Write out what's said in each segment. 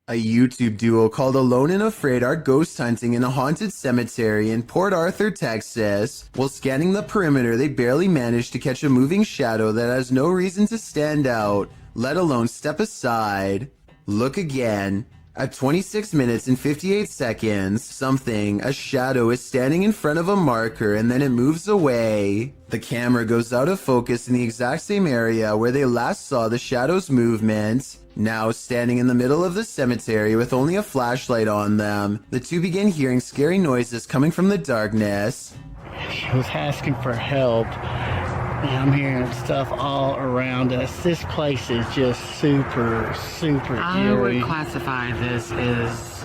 A YouTube duo called Alone and Afraid are ghost hunting in a haunted cemetery in Port Arthur, Texas. While scanning the perimeter, they barely manage to catch a moving shadow that has no reason to stand out, let alone step aside. Look again. At 26 minutes and 58 seconds, a shadow is standing in front of a marker and then it moves away. The camera goes out of focus in the exact same area where they last saw the shadow's movement. Now standing in the middle of the cemetery with only a flashlight on them, the two begin hearing scary noises coming from the darkness. She was asking for help, and I'm hearing stuff all around us. This place is just super I eerie. would classify this as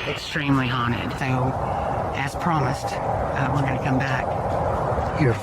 extremely haunted. So, as promised, we're gonna come back. You're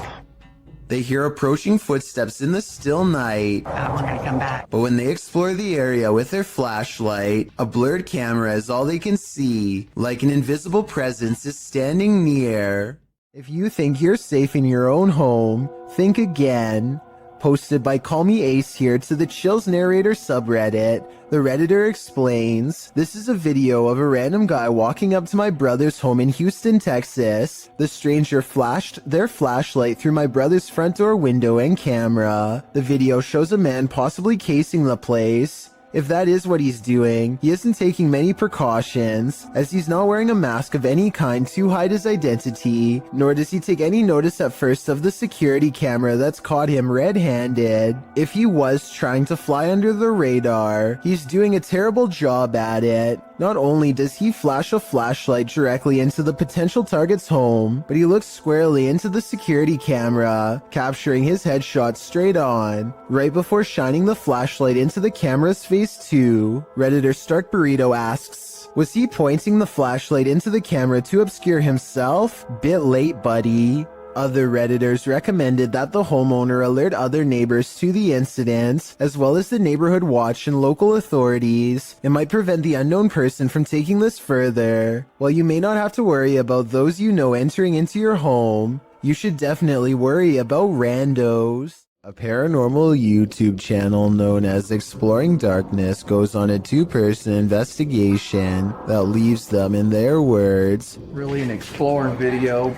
They hear approaching footsteps in the still night. We're gonna come back. But when they explore the area with their flashlight, a blurred camera is all they can see, like an invisible presence is standing near. If you think you're safe in your own home, think again. Posted by Call Me Ace here to the Chills Narrator subreddit, the Redditor explains, this is a video of a random guy walking up to my brother's home in Houston, Texas. The stranger flashed their flashlight through my brother's front door window and camera. The video shows a man possibly casing the place. If that is what he's doing, he isn't taking many precautions, as he's not wearing a mask of any kind to hide his identity, nor does he take any notice at first of the security camera that's caught him red-handed. If he was trying to fly under the radar, he's doing a terrible job at it. Not only does he flash a flashlight directly into the potential target's home, but he looks squarely into the security camera, capturing his headshot straight on. Right before shining the flashlight into the camera's face too, Redditor Stark Burrito asks, was he pointing the flashlight into the camera to obscure himself? Bit late, buddy. Other Redditors recommended that the homeowner alert other neighbors to the incident, as well as the neighborhood watch and local authorities. It might prevent the unknown person from taking this further. While you may not have to worry about those you know entering into your home, you should definitely worry about randos. A paranormal YouTube channel known as Exploring Darkness goes on a two-person investigation that leaves them, in their words, really an exploring video.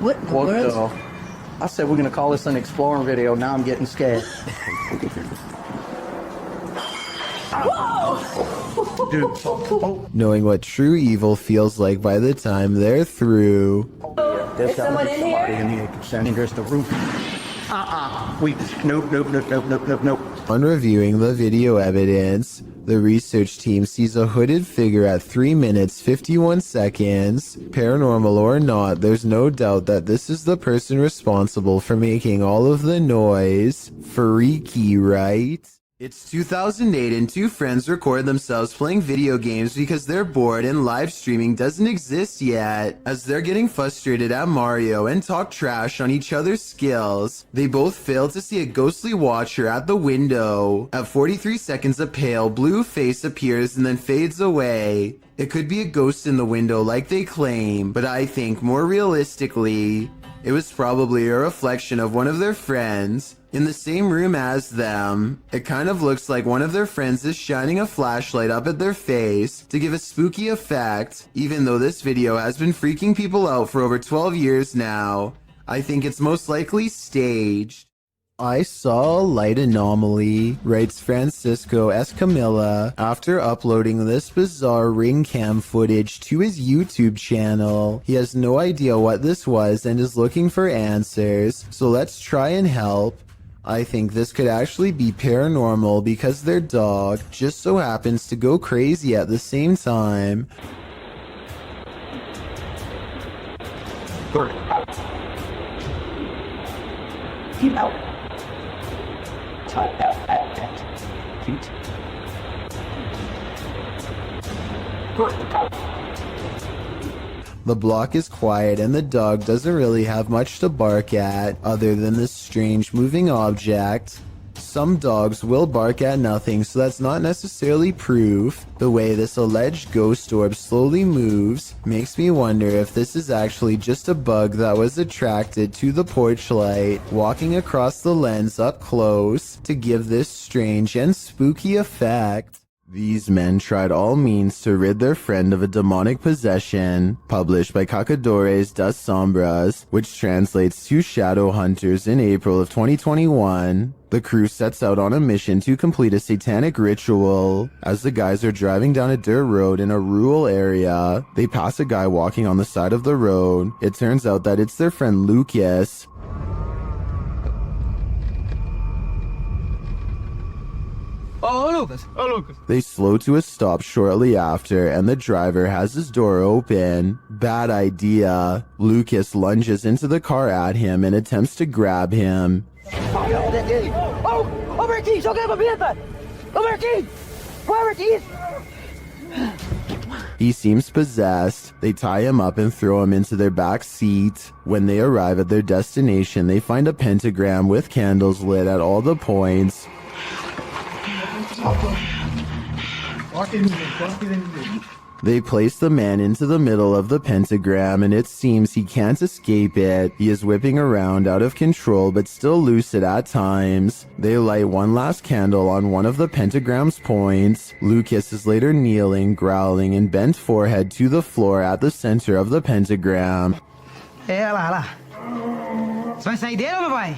what? What the? I said we're gonna call this an exploring video. Now I'm getting scared. Dude, oh, knowing what true evil feels like by the time they're through. there's Is someone in somebody here? in here. And there's the roof. Nope. On reviewing the video evidence, the research team sees a hooded figure at 3 minutes 51 seconds. Paranormal or not, there's no doubt that this is the person responsible for making all of the noise. Freaky, right? It's 2008 and two friends record themselves playing video games because they're bored and live streaming doesn't exist yet. As they're getting frustrated at Mario and talk trash on each other's skills, they both fail to see a ghostly watcher at the window. At 43 seconds, a pale blue face appears and then fades away. It could be a ghost in the window like they claim, but I think more realistically, it was probably a reflection of one of their friends in the same room as them. It kind of looks like one of their friends is shining a flashlight up at their face to give a spooky effect. Even though this video has been freaking people out for over 12 years now, I think it's most likely staged. I saw a light anomaly, writes Francisco Escamilla, after uploading this bizarre ring cam footage to his YouTube channel. He has no idea what this was and is looking for answers, so let's try and help. I think this could actually be paranormal because their dog just so happens to go crazy at the same time. Keep out. The block is quiet and the dog doesn't really have much to bark at other than this strange moving object. some dogs will bark at nothing, so that's not necessarily proof. The way this alleged ghost orb slowly moves makes me wonder if this is actually just a bug that was attracted to the porch light, walking across the lens up close to give this strange and spooky effect. These men tried all means to rid their friend of a demonic possession, published by Cacadores das Sombras, which translates to Shadow Hunters in April of 2021. The crew sets out on a mission to complete a satanic ritual. As the guys are driving down a dirt road in a rural area, they pass a guy walking on the side of the road. It turns out that it's their friend Lucas. Oh, Lucas. Oh, Lucas. They slow to a stop shortly after, and the driver has his door open. Bad idea. Lucas lunges into the car at him and attempts to grab him. Oh, Marquinhos, joga a babeta. Oh, Marquinhos. Vai, Marquinhos. He seems possessed. They tie him up and throw him into their back seat. When they arrive at their destination, they find a pentagram with candles lit at all the points. They place the man into the middle of the pentagram, and it seems he can't escape it. He is whipping around out of control but still lucid at times. They light one last candle on one of the pentagram's points. Lucas is later kneeling, growling, and bent forehead to the floor at the center of the pentagram. É, lá. Você vai sair dele ou não vai?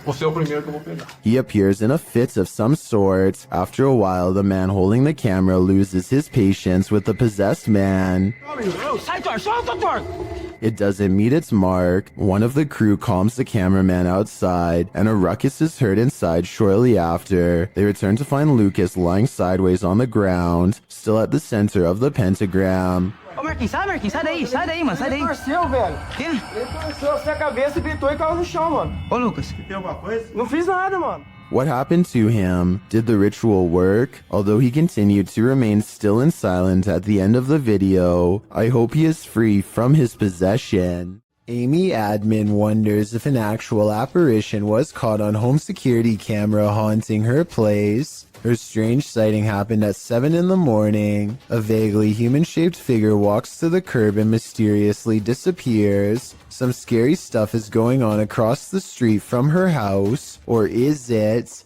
Você é o primeiro que eu vou pegar. He appears in a fit of some sort. After a while, the man holding the camera loses his patience with the possessed man. Sai, Thor, solta, Thor! It doesn't meet its mark. One of the crew calms the cameraman outside, and a ruckus is heard inside shortly after. They return to find Lucas lying sideways on the ground, still at the center of the pentagram. Ô, Marquinhos, sai daí, mano, sai daí. Ele torceu, velho. Quê? Ele torceu assim a cabeça, gritou e caiu no chão, mano. Ô, Lucas. Tem alguma coisa? Não fiz nada, mano. What happened to him? Did the ritual work? Although he continued to remain still and silent at the end of the video, I hope he is free from his possession. Amy Admin wonders if an actual apparition was caught on home security camera haunting her place. Her strange sighting happened at 7 in the morning. A vaguely human-shaped figure walks to the curb and mysteriously disappears. Some scary stuff is going on across the street from her house. Or is it?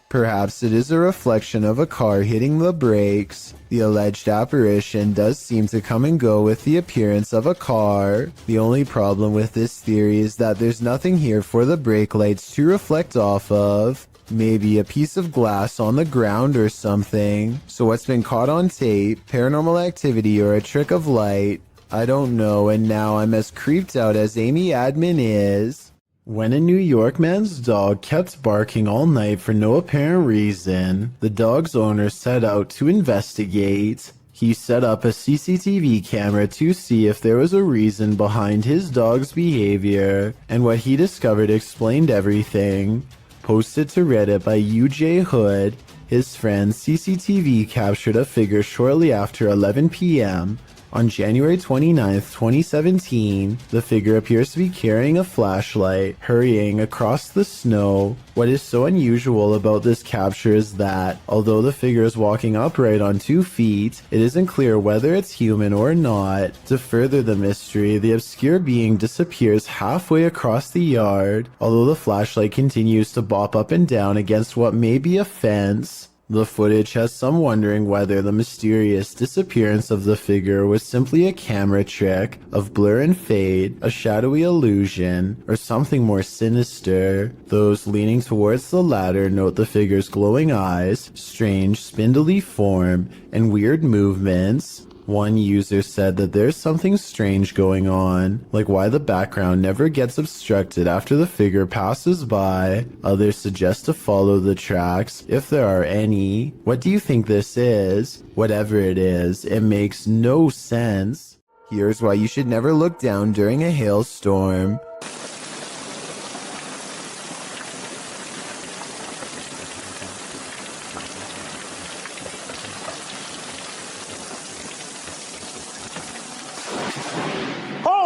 Perhaps it is a reflection of a car hitting the brakes. The alleged apparition does seem to come and go with the appearance of a car. The only problem with this theory is that there's nothing here for the brake lights to reflect off of. Maybe a piece of glass on the ground or something. So what's been caught on tape, paranormal activity, or a trick of light? I don't know, and now I'm as creeped out as Amy Admin is. When a New York man's dog kept barking all night for no apparent reason, the dog's owner set out to investigate. He set up a CCTV camera to see if there was a reason behind his dog's behavior, and what he discovered explained everything. Posted to Reddit by UJ Hood, his friend's CCTV captured a figure shortly after 11 p.m. On January 29, 2017, the figure appears to be carrying a flashlight, hurrying across the snow. What is so unusual about this capture is that, although the figure is walking upright on 2 feet, it isn't clear whether it's human or not. To further the mystery, the obscure being disappears halfway across the yard, although the flashlight continues to bop up and down against what may be a fence. The footage has some wondering whether the mysterious disappearance of the figure was simply a camera trick of blur and fade, a shadowy illusion, or something more sinister. Those leaning towards the latter note the figure's glowing eyes, strange spindly form, and weird movements. One user said that there's something strange going on, like why the background never gets obstructed after the figure passes by. Others suggest to follow the tracks, if there are any. What do you think this is? Whatever it is, it makes no sense. Here's why you should never look down during a hailstorm.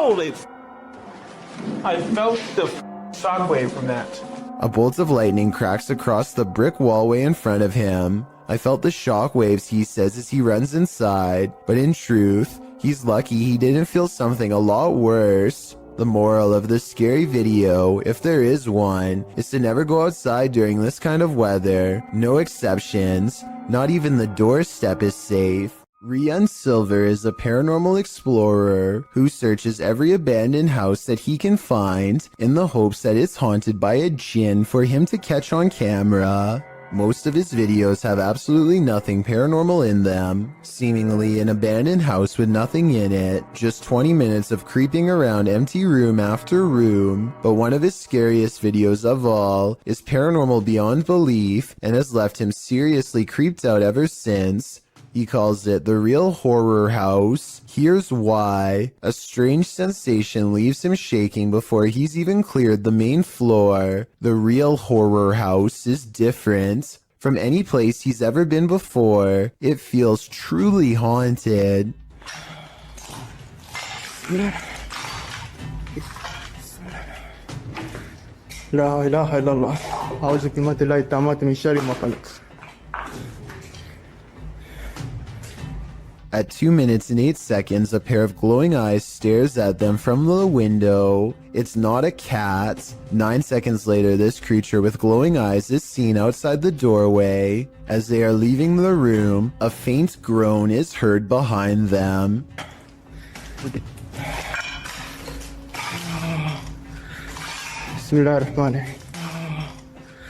Holy! I felt the shockwave from that. A bolt of lightning cracks across the brick wallway in front of him. I felt the shock waves, he says as he runs inside, but in truth, he's lucky he didn't feel something a lot worse. The moral of this scary video, if there is one, is to never go outside during this kind of weather. No exceptions. Not even the doorstep is safe. Rian Silver is a paranormal explorer who searches every abandoned house that he can find in the hopes that it's haunted by a djinn for him to catch on camera. Most of his videos have absolutely nothing paranormal in them, seemingly an abandoned house with nothing in it, just 20 minutes of creeping around empty room after room. But one of his scariest videos of all is paranormal beyond belief and has left him seriously creeped out ever since. He calls it the real horror house. Here's why. A strange sensation leaves him shaking before he's even cleared the main floor. The real horror house is different from any place he's ever been before. It feels truly haunted. لا إله إلا الله أعوذ بكلمات الله التامات من شر ما خلق. At 2 minutes and 8 seconds, a pair of glowing eyes stares at them from the window. It's not a cat. 9 seconds later, this creature with glowing eyes is seen outside the doorway. As they are leaving the room, a faint groan is heard behind them.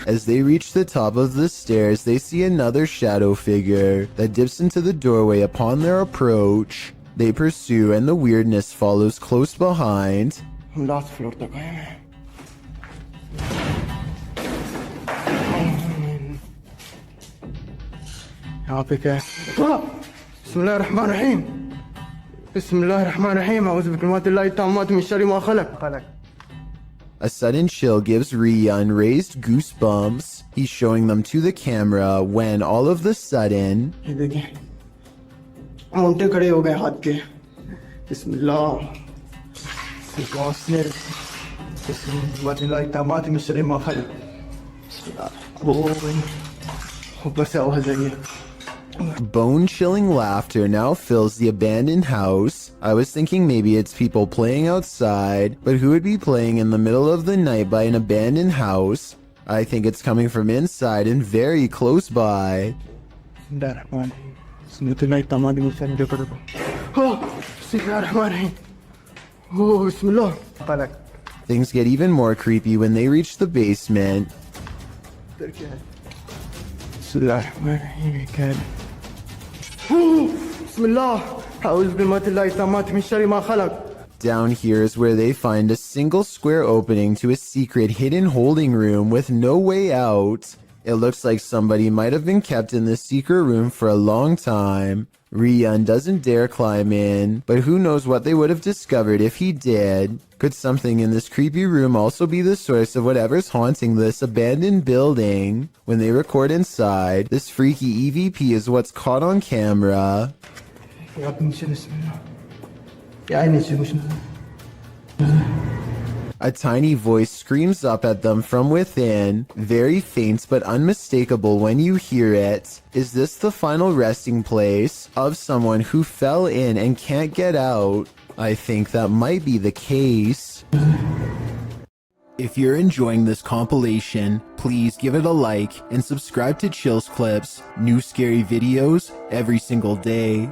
As they reach the top of the stairs, they see another shadow figure that dips into the doorway upon their approach. They pursue and the weirdness follows close behind. بسم الله الرحمن الرحيم بسم الله الرحمن الرحيم أعوذ بكلمات الله التامات من شر ما خلق. A sudden chill gives Rian raised goosebumps. He's showing them to the camera when all of the sudden, Monte खड़े हो गए हाथ के. बिस्मिल्लाह बिस्मिल्लाह التامات من شر ما خلق. ऊपर से आवाज आई है. bone-chilling laughter now fills the abandoned house. I was thinking maybe it's people playing outside, but who would be playing in the middle of the night by an abandoned house? I think it's coming from inside and very close by. Things get even more creepy when they reach the basement. Down here is where they find a single square opening to a secret hidden holding room with no way out. It looks like somebody might have been kept in this secret room for a long time. Rian doesn't dare climb in, but who knows what they would have discovered if he did. Could something in this creepy room also be the source of whatever's haunting this abandoned building? When they record inside, this freaky EVP is what's caught on camera. A tiny voice screams up at them from within, very faint but unmistakable when you hear it. Is this the final resting place of someone who fell in and can't get out? I think that might be the case. If you're enjoying this compilation, please give it a like and subscribe to Chills Clips, new scary videos every single day.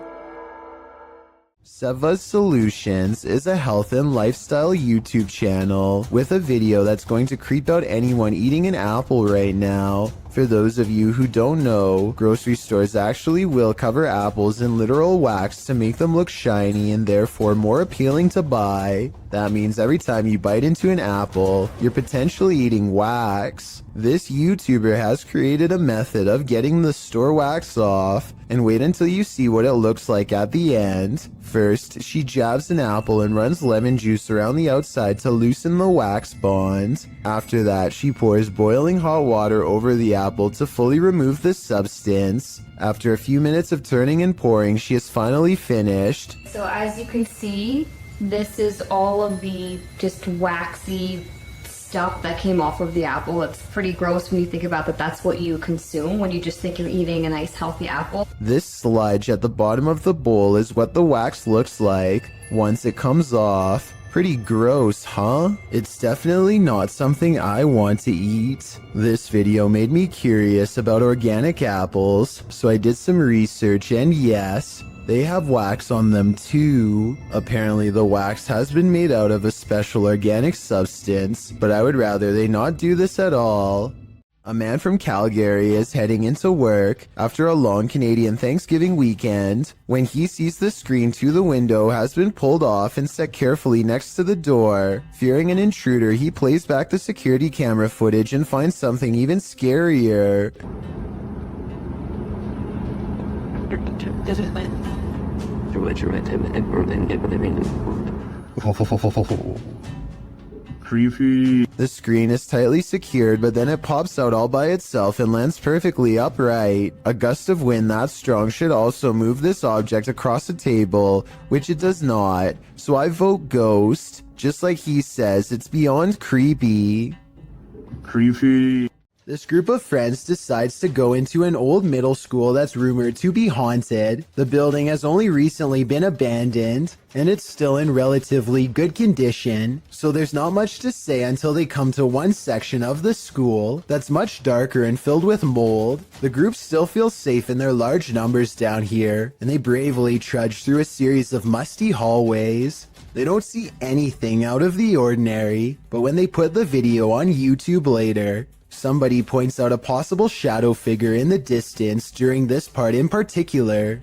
Seva's Solutions is a health and lifestyle YouTube channel with a video that's going to creep out anyone eating an apple right now. For those of you who don't know, grocery stores actually will cover apples in literal wax to make them look shiny and therefore more appealing to buy. That means every time you bite into an apple, you're potentially eating wax. This YouTuber has created a method of getting the store wax off, and wait until you see what it looks like at the end. First, she jabs an apple and runs lemon juice around the outside to loosen the wax bond. After that, she pours boiling hot water over the apple to fully remove the substance. After a few minutes of turning and pouring, she is finally finished. So as you can see, This is all of the just waxy stuff that came off of the apple. It's pretty gross when you think about that. That's what you consume when you just think you're eating a nice healthy apple. This sludge at the bottom of the bowl is what the wax looks like once it comes off. Pretty gross, huh? It's definitely not something I want to eat. This video made me curious about organic apples, so I did some research, and yes, they have wax on them too. Apparently the wax has been made out of a special organic substance, but I would rather they not do this at all. A man from Calgary is heading into work after a long Canadian Thanksgiving weekend when he sees the screen to the window has been pulled off and set carefully next to the door. Fearing an intruder, he plays back the security camera footage and finds something even scarier. Creepy. The screen is tightly secured, but then it pops out all by itself and lands perfectly upright. A gust of wind that strong should also move this object across the table, which it does not. So I vote ghost. Just like he says, it's beyond creepy. Creepy. This group of friends decides to go into an old middle school that's rumored to be haunted. The building has only recently been abandoned, and it's still in relatively good condition, so there's not much to say until they come to one section of the school that's much darker and filled with mold. The group still feels safe in their large numbers down here, and they bravely trudge through a series of musty hallways. They don't see anything out of the ordinary, but when they put the video on YouTube later, somebody points out a possible shadow figure in the distance during this part in particular.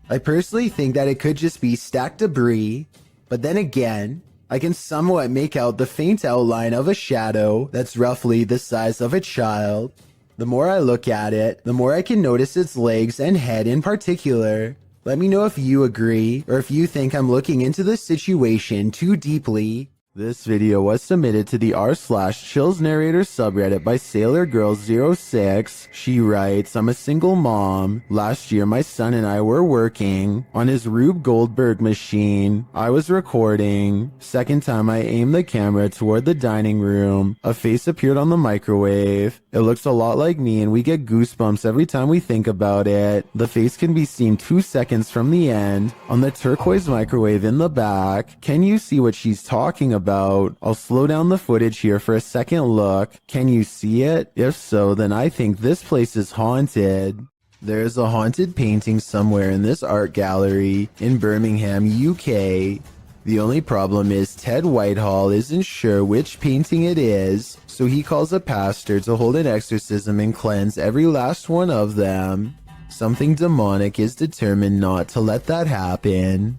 I personally think that it could just be stacked debris, but then again, I can somewhat make out the faint outline of a shadow that's roughly the size of a child. The more I look at it, the more I can notice its legs and head in particular. Let me know if you agree, or if you think I'm looking into the situation too deeply. This video was submitted to the r/chills narrator subreddit by SailorGirl06. She writes, I'm a single mom. Last year my son and I were working on his Rube Goldberg machine. I was recording. Second time I aimed the camera toward the dining room. A face appeared on the microwave. It looks a lot like me and we get goosebumps every time we think about it. The face can be seen 2 seconds from the end on the turquoise microwave in the back. Can you see what she's talking about? I'll slow down the footage here for a second look. Can you see it? If so, then I think this place is haunted. There's a haunted painting somewhere in this art gallery in Birmingham, UK. The only problem is Ted Whitehall isn't sure which painting it is, so he calls a pastor to hold an exorcism and cleanse every last one of them. Something demonic is determined not to let that happen.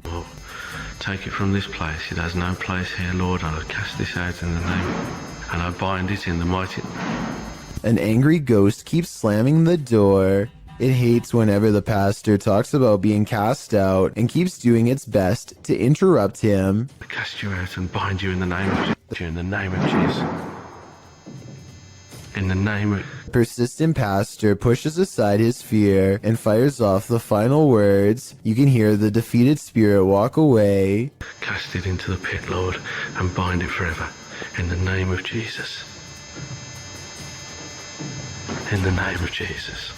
Take it from this place. It has no place here, Lord. I cast this out in the name, and I bind it in the mighty... An angry ghost keeps slamming the door. It hates whenever the pastor talks about being cast out and keeps doing its best to interrupt him. I cast you out and bind you in the name of Jesus. In the name of Jesus. In the name of... Persistent pastor pushes aside his fear and fires off the final words. You can hear the defeated spirit walk away. Cast it into the pit, Lord, and bind it forever. In the name of Jesus. In the name of Jesus.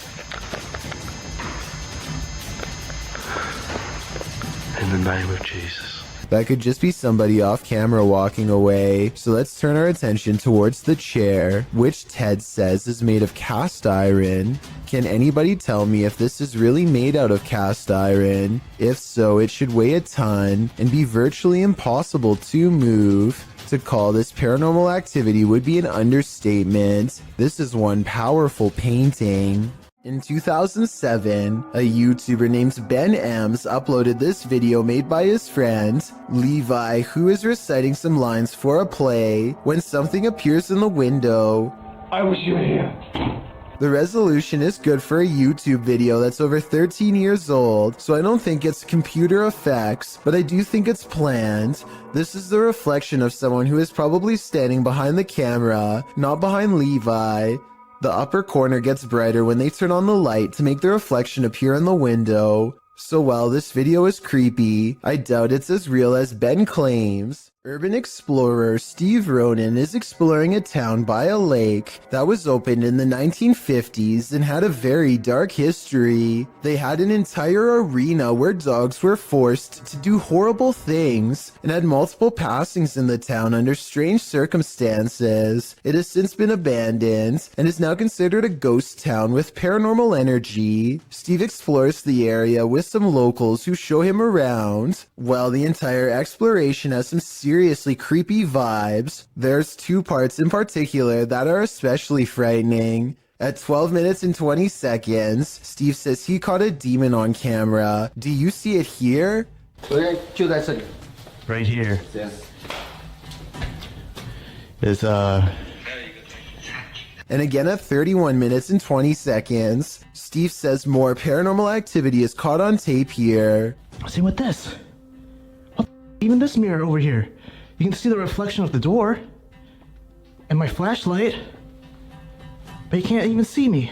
In the name of Jesus. That could just be somebody off camera walking away, so let's turn our attention towards the chair, which Ted says is made of cast iron. Can anybody tell me if this is really made out of cast iron? If so, it should weigh a ton and be virtually impossible to move. To call this paranormal activity would be an understatement. This is one powerful painting. In 2007, a YouTuber named Ben Ems uploaded this video made by his friend, Levi, who is reciting some lines for a play when something appears in the window. I wish you were here. The resolution is good for a YouTube video that's over 13 years old, so I don't think it's computer effects, but I do think it's planned. This is the reflection of someone who is probably standing behind the camera, not behind Levi. The upper corner gets brighter when they turn on the light to make the reflection appear in the window. So while this video is creepy, I doubt it's as real as Ben claims. Urban explorer Steve Ronan is exploring a town by a lake that was opened in the 1950s and had a very dark history. They had an entire arena where dogs were forced to do horrible things and had multiple passings in the town under strange circumstances. It has since been abandoned and is now considered a ghost town with paranormal energy. Steve explores the area with some locals who show him around. While the entire exploration has some seriously creepy vibes, there's two parts in particular that are especially frightening. At 12 minutes and 20 seconds, Steve says he caught a demon on camera. Do you see it here? Right here. Yeah. Is And again at 31 minutes and 20 seconds, Steve says more paranormal activity is caught on tape here. see with this. What even this mirror over here. You can see the reflection of the door and my flashlight, but you can't even see me.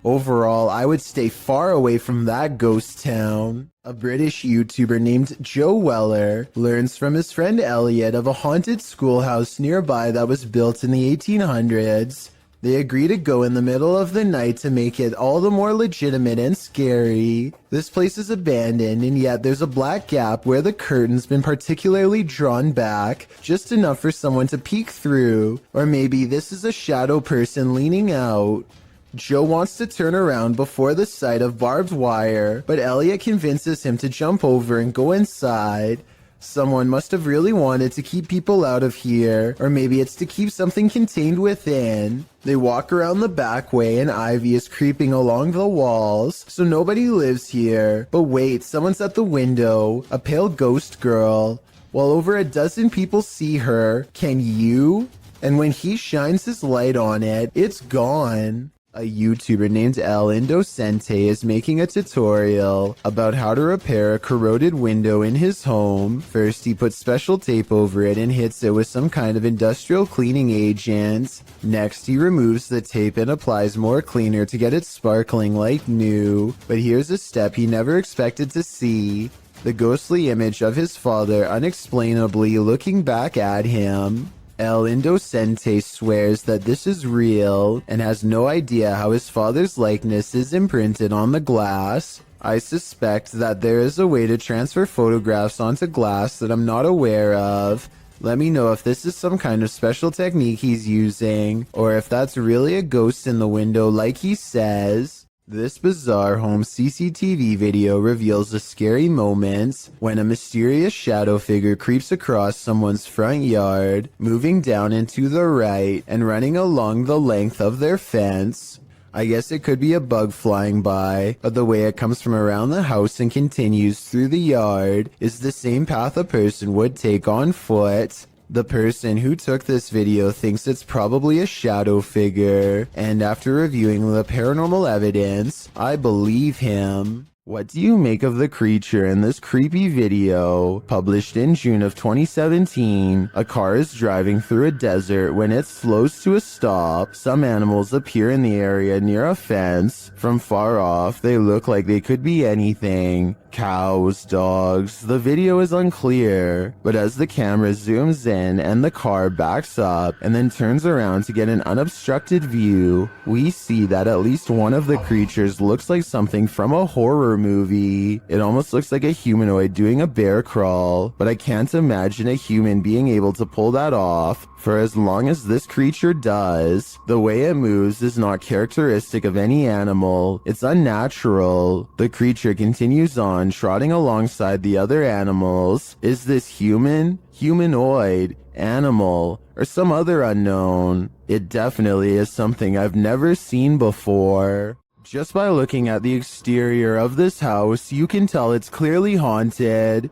Overall, I would stay far away from that ghost town. A British YouTuber named Joe Weller learns from his friend Elliot of a haunted schoolhouse nearby that was built in the 1800s. They agree to go in the middle of the night to make it all the more legitimate and scary. This place is abandoned, and yet there's a black gap where the curtain's been particularly drawn back, just enough for someone to peek through. Or maybe this is a shadow person leaning out. Joe wants to turn around before the sight of barbed wire, but Elliot convinces him to jump over and go inside. Someone must have really wanted to keep people out of here, or maybe it's to keep something contained within. They walk around the back way and ivy is creeping along the walls, so nobody lives here. But wait, someone's at the window, a pale ghost girl. While over a dozen people see her, can you? And when he shines his light on it, it's gone. A YouTuber named El Indocente is making a tutorial about how to repair a corroded window in his home. First, he puts special tape over it and hits it with some kind of industrial cleaning agent. Next, he removes the tape and applies more cleaner to get it sparkling like new. But here's a step he never expected to see. The ghostly image of his father unexplainably looking back at him. El Indocente swears that this is real and has no idea how his father's likeness is imprinted on the glass. I suspect that there is a way to transfer photographs onto glass that I'm not aware of. Let me know if this is some kind of special technique he's using, or if that's really a ghost in the window like he says. This bizarre home CCTV video reveals a scary moment when a mysterious shadow figure creeps across someone's front yard, moving down and to the right and running along the length of their fence. I guess it could be a bug flying by, but the way it comes from around the house and continues through the yard is the same path a person would take on foot. The person who took this video thinks it's probably a shadow figure, and after reviewing the paranormal evidence, I believe him. What do you make of the creature in this creepy video? Published in June of 2017, a car is driving through a desert when it slows to a stop. Some animals appear in the area near a fence. From far off, they look like they could be anything. Cows, dogs, the video is unclear, but as the camera zooms in and the car backs up and then turns around to get an unobstructed view, we see that at least one of the creatures looks like something from a horror movie. It almost looks like a humanoid doing a bear crawl, but I can't imagine a human being able to pull that off for as long as this creature does. The way it moves is not characteristic of any animal. It's unnatural. The creature continues on, trotting alongside the other animals. Is this human, humanoid, animal, or some other unknown? It definitely is something I've never seen before. Just by looking at the exterior of this house, you can tell it's clearly haunted.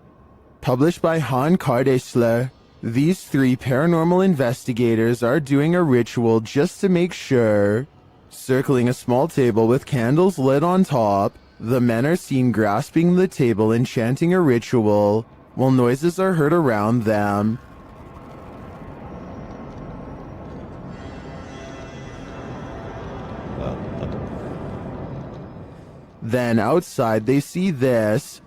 Published by Han Kardesler. These three paranormal investigators are doing a ritual just to make sure. Circling a small table with candles lit on top, the men are seen grasping the table and chanting a ritual, while noises are heard around them. Then outside they see this.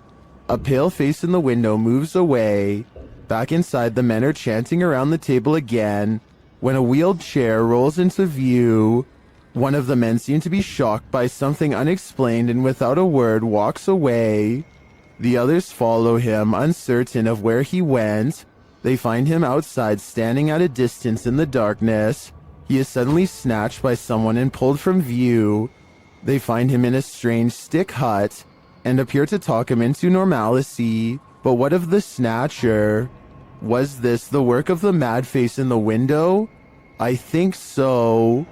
A pale face in the window moves away. Back inside, the men are chanting around the table again when a wheeled chair rolls into view. One of the men seems to be shocked by something unexplained and without a word walks away. The others follow him, uncertain of where he went. They find him outside, standing at a distance in the darkness. He is suddenly snatched by someone and pulled from view. They find him in a strange stick hut and appear to talk him into normalcy. But what of the snatcher? Was this the work of the mad face in the window? I think so.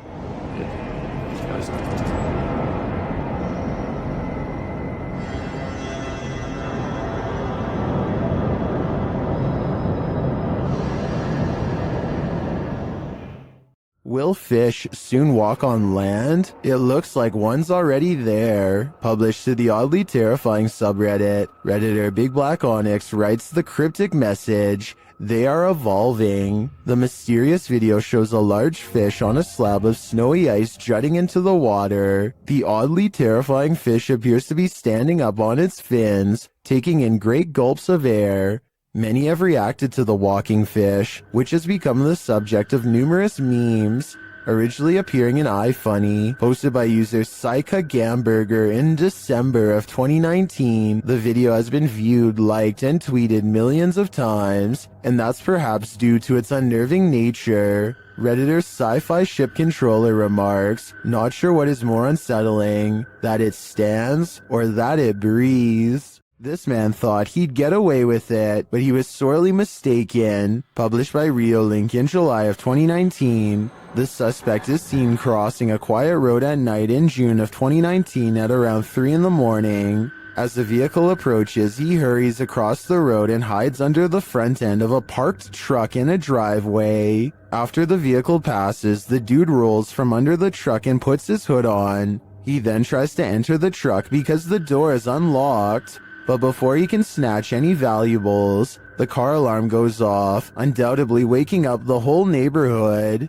Will fish soon walk on land? It looks like one's already there. Published to the oddly terrifying subreddit, Redditor Big Black Onyx writes the cryptic message, "They are evolving." The mysterious video shows a large fish on a slab of snowy ice jutting into the water. The oddly terrifying fish appears to be standing up on its fins, taking in great gulps of air. Many have reacted to the walking fish, which has become the subject of numerous memes, originally appearing in iFunny, posted by user Saika Gamberger in December of 2019. The video has been viewed, liked, and tweeted millions of times, and that's perhaps due to its unnerving nature. Redditor Sci-Fi Ship Controller remarks, "Not sure what is more unsettling, that it stands or that it breathes." This man thought he'd get away with it, but he was sorely mistaken. Published by Reolink in July of 2019, the suspect is seen crossing a quiet road at night in June of 2019 at around 3 in the morning. As the vehicle approaches, he hurries across the road and hides under the front end of a parked truck in a driveway. After the vehicle passes, the dude rolls from under the truck and puts his hood on. He then tries to enter the truck because the door is unlocked. But before he can snatch any valuables, the car alarm goes off, undoubtedly waking up the whole neighborhood.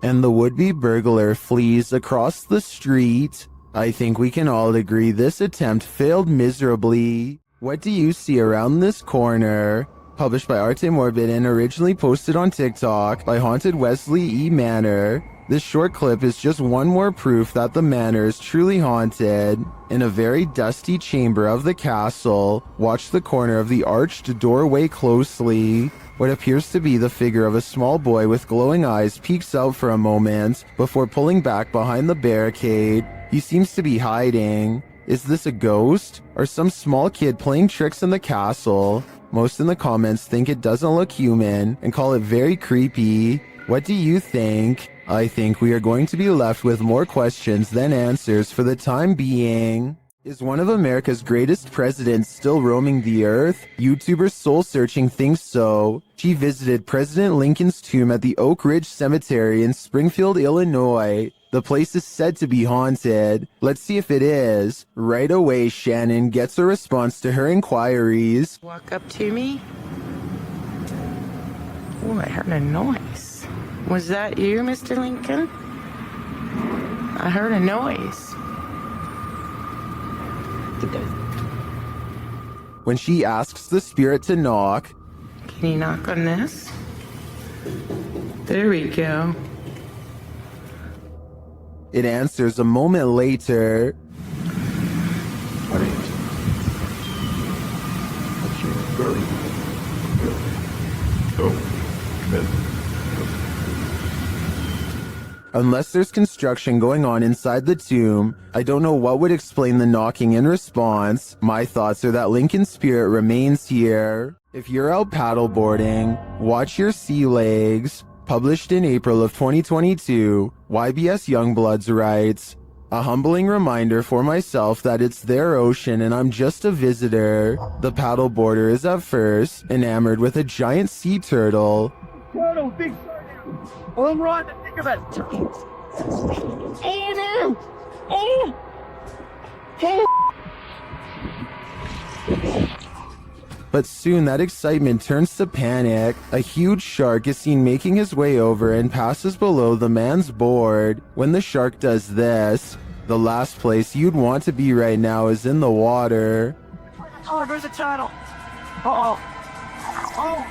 And the would-be burglar flees across the street. I think we can all agree this attempt failed miserably. What do you see around this corner? Published by Arte Morbid and originally posted on TikTok by Haunted Wesley E. Manor. This short clip is just one more proof that the manor is truly haunted. In a very dusty chamber of the castle, watch the corner of the arched doorway closely. What appears to be the figure of a small boy with glowing eyes peeks out for a moment before pulling back behind the barricade. He seems to be hiding. Is this a ghost or some small kid playing tricks in the castle? Most in the comments think it doesn't look human and call it very creepy. What do you think? I think we are going to be left with more questions than answers for the time being. Is one of America's greatest presidents still roaming the earth? YouTuber Soul Searching thinks so. She visited President Lincoln's tomb at the Oak Ridge Cemetery in Springfield, Illinois. The place is said to be haunted. Let's see if it is. Right away, Shannon gets a response to her inquiries. Walk up to me. Oh, I heard a noise. Was that you, Mr. Lincoln? I heard a noise. When she asks the spirit to knock, Can you knock on this? There we go. it answers a moment later. Unless there's construction going on inside the tomb, I don't know what would explain the knocking in response. My thoughts are that Lincoln's spirit remains here. If you're out paddleboarding, watch your sea legs. Published in April of 2022, YBS Youngbloods writes, "A humbling reminder for myself that it's their ocean and I'm just a visitor." The paddleboarder is at first enamored with a giant sea turtle. Turtle, big turtle. Well, I'm right to think of it. Oh no! Oh! But soon that excitement turns to panic. A huge shark is seen making his way over and passes below the man's board. When the shark does this, the last place you'd want to be right now is in the water. Oh, there's a tunnel. Uh-oh. Oh.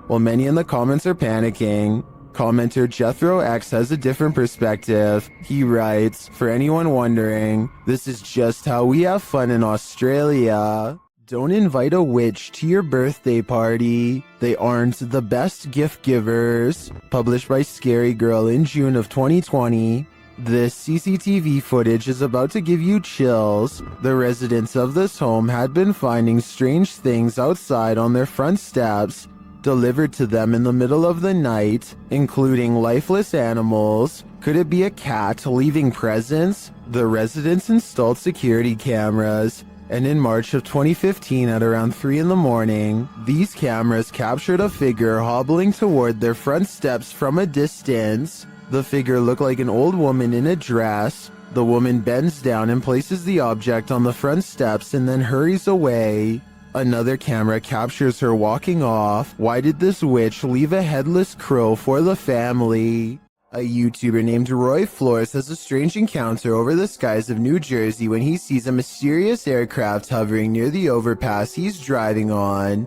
While many in the comments are panicking, commenter Jethro X has a different perspective. He writes, "For anyone wondering, this is just how we have fun in Australia. Don't invite a witch to your birthday party. They aren't the best gift givers." Published by Scary Girl in June of 2020. This CCTV footage is about to give you chills. The residents of this home had been finding strange things outside on their front steps, delivered to them in the middle of the night, including lifeless animals. Could it be a cat leaving presents? The residents installed security cameras, and in March of 2015 at around 3 in the morning, these cameras captured a figure hobbling toward their front steps from a distance. The figure looked like an old woman in a dress. The woman bends down and places the object on the front steps and then hurries away. Another camera captures her walking off. Why did this witch leave a headless crow for the family? A YouTuber named Roy Flores has a strange encounter over the skies of New Jersey when he sees a mysterious aircraft hovering near the overpass he's driving on.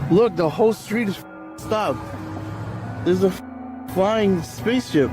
Look, the whole street is stopped. There's a flying spaceship.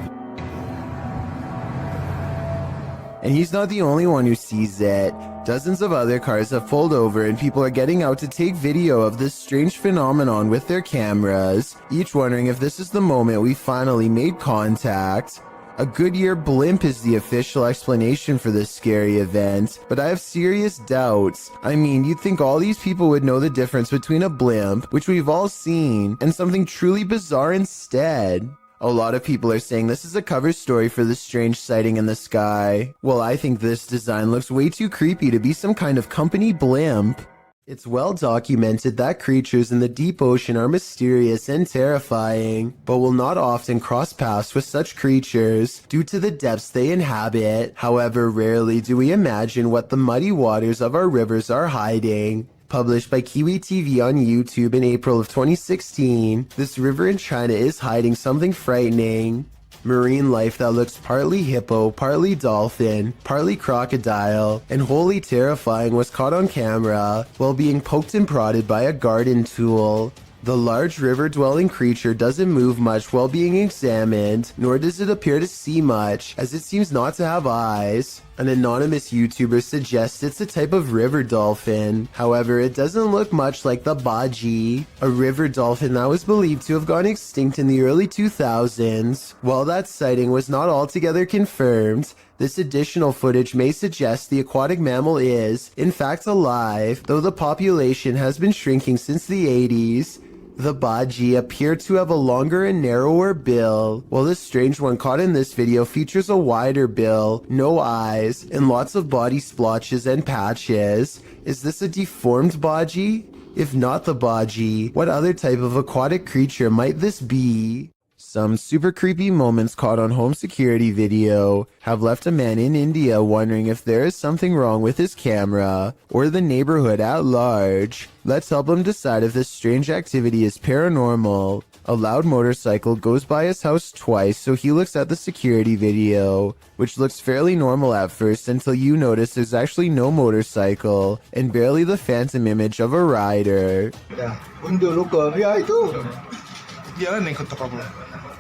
And he's not the only one who sees it. Dozens of other cars have pulled over and people are getting out to take video of this strange phenomenon with their cameras, each wondering if this is the moment we finally made contact. A Goodyear blimp is the official explanation for this scary event, but I have serious doubts. I mean, you'd think all these people would know the difference between a blimp, which we've all seen, and something truly bizarre instead. A lot of people are saying this is a cover story for this strange sighting in the sky. Well, I think this design looks way too creepy to be some kind of company blimp. It's well documented that creatures in the deep ocean are mysterious and terrifying, but will not often cross paths with such creatures due to the depths they inhabit. However, rarely do we imagine what the muddy waters of our rivers are hiding. Published by Kiwi TV on YouTube in April of 2016, this river in China is hiding something frightening. Marine life that looks partly hippo, partly dolphin, partly crocodile, and wholly terrifying was caught on camera while being poked and prodded by a garden tool. The large river-dwelling creature doesn't move much while being examined, nor does it appear to see much, as it seems not to have eyes. An anonymous YouTuber suggests it's a type of river dolphin. However, it doesn't look much like the baji, a river dolphin that was believed to have gone extinct in the early 2000s. While that sighting was not altogether confirmed, this additional footage may suggest the aquatic mammal is, in fact, alive, though the population has been shrinking since the 80s. The baji appear to have a longer and narrower bill, while the strange one caught in this video features a wider bill, no eyes, and lots of body splotches and patches. Is this a deformed baji? If not the baji, what other type of aquatic creature might this be? Some super creepy moments caught on home security video have left a man in India wondering if there is something wrong with his camera or the neighborhood at large. Let's help him decide if this strange activity is paranormal. A loud motorcycle goes by his house twice, so he looks at the security video, which looks fairly normal at first until you notice there's actually no motorcycle and barely the phantom image of a rider.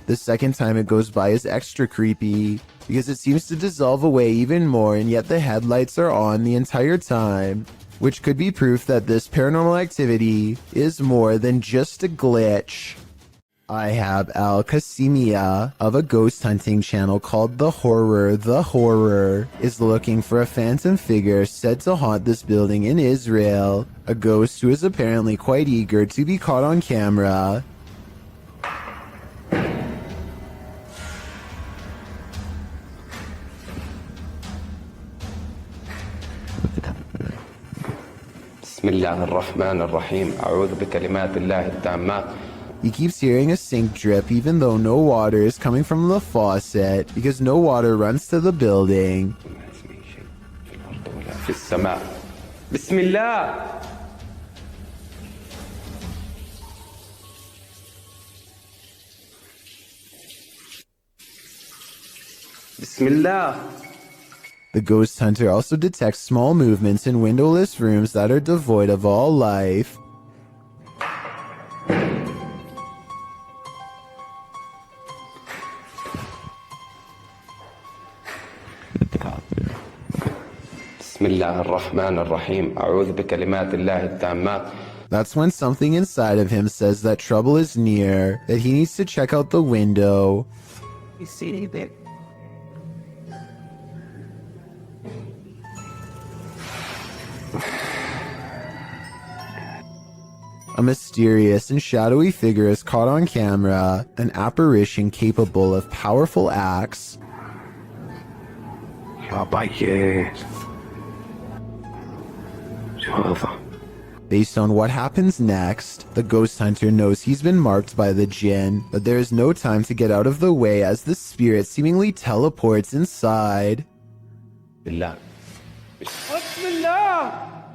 The second time it goes by is extra creepy, because it seems to dissolve away even more and yet the headlights are on the entire time, which could be proof that this paranormal activity is more than just a glitch. I have Al Kasimia of a ghost hunting channel called The Horror is looking for a phantom figure said to haunt this building in Israel, a ghost who is apparently quite eager to be caught on camera. بسم الله الرحمن الرحيم أعوذ بكلمات الله التامات He keeps hearing a sink drip even though no water is coming from the faucet because no water runs to the building. The ghost hunter also detects small movements in windowless rooms that are devoid of all life. That's when something inside of him says that trouble is near, that he needs to check out the window. You see anything? A mysterious and shadowy figure is caught on camera, an apparition capable of powerful acts. Based on what happens next, the ghost hunter knows he's been marked by the jinn, but there is no time to get out of the way as the spirit seemingly teleports inside. Bismillah.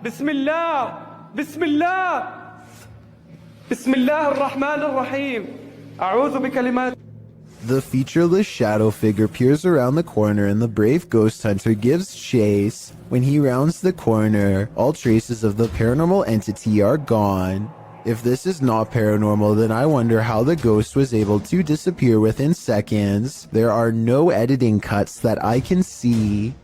Bismillah. Bismillah. Bismillah ar-Rahman ar-Rahim. A'udhu bi kalimat. The featureless shadow figure peers around the corner and the brave ghost hunter gives chase. When he rounds the corner, all traces of the paranormal entity are gone. If this is not paranormal, then I wonder how the ghost was able to disappear within seconds. There are no editing cuts that I can see.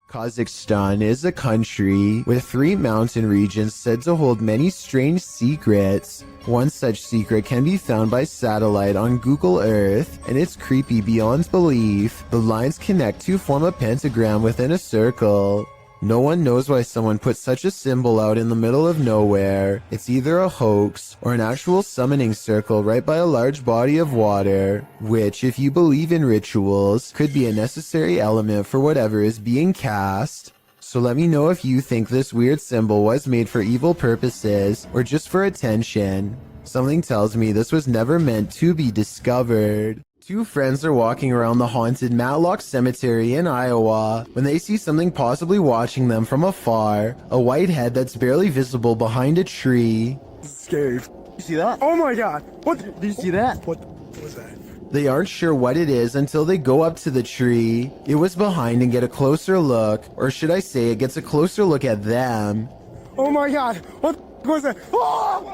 Kazakhstan is a country with 3 mountain regions said to hold many strange secrets. One such secret can be found by satellite on Google Earth, and it's creepy beyond belief. The lines connect to form a pentagram within a circle. No one knows why someone put such a symbol out in the middle of nowhere. It's either a hoax or an actual summoning circle right by a large body of water, which, if you believe in rituals, could be a necessary element for whatever is being cast. So let me know if you think this weird symbol was made for evil purposes or just for attention. Something tells me this was never meant to be discovered. 2 friends are walking around the haunted Matlock Cemetery in Iowa when they see something possibly watching them from afar, a white head that's barely visible behind a tree. Scary. You see that? Oh my god. What? Did you see that? What was that? They aren't sure what it is until they go up to the tree. It was behind and get a closer look, or should I say it gets a closer look at them. Oh my god. What was that? Oh!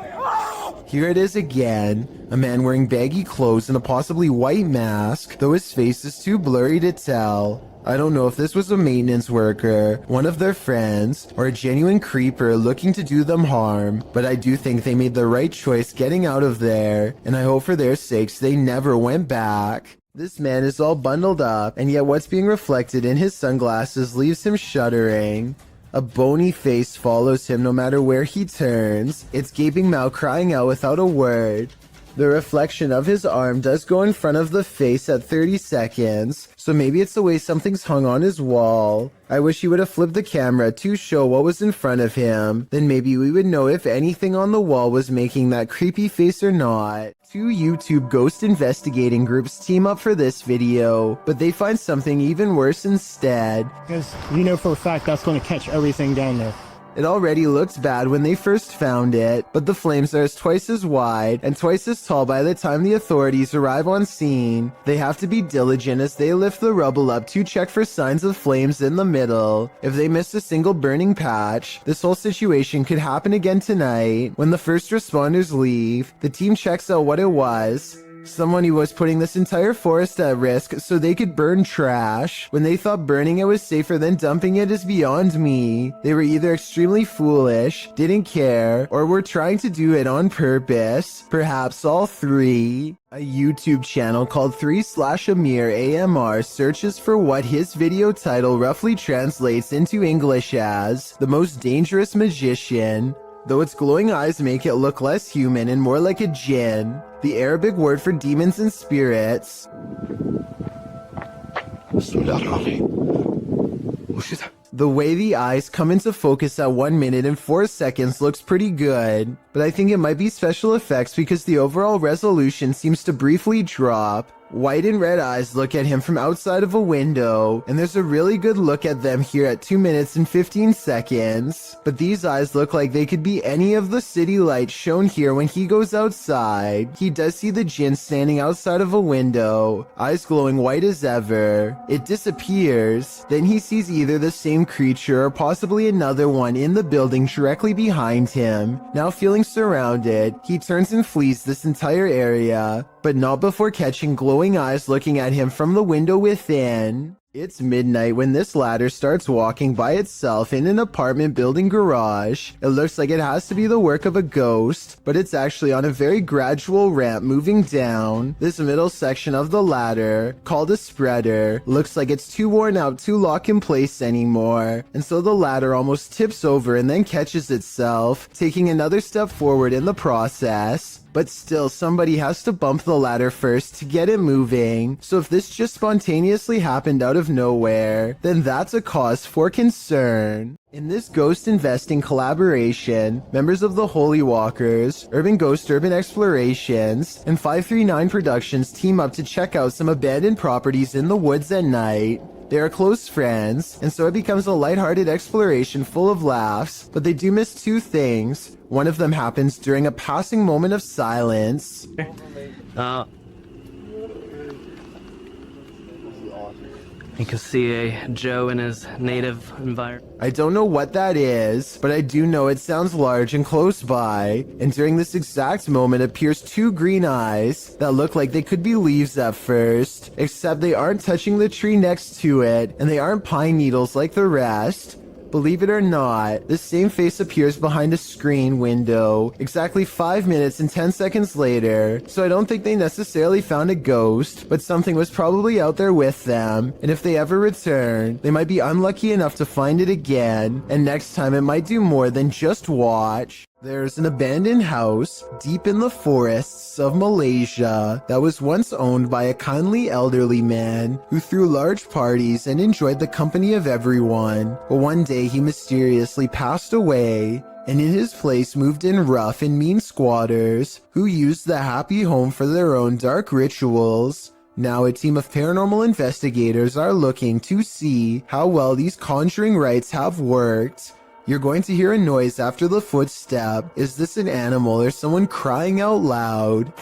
Here it is again, a man wearing baggy clothes and a possibly white mask, though his face is too blurry to tell. I don't know if this was a maintenance worker, one of their friends, or a genuine creeper looking to do them harm, but I do think they made the right choice getting out of there, and I hope for their sakes they never went back. This man is all bundled up, and yet what's being reflected in his sunglasses leaves him shuddering. A bony face follows him no matter where he turns, its gaping mouth crying out without a word. The reflection of his arm does go in front of the face at 30 seconds, so maybe it's the way something's hung on his wall. I wish he would have flipped the camera to show what was in front of him, then maybe we would know if anything on the wall was making that creepy face or not. 2 YouTube ghost investigating groups team up for this video, but they find something even worse instead. Because you know for a fact that's going to catch everything down there. It already looked bad when they first found it, but the flames are twice as wide and twice as tall by the time the authorities arrive on scene. They have to be diligent as they lift the rubble up to check for signs of flames in the middle. If they miss a single burning patch, this whole situation could happen again tonight. When the first responders leave, the team checks out what it was. Someone who was putting this entire forest at risk so they could burn trash. When they thought burning it was safer than dumping it is beyond me. They were either extremely foolish, didn't care, or were trying to do it on purpose. Perhaps all 3. A YouTube channel called 3/Amir AMR searches for what his video title roughly translates into English as the most dangerous magician. Though its glowing eyes make it look less human and more like a jinn, the Arabic word for demons and spirits. The way the eyes come into focus at 1 minute and 4 seconds looks pretty good, but I think it might be special effects because the overall resolution seems to briefly drop. White and red eyes look at him from outside of a window, and there's a really good look at them here at 2 minutes and 15 seconds. But these eyes look like they could be any of the city lights shown here when he goes outside. He does see the djinn standing outside of a window, eyes glowing white as ever. It disappears. Then he sees either the same creature or possibly another one in the building directly behind him. Now feeling surrounded, he turns and flees this entire area, but not before catching glowing eyes looking at him from the window within. It's midnight when this ladder starts walking by itself in an apartment building garage. It looks like it has to be the work of a ghost, but it's actually on a very gradual ramp moving down. This middle section of the ladder, called a spreader, looks like it's too worn out to lock in place anymore, and so the ladder almost tips over and then catches itself, taking another step forward in the process. But still, somebody has to bump the ladder first to get it moving. So if this just spontaneously happened out of nowhere, then that's a cause for concern. In this ghost investing collaboration, members of the Holy Walkers, Urban Ghost Urban Explorations, and 539 Productions team up to check out some abandoned properties in the woods at night. They are close friends, and so it becomes a lighthearted exploration full of laughs, but they do miss two things. One of them happens during a passing moment of silence. You can see a Joe in his native environment. I don't know what that is, but I do know it sounds large and close by, and during this exact moment appears two green eyes that look like they could be leaves at first, except they aren't touching the tree next to it, and they aren't pine needles like the rest. Believe it or not, the same face appears behind a screen window exactly 5 minutes and 10 seconds later, so I don't think they necessarily found a ghost, but something was probably out there with them, and if they ever return, they might be unlucky enough to find it again, and next time it might do more than just watch. There's an abandoned house deep in the forests of Malaysia that was once owned by a kindly elderly man who threw large parties and enjoyed the company of everyone. But one day he mysteriously passed away, and in his place moved in rough and mean squatters who used the happy home for their own dark rituals. Now a team of paranormal investigators are looking to see how well these conjuring rites have worked. You're going to hear a noise after the footstep. Is this an animal or someone crying out loud?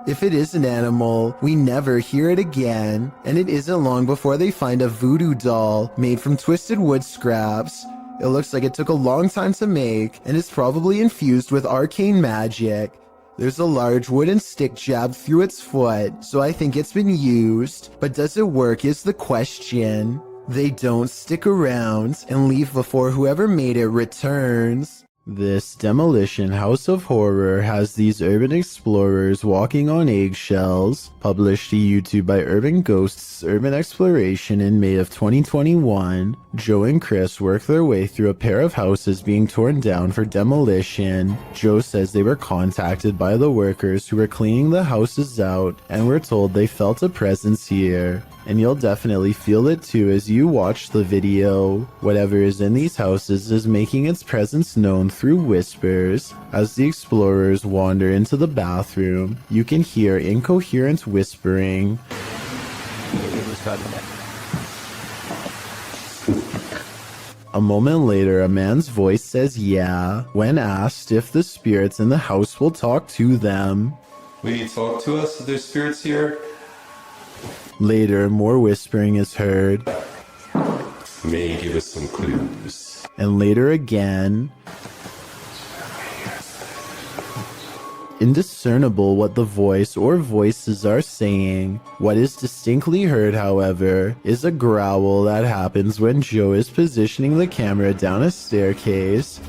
If it is an animal, we never hear it again, and it isn't long before they find a voodoo doll made from twisted wood scraps. It looks like it took a long time to make, and is probably infused with arcane magic. There's a large wooden stick jabbed through its foot, so I think it's been used, but does it work is the question. They don't stick around and leave before whoever made it returns. This demolition house of horror has these urban explorers walking on eggshells, published to YouTube by Urban Ghosts Urban Exploration in May of 2021. Joe and Chris work their way through a pair of houses being torn down for demolition. Joe says they were contacted by the workers who were cleaning the houses out and were told they felt a presence here. And you'll definitely feel it too as you watch the video. Whatever is in these houses is making its presence known through whispers. As the explorers wander into the bathroom, you can hear incoherent whispering. A moment later, a man's voice says yeah, when asked if the spirits in the house will talk to them. Will you talk to us if there's spirits here? Later, more whispering is heard. May give us some clues. And later again. Indiscernible what the voice or voices are saying. What is distinctly heard, however, is a growl that happens when Joe is positioning the camera down a staircase.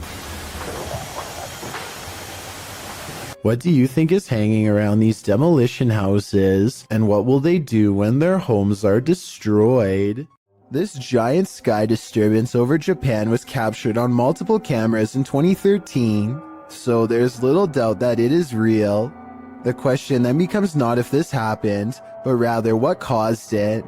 What do you think is hanging around these demolition houses, and what will they do when their homes are destroyed? This giant sky disturbance over Japan was captured on multiple cameras in 2013. So there's little doubt that it is real. The question then becomes not if this happened, but rather what caused it.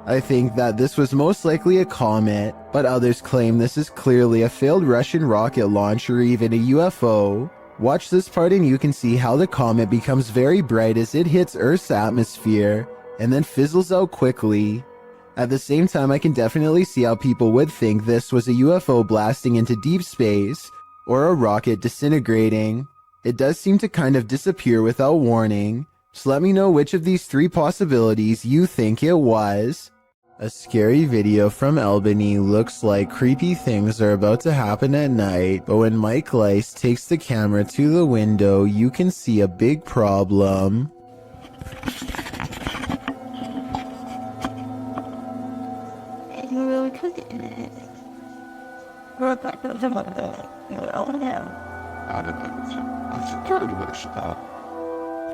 I think that this was most likely a comet, but others claim this is clearly a failed Russian rocket launch or even a UFO. Watch this part and you can see how the comet becomes very bright as it hits Earth's atmosphere, and then fizzles out quickly. At the same time, I can definitely see how people would think this was a UFO blasting into deep space, or a rocket disintegrating. It does seem to kind of disappear without warning, so let me know which of these three possibilities you think it was. A scary video from Albany looks like creepy things are about to happen at night, but when Mike Lice takes the camera to the window, you can see a big problem.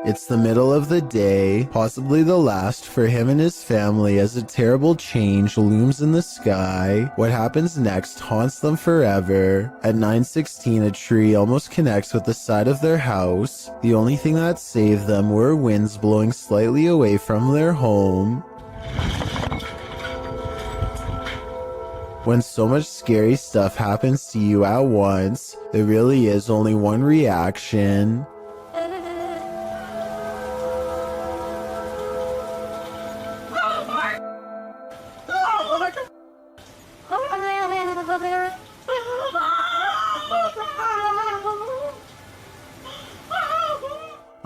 It's the middle of the day, possibly the last for him and his family, as a terrible change looms in the sky. What happens next haunts them forever. At 9:16, a tree almost connects with the side of their house. The only thing that saved them were winds blowing slightly away from their home. When so much scary stuff happens to you at once, there really is only one reaction.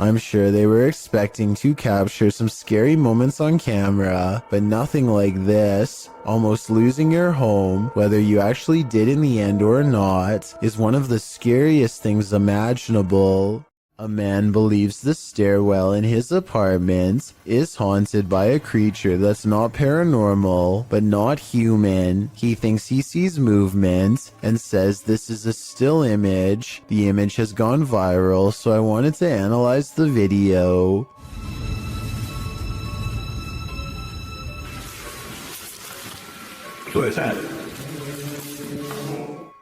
I'm sure they were expecting to capture some scary moments on camera, but nothing like this. Almost losing your home, whether you actually did in the end or not, is one of the scariest things imaginable. A man believes the stairwell in his apartment is haunted by a creature that's not paranormal, but not human. He thinks he sees movement and says this is a still image. The image has gone viral, so I wanted to analyze the video. What is that?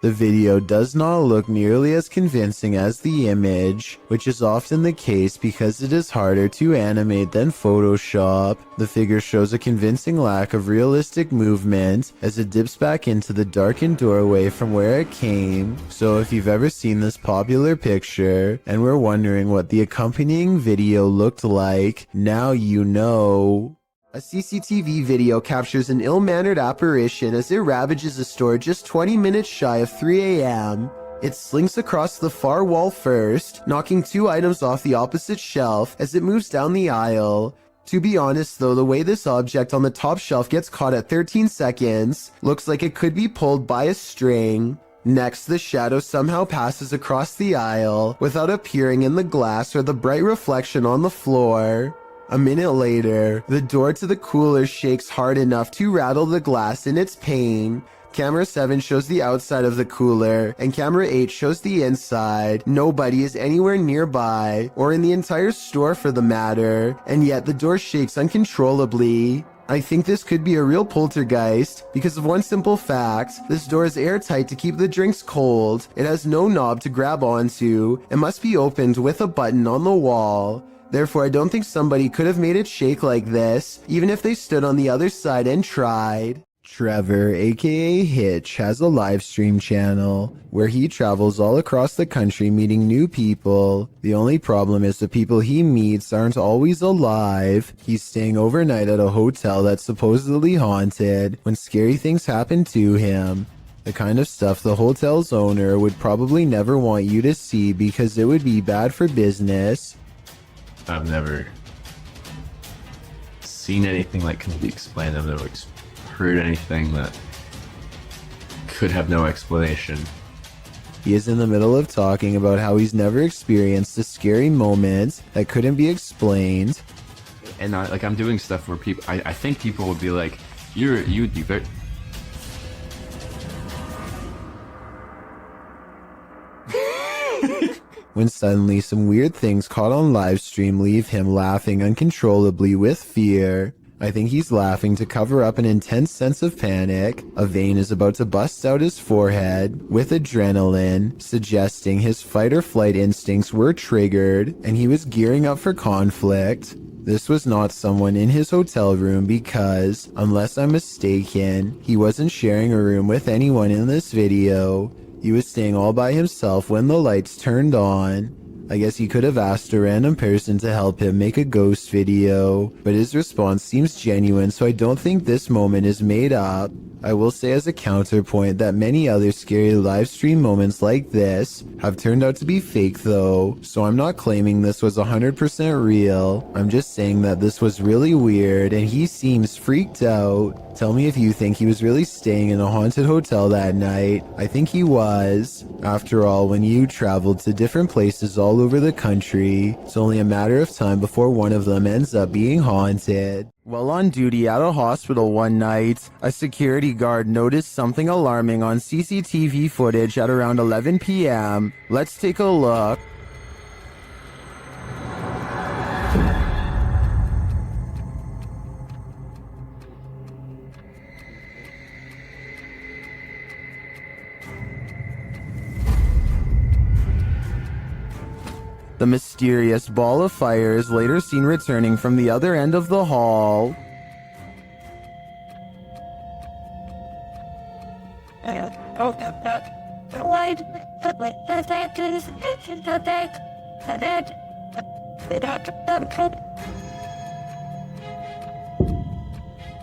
The video does not look nearly as convincing as the image, which is often the case because it is harder to animate than Photoshop. The figure shows a convincing lack of realistic movement as it dips back into the darkened doorway from where it came. So if you've ever seen this popular picture and were wondering what the accompanying video looked like, now you know. A CCTV video captures an ill-mannered apparition as it ravages a store just 20 minutes shy of 3 a.m. It slinks across the far wall first, knocking 2 items off the opposite shelf as it moves down the aisle. To be honest though, the way this object on the top shelf gets caught at 13 seconds looks like it could be pulled by a string. Next, the shadow somehow passes across the aisle without appearing in the glass or the bright reflection on the floor. A minute later, the door to the cooler shakes hard enough to rattle the glass in its pane. Camera 7 shows the outside of the cooler, and camera 8 shows the inside. Nobody is anywhere nearby, or in the entire store for the matter, and yet the door shakes uncontrollably. I think this could be a real poltergeist because of one simple fact. This door is airtight to keep the drinks cold. It has no knob to grab onto, and must be opened with a button on the wall. Therefore, I don't think somebody could have made it shake like this, even if they stood on the other side and tried. Trevor, aka Hitch, has a live stream channel where he travels all across the country meeting new people. The only problem is the people he meets aren't always alive. He's staying overnight at a hotel that's supposedly haunted when scary things happen to him. The kind of stuff the hotel's owner would probably never want you to see because it would be bad for business. I've never seen anything that can be explained. I've never heard anything that could have no explanation. He is in the middle of talking about how he's never experienced a scary moment that couldn't be explained. And I'm doing stuff where people, I think people would be like, you'd be very... When suddenly some weird things caught on livestream leave him laughing uncontrollably with fear. I think he's laughing to cover up an intense sense of panic. A vein is about to bust out his forehead with adrenaline, suggesting his fight or flight instincts were triggered and he was gearing up for conflict. This was not someone in his hotel room because, unless I'm mistaken, he wasn't sharing a room with anyone in this video. He was staying all by himself when the lights turned on. I guess he could have asked a random person to help him make a ghost video, but his response seems genuine, so I don't think this moment is made up. I will say as a counterpoint that many other scary live stream moments like this have turned out to be fake though, so I'm not claiming this was 100% real. I'm just saying that this was really weird and he seems freaked out. Tell me if you think he was really staying in a haunted hotel that night. I think he was. After all, when you traveled to different places all over the country, it's only a matter of time before one of them ends up being haunted. While on duty at a hospital one night, a security guard noticed something alarming on CCTV footage at around 11 p.m. Let's take a look. The mysterious ball of fire is later seen returning from the other end of the hall.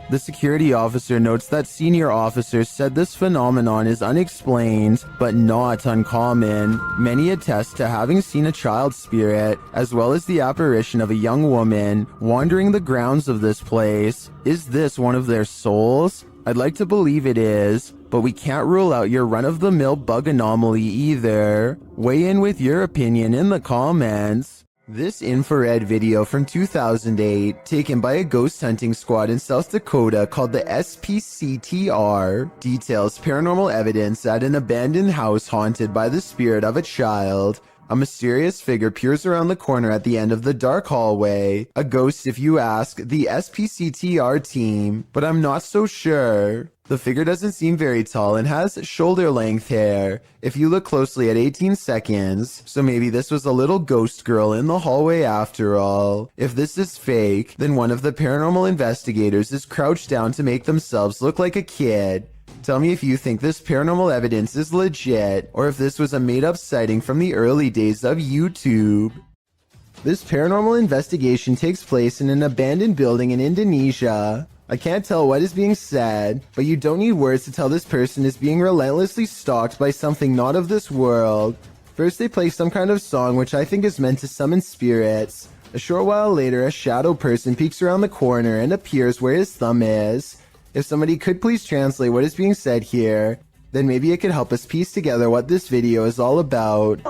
The security officer notes that senior officers said this phenomenon is unexplained, but not uncommon. Many attest to having seen a child spirit, as well as the apparition of a young woman wandering the grounds of this place. Is this one of their souls? I'd like to believe it is, but we can't rule out your run-of-the-mill bug anomaly either. Weigh in with your opinion in the comments. This infrared video from 2008, taken by a ghost hunting squad in South Dakota called the SPCTR, details paranormal evidence at an abandoned house haunted by the spirit of a child. A mysterious figure peers around the corner at the end of the dark hallway. A ghost if you ask the SPCTR team, but I'm not so sure. The figure doesn't seem very tall and has shoulder-length hair, if you look closely at 18 seconds, so maybe this was a little ghost girl in the hallway after all. If this is fake, then one of the paranormal investigators is crouched down to make themselves look like a kid. Tell me if you think this paranormal evidence is legit, or if this was a made-up sighting from the early days of YouTube. This paranormal investigation takes place in an abandoned building in Indonesia. I can't tell what is being said, but you don't need words to tell this person is being relentlessly stalked by something not of this world. First they play some kind of song which I think is meant to summon spirits. A short while later, a shadow person peeks around the corner and appears where his thumb is. If somebody could please translate what is being said here, then maybe it could help us piece together what this video is all about.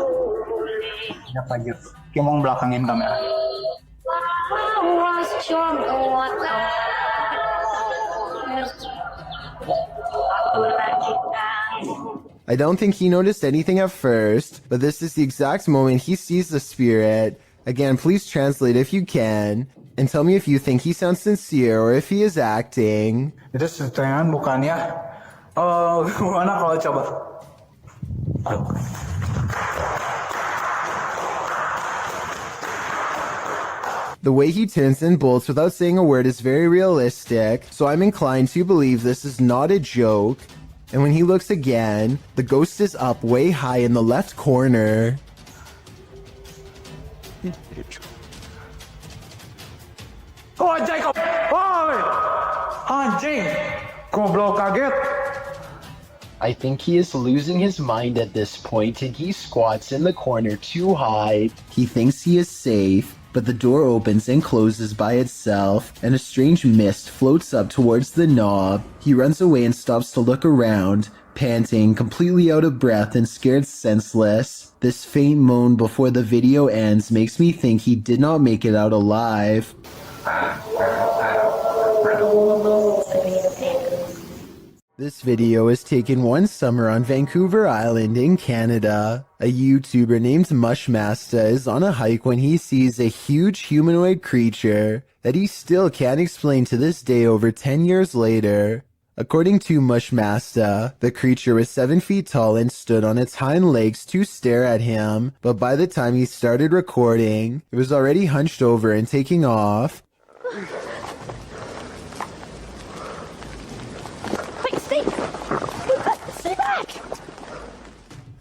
I don't think he noticed anything at first, but this is the exact moment he sees the spirit. Again, please translate if you can, and tell me if you think he sounds sincere or if he is acting. Itu setengah bukannya. Gimana kalau coba? The way he turns and bolts without saying a word is very realistic, so I'm inclined to believe this is not a joke. And when he looks again, the ghost is up way high in the left corner. Oh anjing kau! Oi! Anjing! Goblok kaget! I think he is losing his mind at this point and he squats in the corner to hide. He thinks he is safe, but the door opens and closes by itself, and a strange mist floats up towards the knob. He runs away and stops to look around, panting, completely out of breath and scared senseless. This faint moan before the video ends makes me think he did not make it out alive. This video was taken one summer on Vancouver Island in Canada. A YouTuber named Mushmasta is on a hike when he sees a huge humanoid creature that he still can't explain to this day over 10 years later. According to Mushmasta, the creature was 7 feet tall and stood on its hind legs to stare at him, but by the time he started recording, it was already hunched over and taking off. Stay back!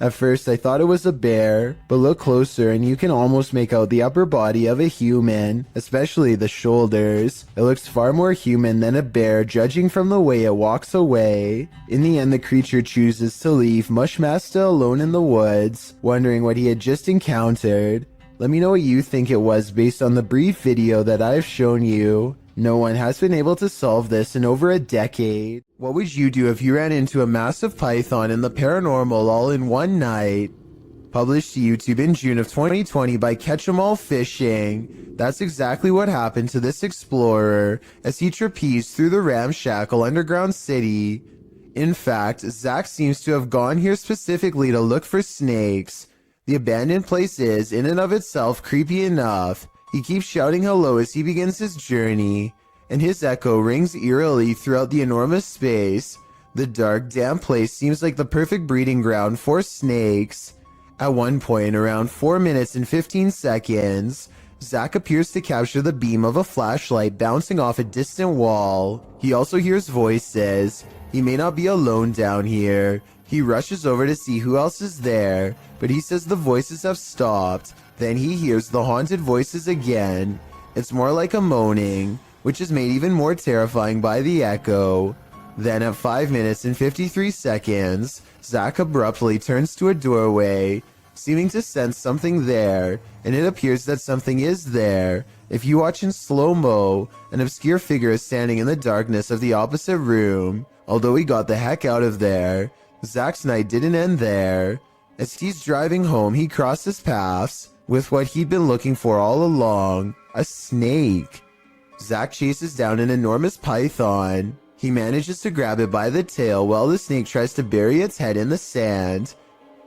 At first I thought it was a bear, but look closer and you can almost make out the upper body of a human, especially the shoulders. It looks far more human than a bear judging from the way it walks away. In the end the creature chooses to leave Mushmasta alone in the woods, wondering what he had just encountered. Let me know what you think it was based on the brief video that I've shown you. No one has been able to solve this in over a decade. What would you do if you ran into a massive python in the paranormal all in one night? Published to YouTube in June of 2020 by Catch 'em All Fishing. That's exactly what happened to this explorer as he trapezed through the ramshackle underground city. In fact, Zach seems to have gone here specifically to look for snakes. The abandoned place is, in and of itself, creepy enough. He keeps shouting hello as he begins his journey, and his echo rings eerily throughout the enormous space. The dark, damp place seems like the perfect breeding ground for snakes. At one point, around 4 minutes and 15 seconds, Zach appears to capture the beam of a flashlight bouncing off a distant wall. He also hears voices. He may not be alone down here. He rushes over to see who else is there, but he says the voices have stopped. Then he hears the haunted voices again. It's more like a moaning, which is made even more terrifying by the echo. Then at 5 minutes and 53 seconds, Zach abruptly turns to a doorway, seeming to sense something there, and it appears that something is there. If you watch in slow-mo, an obscure figure is standing in the darkness of the opposite room. Although he got the heck out of there, Zach's night didn't end there. As he's driving home, he crosses paths with what he'd been looking for all along, a snake. Zach chases down an enormous python. He manages to grab it by the tail while the snake tries to bury its head in the sand.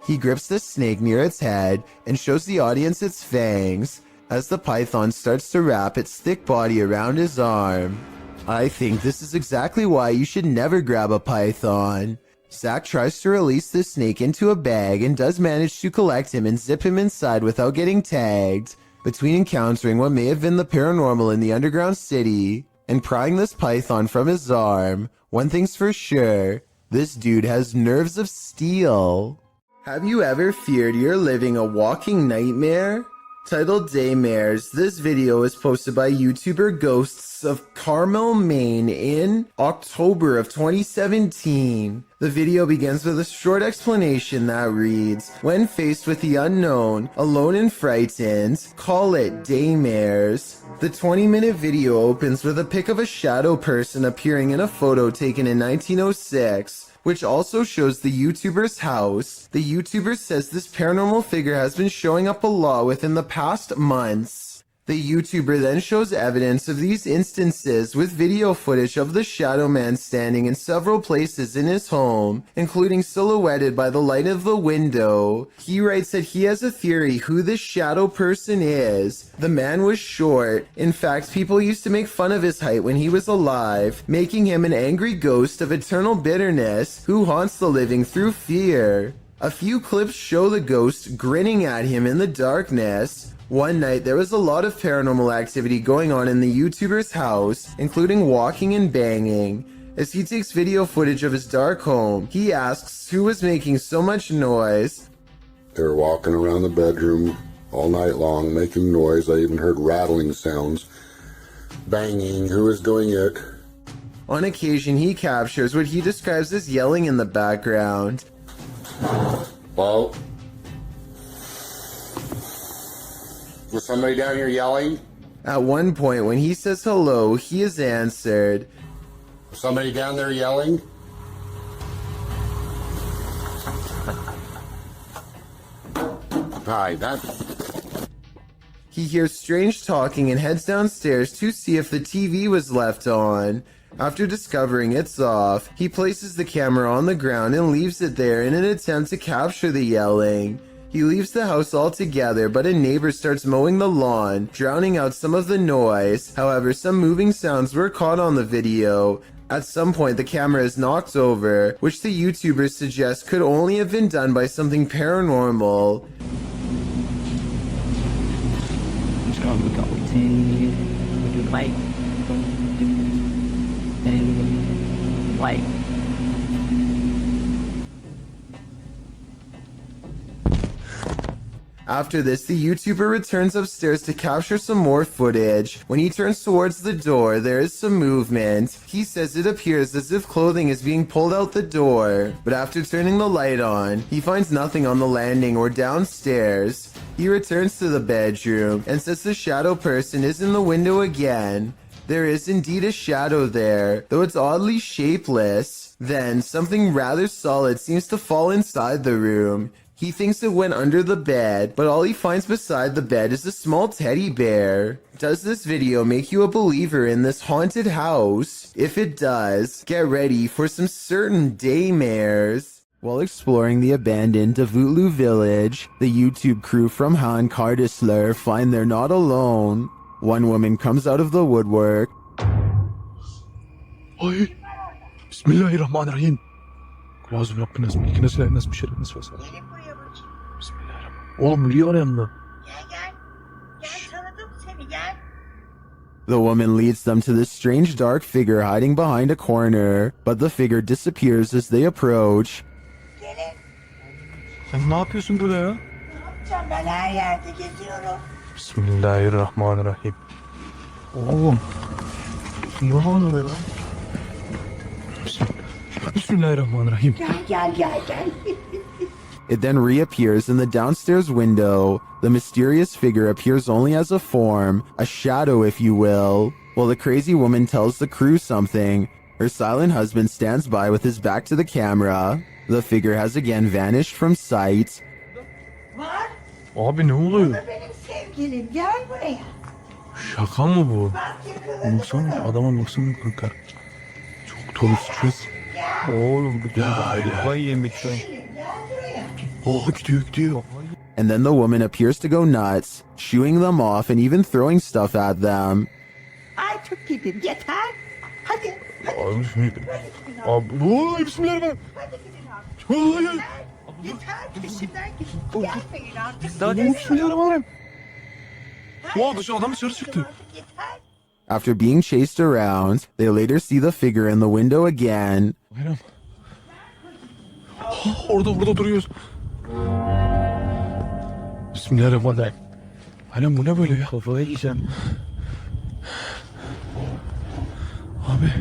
He grips the snake near its head and shows the audience its fangs as the python starts to wrap its thick body around his arm. I think this is exactly why you should never grab a python. Zach tries to release the snake into a bag and does manage to collect him and zip him inside without getting tagged. Between encountering what may have been the paranormal in the underground city and prying this python from his arm, one thing's for sure, this dude has nerves of steel. Have you ever feared you're living a walking nightmare? Titled Daymares, this video was posted by YouTuber Ghosts of Carmel, Maine in October of 2017. The video begins with a short explanation that reads, "When faced with the unknown, alone and frightened, call it Daymares." The 20-minute video opens with a pic of a shadow person appearing in a photo taken in 1906. Which also shows the YouTuber's house. The YouTuber says this paranormal figure has been showing up a lot within the past months. The YouTuber then shows evidence of these instances with video footage of the shadow man standing in several places in his home, including silhouetted by the light of the window. He writes that he has a theory who this shadow person is. The man was short. In fact, people used to make fun of his height when he was alive, making him an angry ghost of eternal bitterness who haunts the living through fear. A few clips show the ghost grinning at him in the darkness. One night, there was a lot of paranormal activity going on in the YouTuber's house, including walking and banging. As he takes video footage of his dark home, he asks who was making so much noise. They were walking around the bedroom all night long, making noise. I even heard rattling sounds. Banging. Who was doing it? On occasion, he captures what he describes as yelling in the background. Hello? Was somebody down here yelling? At one point, when he says hello, he is answered. Was somebody down there yelling? Hi, He hears strange talking and heads downstairs to see if the TV was left on. After discovering it's off, he places the camera on the ground and leaves it there in an attempt to capture the yelling. He leaves the house altogether, but a neighbor starts mowing the lawn, drowning out some of the noise. However, some moving sounds were caught on the video. At some point, the camera is knocked over, which the YouTubers suggest could only have been done by something paranormal. After this, the YouTuber returns upstairs to capture some more footage. When he turns towards the door, there is some movement. He says it appears as if clothing is being pulled out the door. But after turning the light on, he finds nothing on the landing or downstairs. He returns to the bedroom and says the shadow person is in the window again. There is indeed a shadow there, though it's oddly shapeless. Then, something rather solid seems to fall inside the room. He thinks it went under the bed, but all he finds beside the bed is a small teddy bear. Does this video make you a believer in this haunted house? If it does, get ready for some certain daymares. While exploring the abandoned Davutlu village, the YouTube crew from Han Kardisler find they're not alone. One woman comes out of the woodwork. Ay, Bismillahirrahmanirrahim. Kulağızım Rabbiniz, ilkiniz, ilahiniz, bir şerefiniz vesaire. Bismillahirrahmanirrahim. Oğlum niye oraya yanına? The woman leads them to this strange dark figure hiding behind a corner, but the figure disappears as they approach. Sen ne yapıyorsun burada ya? Ben her yerde geziyorum. Bismillahirrahmanirrahim. Oğlum. Ne oluyor lan? Bismillahirrahmanirrahim. Gel. It then reappears in the downstairs window. The mysterious figure appears only as a form, a shadow if you will. While the crazy woman tells the crew something, her silent husband stands by with his back to the camera. The figure has again vanished from sight. Var. Abi ne oluyor? Bu da benim sevgilim. Gel buraya. Şaka mı bu? Bak yakaladım. Baksana adama baksana kanka. Çok dolu stres. Oğlum bu kafayı yemekten. Oh gidiyor. And then the woman appears to go nuts, shooing them off and even throwing stuff at them. Artık gidin yeter. Hadi. Abi Abi bismillahirrahmanirrahim. Hadi gidin artık. Yeter. Peşimden gidin. Gelmeyin artık. Bismillahirrahmanirrahim. Oha adam dışarı çıktı. Yeter. After being chased around, they later see the figure in the window again. Bayram. Orada duruyoruz. Bismillahirrahmanirrahim. Bayram bu ne böyle ya? Kafayı yiyeceğim. Abi.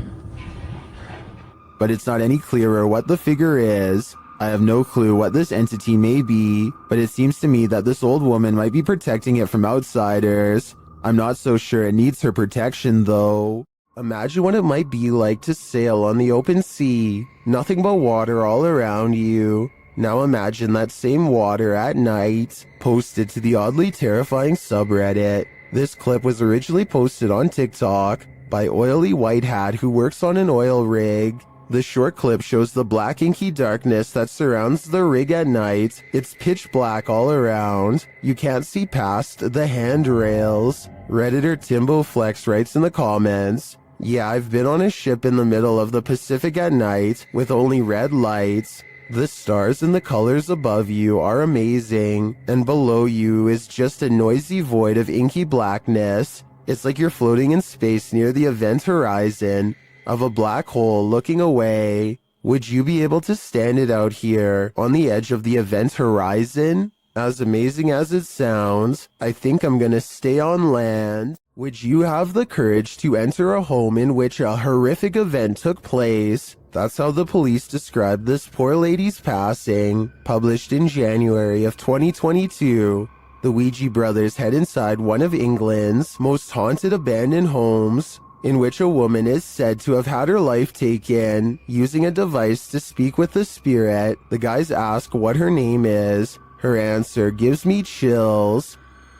But it's not any clearer what the figure is. I have no clue what this entity may be, but it seems to me that this old woman might be protecting it from outsiders. I'm not so sure it needs her protection though. Imagine what it might be like to sail on the open sea, nothing but water all around you. Now imagine that same water at night, posted to the oddly terrifying subreddit. This clip was originally posted on TikTok by Oily White Hat who works on an oil rig. The short clip shows the black inky darkness that surrounds the rig at night. It's pitch black all around. You can't see past the handrails. Redditor Timbo Flex writes in the comments, "Yeah, I've been on a ship in the middle of the Pacific at night with only red lights. The stars and the colors above you are amazing, and below you is just a noisy void of inky blackness. It's like you're floating in space near the event horizon of a black hole looking away. Would you be able to stand it out here on the edge of the event horizon? As amazing as it sounds, I think I'm gonna stay on land. Would you have the courage to enter a home in which a horrific event took place?" That's how the police described this poor lady's passing, published in January of 2022. The Ouija brothers head inside one of England's most haunted abandoned homes, in which a woman is said to have had her life taken using a device to speak with the spirit. The guys ask what her name is. Her answer gives me chills.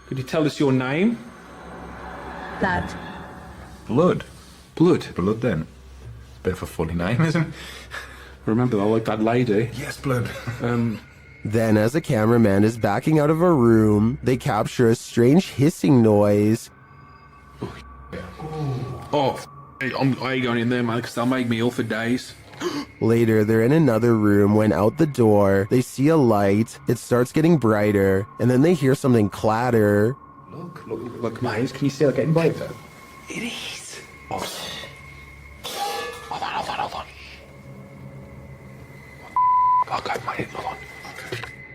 Could you tell us your name? Blood. Blood then. Bit of a funny name, isn't it? Remember, I like that lady. Yes, blood. Then, as a cameraman is backing out of a room, they capture a strange hissing noise. I ain't going in there, man, because they'll make me ill for days. Later, they're in another room when out the door, they see a light, it starts getting brighter, and then they hear something clatter. Look, mate, can you see it getting brighter? It is. Oh. Hold on. Okay, mate, hold on.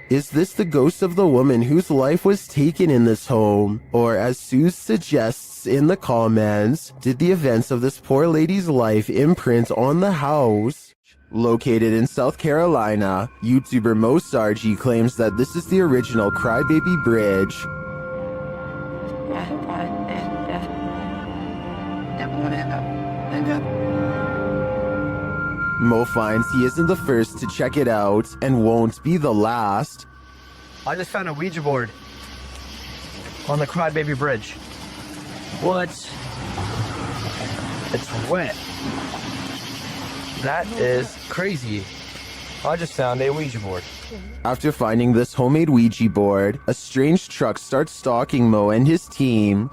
Is this the ghost of the woman whose life was taken in this home? Or, as Sue suggests in the comments, did the events of this poor lady's life imprint on the house? Located in South Carolina, YouTuber Mo Sargi claims that this is the original Crybaby Bridge. Mo finds he isn't the first to check it out and won't be the last. I just found a Ouija board on the Crybaby Bridge. What? It's wet. That is crazy. I just found a Ouija board. After finding this homemade Ouija board, a strange truck starts stalking Mo and his team.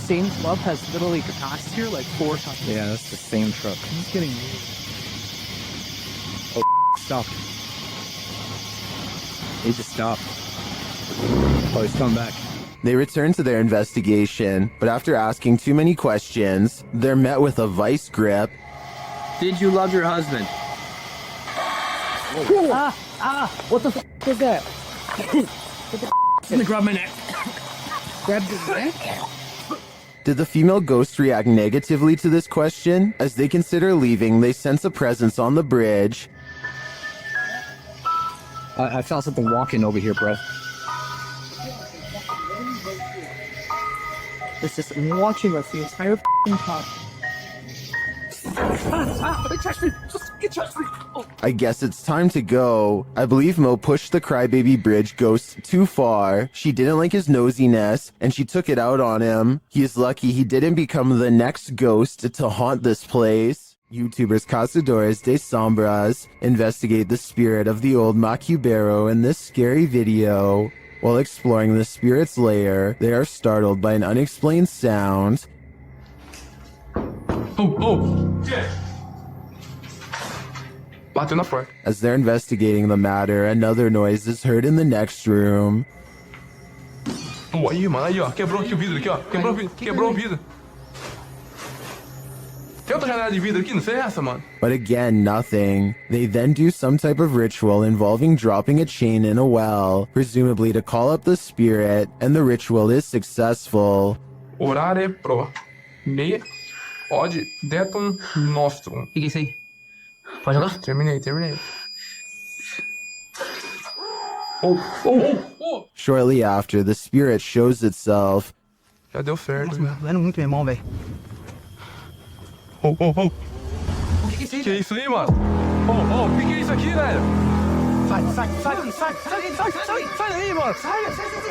Same club has literally passed here like 4 times. Yeah, that's the same truck. He's getting Stop. He just stopped. Oh, he's coming back. They return to their investigation, but after asking too many questions, they're met with a vice grip. Did you love your husband? What the f is that? Let me grab my neck. Grab your neck? Did the female ghost react negatively to this question? As they consider leaving, they sense a presence on the bridge. I felt something walking over here, bro. It's just watching us the entire f***ing time. They touched me! Get touched me! Oh. I guess it's time to go. I believe Mo pushed the Crybaby Bridge ghost too far. She didn't like his nosiness, and she took it out on him. He is lucky he didn't become the next ghost to haunt this place. YouTubers Cazadores de Sombras investigate the spirit of the old Macubero in this scary video. While exploring the spirit's lair, they are startled by an unexplained sound. Yeah. Bateu na porta. As they're investigating the matter, another noise is heard in the next room. Aí, mano, aí, ó. Quebrou aqui o vidro, aqui, ó. Quebrou o vidro. Tem outra janela de vidro aqui? Não sei essa, mano. But again, nothing. They then do some type of ritual involving dropping a chain in a well, presumably to call up the spirit, and the ritual is successful. Orare pro ne od detum nostrum. O que é isso aí? Pode jogar? Terminei. Shortly after, the spirit shows itself. Já deu certo. Nossa, doendo muito, meu irmão, velho. O que é isso aí, mano? O que é isso aqui, velho? Sai daí, mano! Sai!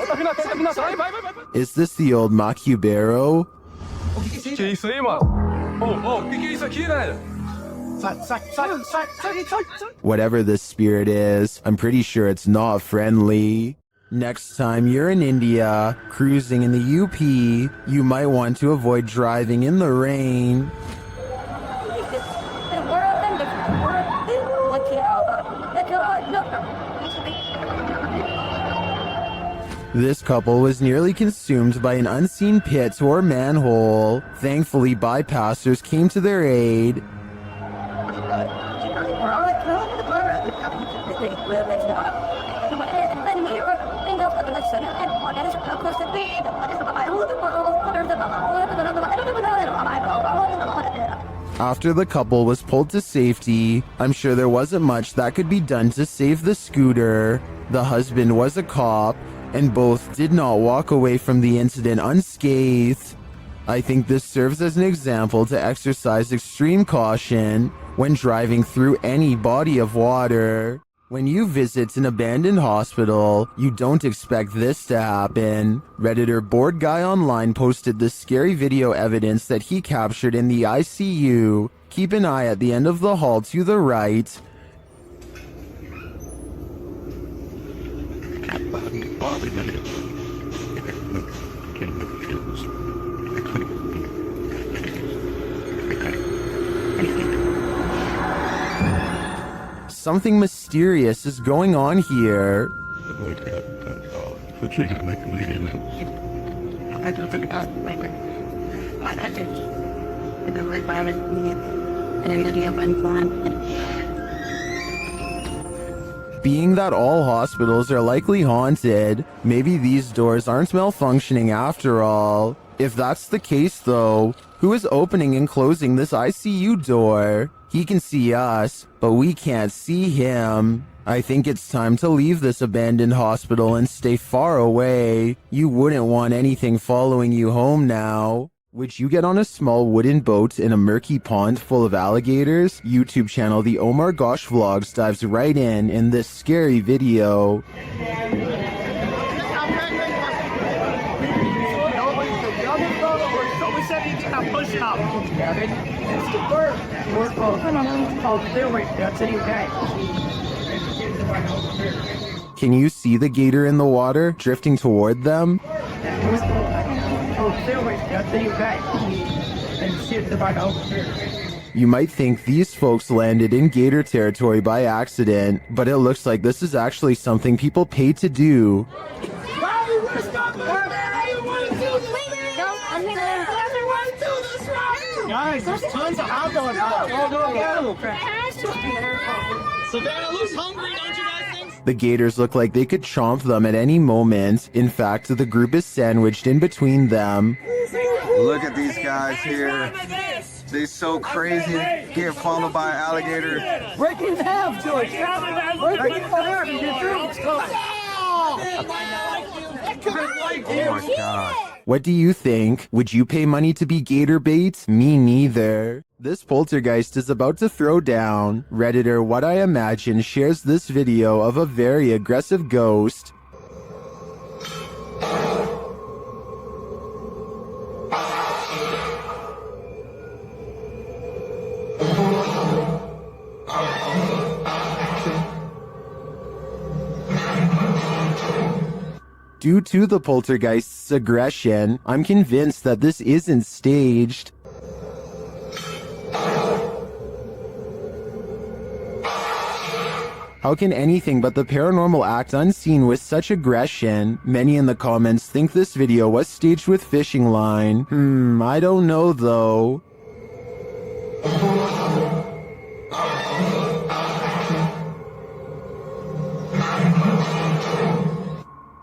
Tá vindo atrás, vai! Is this the old Macubero? O que é isso aí, mano? O que é isso aqui, velho? Sai! Whatever this spirit is, I'm pretty sure it's not friendly. Next time you're in India, cruising in the UP, you might want to avoid driving in the rain. This couple was nearly consumed by an unseen pit or manhole. Thankfully, bypassers came to their aid. After the couple was pulled to safety, I'm sure there wasn't much that could be done to save the scooter. The husband was a cop, and both did not walk away from the incident unscathed. I think this serves as an example to exercise extreme caution when driving through any body of water. When you visit an abandoned hospital, you don't expect this to happen. Redditor Bored Guy Online posted this scary video evidence that he captured in the ICU. Keep an eye at the end of the hall to the right. Something mysterious is going on here. Being that all hospitals are likely haunted, maybe these doors aren't malfunctioning after all. If that's the case though, who is opening and closing this ICU door? He can see us, but we can't see him. I think it's time to leave this abandoned hospital and stay far away. You wouldn't want anything following you home now. Would you get on a small wooden boat in a murky pond full of alligators? YouTube channel The Omar Gosh Vlogs dives right in this scary video. Can you see the gator in the water drifting toward them? You might think these folks landed in gator territory by accident, but it looks like this is actually something people pay to do. Guys, there's tons of hot dogs out. Savannah looks hungry, don't you guys think? The gators look like they could chomp them at any moment. In fact, the group is sandwiched in between them. Look at these guys here. They're so crazy. Get followed by an alligator. Break it in half, George. Break it in half and get through. Oh my god. What do you think? Would you pay money to be gator bait? Me neither. This poltergeist is about to throw down. Redditor What I Imagine shares this video of a very aggressive ghost. Due to the poltergeist's aggression, I'm convinced that this isn't staged. How can anything but the paranormal act unseen with such aggression? Many in the comments think this video was staged with fishing line. I don't know though.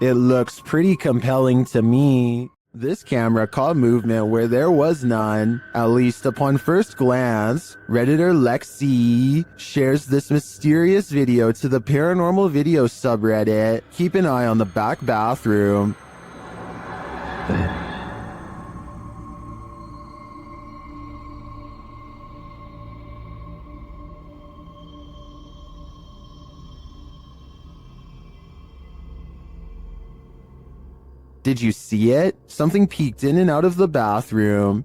It looks pretty compelling to me. This camera caught movement where there was none, at least upon first glance. Redditor Lexi shares this mysterious video to the paranormal video subreddit. Keep an eye on the back bathroom. Did you see it? Something peeked in and out of the bathroom.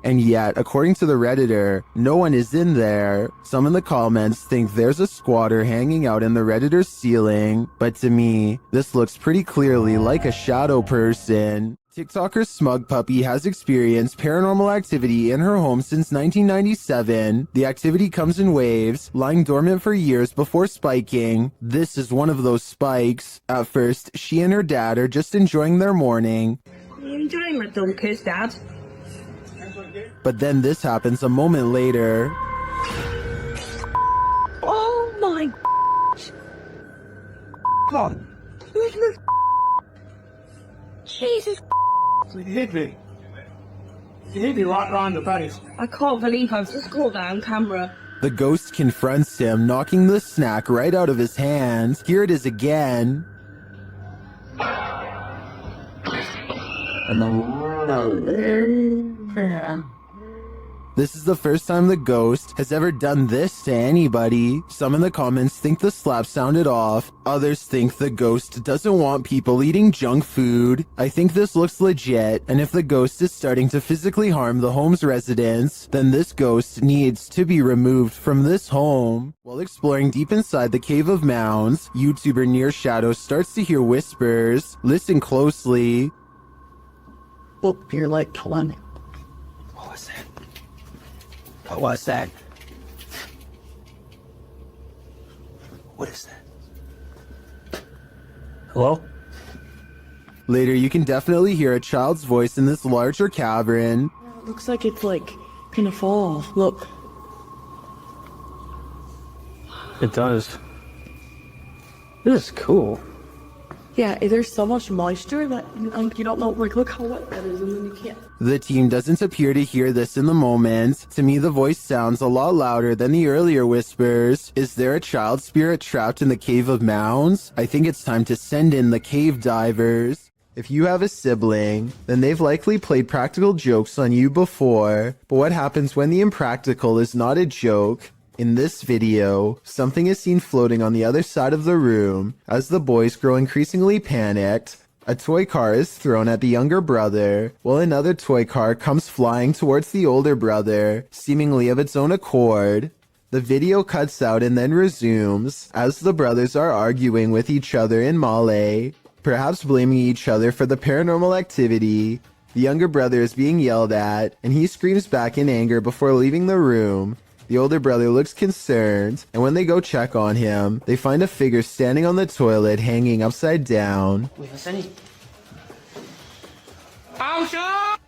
And yet, according to the Redditor, no one is in there. Some in the comments think there's a squatter hanging out in the Redditor's ceiling, but to me, this looks pretty clearly like a shadow person. TikToker Smug Puppy has experienced paranormal activity in her home since 1997. The activity comes in waves, lying dormant for years before spiking. This is one of those spikes. At first, she and her dad are just enjoying their morning. What are you doing, my dumb kids, Dad? But then this happens a moment later. Oh my God. Who's this? Jesus. He hit me. He hit me right around the face. I can't believe I've just caught that on camera. The ghost confronts him, knocking the snack right out of his hand. Here it is again. This is the first time the ghost has ever done this to anybody. Some in the comments think the slap sounded off. Others think the ghost doesn't want people eating junk food. I think this looks legit, and if the ghost is starting to physically harm the home's residents, then this ghost needs to be removed from this home. While exploring deep inside the Cave of Mounds, YouTuber Near Shadow starts to hear whispers. Listen closely. Oh, you're like, hold on. What was that? What was that? What is that? Hello? Later, you can definitely hear a child's voice in this larger cavern. It looks like it's like gonna fall. Look. It does. This is cool. Yeah, there's so much moisture that you don't know, like, look how wet that is, and then you can't. The team doesn't appear to hear this in the moment. To me, the voice sounds a lot louder than the earlier whispers. Is there a child spirit trapped in the Cave of Mounds? I think it's time to send in the cave divers. If you have a sibling, then they've likely played practical jokes on you before. But what happens when the impractical is not a joke? In this video, something is seen floating on the other side of the room. As the boys grow increasingly panicked, a toy car is thrown at the younger brother, while another toy car comes flying towards the older brother, seemingly of its own accord. The video cuts out and then resumes, as the brothers are arguing with each other in Malay, perhaps blaming each other for the paranormal activity. The younger brother is being yelled at, and he screams back in anger before leaving the room. The older brother looks concerned, and when they go check on him, they find a figure standing on the toilet hanging upside down.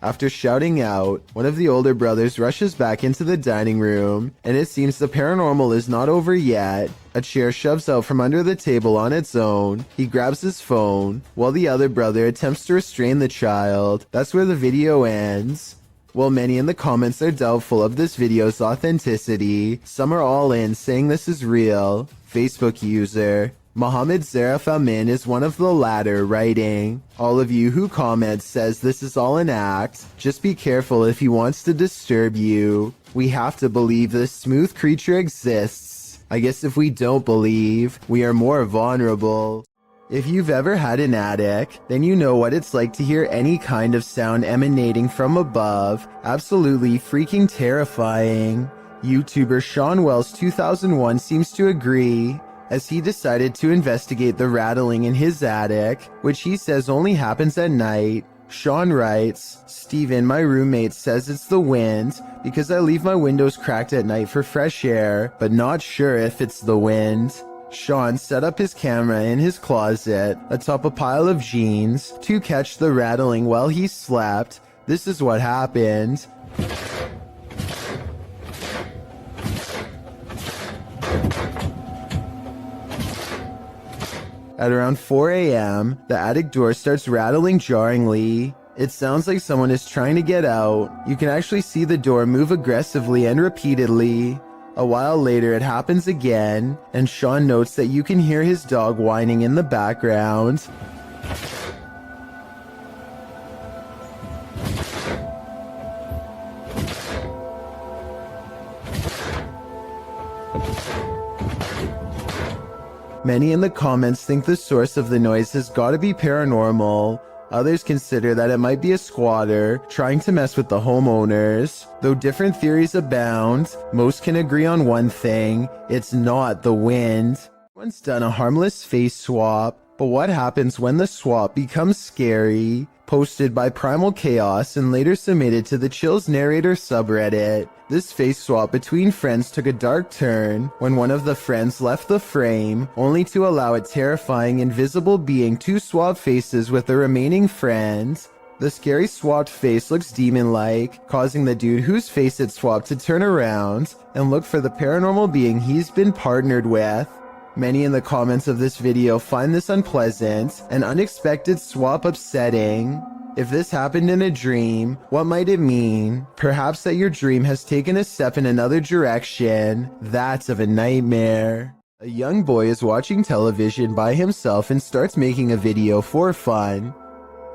After shouting out, one of the older brothers rushes back into the dining room, and it seems the paranormal is not over yet. A chair shoves out from under the table on its own. He grabs his phone, while the other brother attempts to restrain the child. That's where the video ends. While many in the comments are doubtful of this video's authenticity, some are all in saying this is real. Facebook user Mohammed Zarif Amin is one of the latter, writing, "All of you who comment says this is all an act, just be careful if he wants to disturb you. We have to believe this smooth creature exists. I guess if we don't believe, we are more vulnerable." If you've ever had an attic, then you know what it's like to hear any kind of sound emanating from above. Absolutely freaking terrifying. YouTuber Sean Wells 2001 seems to agree, as he decided to investigate the rattling in his attic, which he says only happens at night. Sean writes, "Steven, my roommate, says it's the wind because I leave my windows cracked at night for fresh air, but not sure if it's the wind." Sean set up his camera in his closet atop a pile of jeans to catch the rattling while he slept. This is what happened. At around 4 a.m., the attic door starts rattling jarringly. It sounds like someone is trying to get out. You can actually see the door move aggressively and repeatedly. A while later, it happens again, and Sean notes that you can hear his dog whining in the background. Many in the comments think the source of the noise has got to be paranormal. Others consider that it might be a squatter trying to mess with the homeowners. Though different theories abound, most can agree on one thing: it's not the wind. Everyone's done a harmless face swap, but what happens when the swap becomes scary? Posted by Primal Chaos and later submitted to the Chills Narrator subreddit. This face swap between friends took a dark turn when one of the friends left the frame, only to allow a terrifying invisible being to swap faces with the remaining friend. The scary swapped face looks demon-like, causing the dude whose face it swapped to turn around and look for the paranormal being he's been partnered with. Many in the comments of this video find this unpleasant and unexpected swap upsetting. If this happened in a dream, what might it mean? Perhaps that your dream has taken a step in another direction. That's of a nightmare. A young boy is watching television by himself and starts making a video for fun.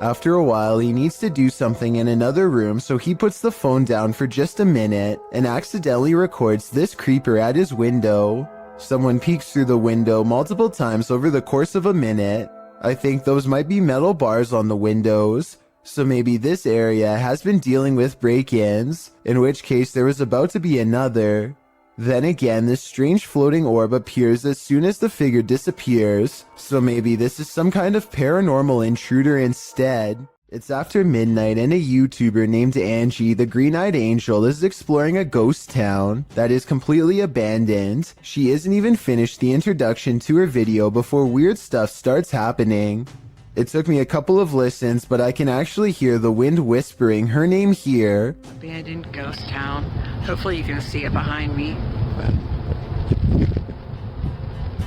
After a while, he needs to do something in another room, so he puts the phone down for just a minute and accidentally records this creeper at his window. Someone peeks through the window multiple times over the course of a minute. I think those might be metal bars on the windows, so maybe this area has been dealing with break-ins, in which case there was about to be another. Then again, this strange floating orb appears as soon as the figure disappears, so maybe this is some kind of paranormal intruder instead. It's after midnight and a YouTuber named Angie, the Green-Eyed Angel, is exploring a ghost town that is completely abandoned. She isn't even finished the introduction to her video before weird stuff starts happening. It took me a couple of listens, but I can actually hear the wind whispering her name here. Abandoned ghost town. Hopefully you can see it behind me.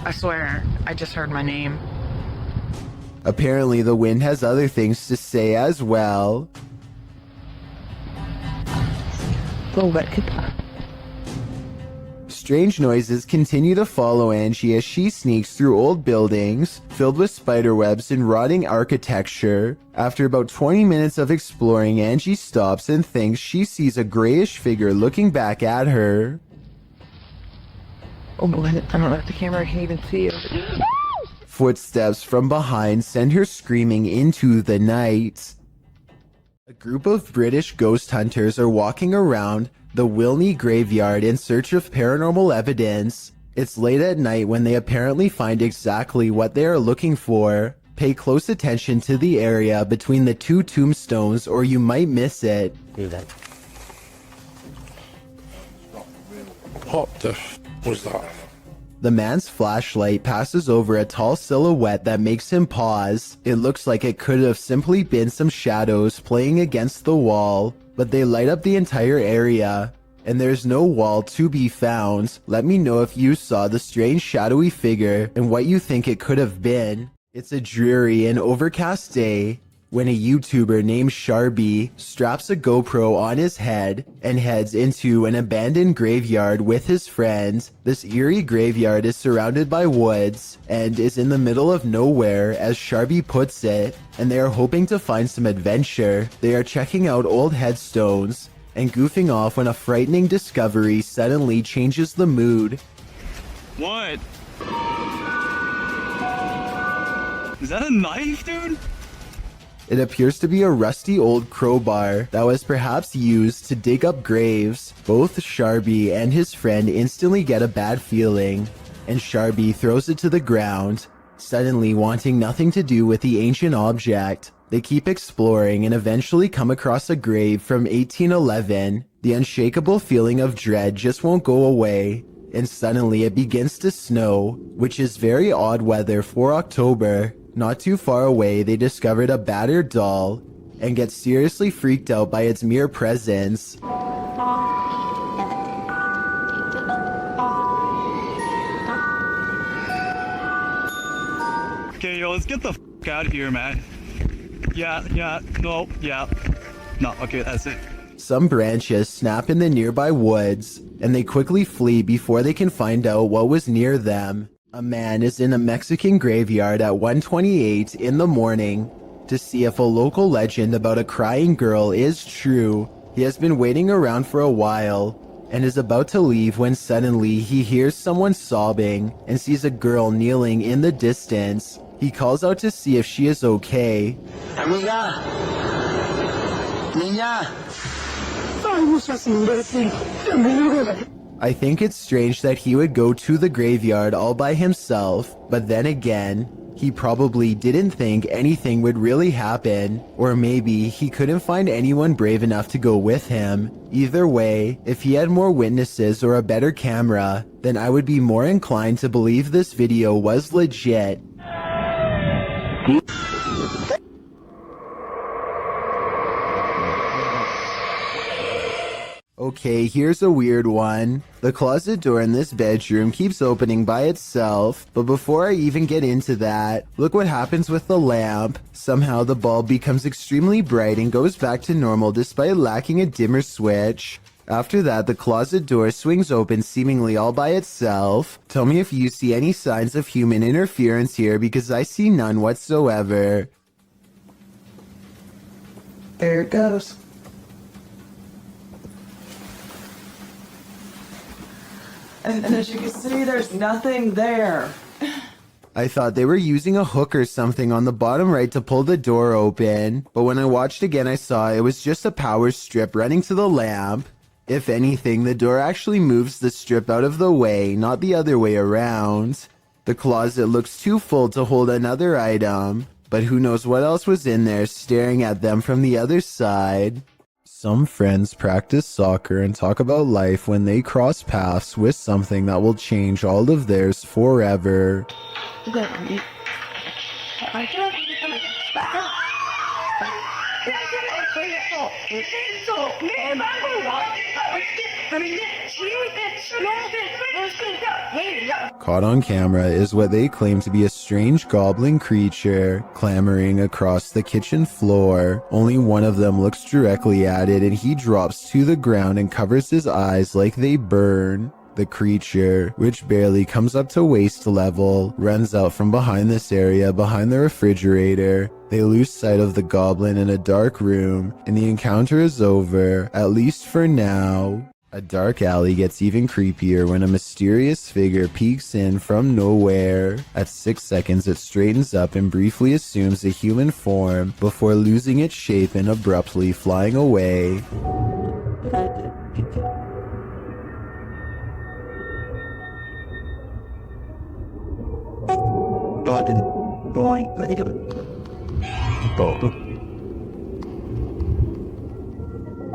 I swear, I just heard my name. Apparently the wind has other things to say as well. Strange noises continue to follow Angie as she sneaks through old buildings filled with spiderwebs and rotting architecture. After about 20 minutes of exploring, Angie stops and thinks she sees a grayish figure looking back at her. Oh boy, I don't know if the camera can even see it. Footsteps from behind send her screaming into the night. A group of British ghost hunters are walking around the Wilney graveyard in search of paranormal evidence. It's late at night when they apparently find exactly what they are looking for. Pay close attention to the area between the two tombstones or you might miss it. What the was that? The man's flashlight passes over a tall silhouette that makes him pause. It looks like it could have simply been some shadows playing against the wall, but they light up the entire area, and there's no wall to be found. Let me know if you saw the strange shadowy figure and what you think it could have been. It's a dreary and overcast day when a YouTuber named Sharby straps a GoPro on his head and heads into an abandoned graveyard with his friends. This eerie graveyard is surrounded by woods and is in the middle of nowhere, as Sharby puts it, and they are hoping to find some adventure. They are checking out old headstones and goofing off when a frightening discovery suddenly changes the mood. What? Is that a knife, dude? It appears to be a rusty old crowbar that was perhaps used to dig up graves. Both Sharby and his friend instantly get a bad feeling, and Sharby throws it to the ground, suddenly wanting nothing to do with the ancient object. They keep exploring and eventually come across a grave from 1811. The unshakable feeling of dread just won't go away, and suddenly it begins to snow, which is very odd weather for October. Not too far away, they discovered a battered doll and get seriously freaked out by its mere presence. Okay, yo, let's get the f out of here, man. Yeah, no, okay, that's it. Some branches snap in the nearby woods, and they quickly flee before they can find out what was near them. A man is in a Mexican graveyard at 1:28 in the morning to see if a local legend about a crying girl is true. He has been waiting around for a while and is about to leave when suddenly he hears someone sobbing and sees a girl kneeling in the distance. He calls out to see if she is okay. Amiga. Niña. I think it's strange that he would go to the graveyard all by himself, but then again, he probably didn't think anything would really happen, or maybe he couldn't find anyone brave enough to go with him. Either way, if he had more witnesses or a better camera, then I would be more inclined to believe this video was legit. Okay, here's a weird one. The closet door in this bedroom keeps opening by itself, but before I even get into that, look what happens with the lamp. Somehow the bulb becomes extremely bright and goes back to normal despite lacking a dimmer switch. After that, the closet door swings open seemingly all by itself. Tell me if you see any signs of human interference here, because I see none whatsoever. There it goes. And as you can see, there's nothing there. I thought they were using a hook or something on the bottom right to pull the door open, but when I watched again I saw it was just a power strip running to the lamp. If anything, the door actually moves the strip out of the way, not the other way around. The closet looks too full to hold another item, but who knows what else was in there staring at them from the other side. Some friends practice soccer and talk about life when they cross paths with something that will change all of theirs forever. Caught on camera is what they claim to be a strange goblin creature clambering across the kitchen floor. Only one of them looks directly at it and he drops to the ground and covers his eyes like they burn. The creature, which barely comes up to waist level, runs out from behind this area behind the refrigerator. They lose sight of the goblin in a dark room, and the encounter is over, at least for now. A dark alley gets even creepier when a mysterious figure peeks in from nowhere. At 6 seconds, it straightens up and briefly assumes a human form before losing its shape and abruptly flying away.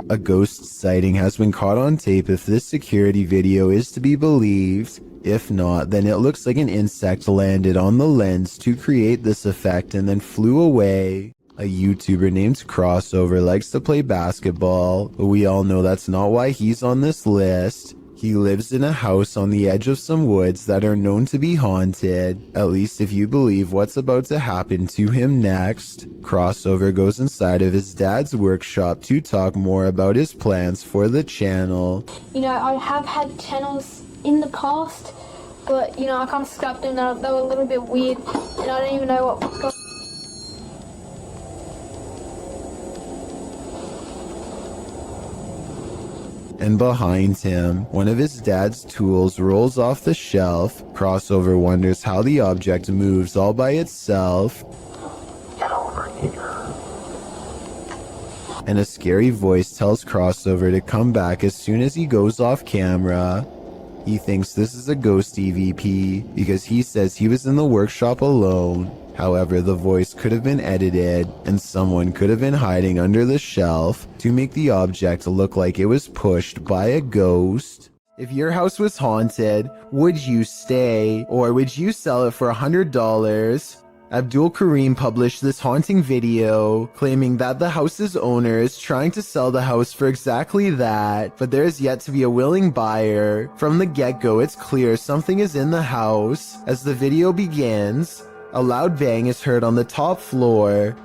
A ghost sighting has been caught on tape if this security video is to be believed. If not, then it looks like an insect landed on the lens to create this effect and then flew away. A YouTuber named Crossover likes to play basketball, but we all know that's not why he's on this list. He lives in a house on the edge of some woods that are known to be haunted, at least if you believe what's about to happen to him next. Crossover goes inside of his dad's workshop to talk more about his plans for the channel. You know, I have had channels in the past, but you know, I kind of scrapped them. They were a little bit weird, and I don't even know what. And behind him, one of his dad's tools rolls off the shelf. Crossover wonders how the object moves all by itself. Get over here. And a scary voice tells Crossover to come back as soon as he goes off camera. He thinks this is a ghost EVP because he says he was in the workshop alone. However, the voice could have been edited, and someone could have been hiding under the shelf to make the object look like it was pushed by a ghost. If your house was haunted, would you stay, or would you sell it for $100? Abdul Karim published this haunting video, claiming that the house's owner is trying to sell the house for exactly that, but there is yet to be a willing buyer. From the get-go, it's clear something is in the house. As the video begins, a loud bang is heard on the top floor.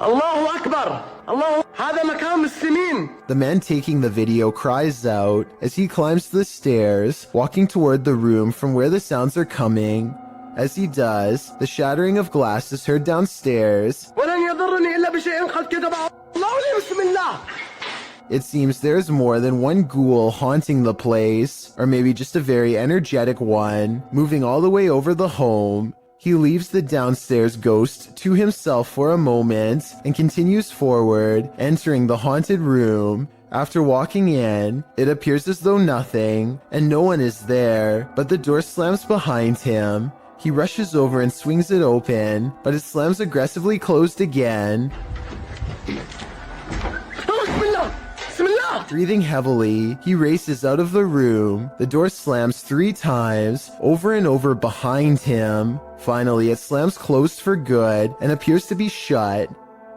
Allahu Akbar! Allah, هذا مكان مسلمين! The man taking the video cries out as he climbs the stairs, walking toward the room from where the sounds are coming. As he does, the shattering of glass is heard downstairs. ولن يضرني إلا بشيء قد كتبه الله لي بسم الله! It seems there's more than one ghoul haunting the place, or maybe just a very energetic one, moving all the way over the home. He leaves the downstairs ghost to himself for a moment and continues forward, entering the haunted room. After walking in, it appears as though nothing, and no one is there, but the door slams behind him. He rushes over and swings it open, but it slams aggressively closed again. Breathing heavily, he races out of the room. The door slams 3 times, over and over behind him. Finally, it slams closed for good and appears to be shut.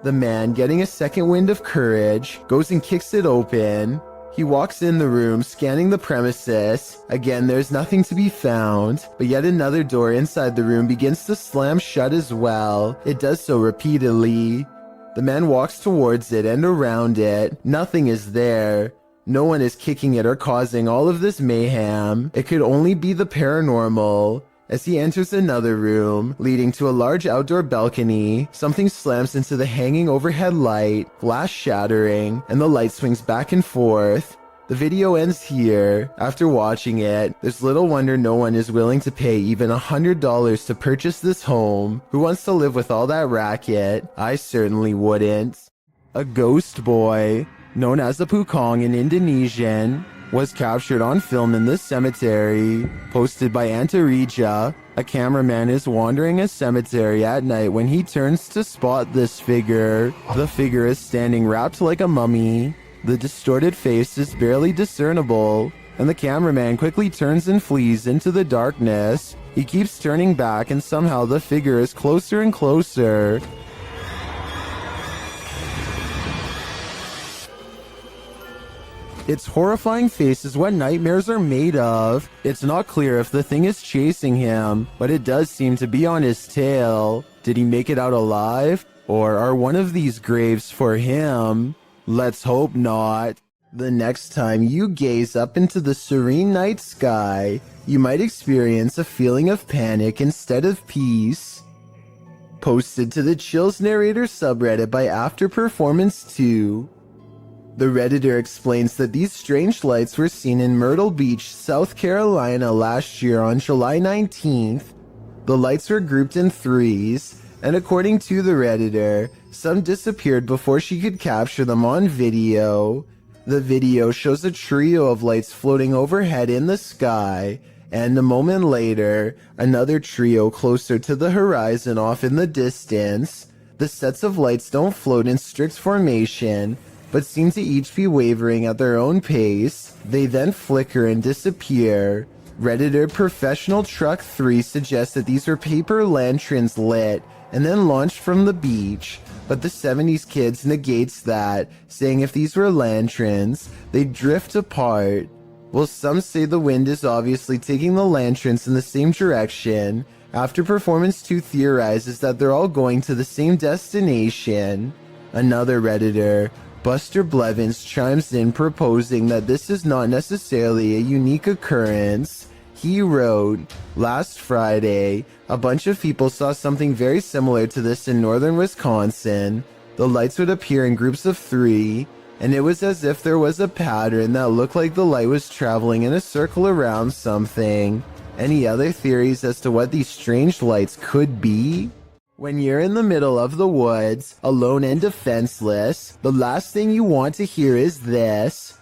The man, getting a second wind of courage, goes and kicks it open. He walks in the room, scanning the premises. Again, there's nothing to be found, but yet another door inside the room begins to slam shut as well. It does so repeatedly. The man walks towards it and around it. Nothing is there. No one is kicking it or causing all of this mayhem. It could only be the paranormal. As he enters another room, leading to a large outdoor balcony, something slams into the hanging overhead light, glass shattering, and the light swings back and forth. The video ends here. After watching it, there's little wonder no one is willing to pay even $100 to purchase this home. Who wants to live with all that racket? I certainly wouldn't. A ghost boy, known as the Pukong in Indonesian, was captured on film in this cemetery. Posted by Antarija, a cameraman is wandering a cemetery at night when he turns to spot this figure. The figure is standing wrapped like a mummy. The distorted face is barely discernible, and the cameraman quickly turns and flees into the darkness. He keeps turning back, and somehow the figure is closer and closer. Its horrifying face is what nightmares are made of. It's not clear if the thing is chasing him, but it does seem to be on his tail. Did he make it out alive? Or are one of these graves for him? Let's hope not. The next time you gaze up into the serene night sky, you might experience a feeling of panic instead of peace. Posted to the Chills Narrator subreddit by After Performance 2. The Redditor explains that these strange lights were seen in Myrtle Beach, South Carolina last year on July 19th. The lights were grouped in threes, and according to the Redditor, some disappeared before she could capture them on video. The video shows a trio of lights floating overhead in the sky, and a moment later, another trio closer to the horizon off in the distance. The sets of lights don't float in strict formation, but seem to each be wavering at their own pace. They then flicker and disappear. Redditor Professional Truck 3 suggests that these were paper lanterns lit and then launched from the beach, but the 70s kids negates that, saying if these were lanterns, they'd drift apart. Well, some say the wind is obviously taking the lanterns in the same direction. After Performance 2 theorizes that they're all going to the same destination. Another Redditor, Buster Blevins, chimes in proposing that this is not necessarily a unique occurrence. He wrote, "Last Friday, a bunch of people saw something very similar to this in northern Wisconsin. The lights would appear in groups of 3, and it was as if there was a pattern that looked like the light was traveling in a circle around something." Any other theories as to what these strange lights could be? When you're in the middle of the woods, alone and defenseless, the last thing you want to hear is this.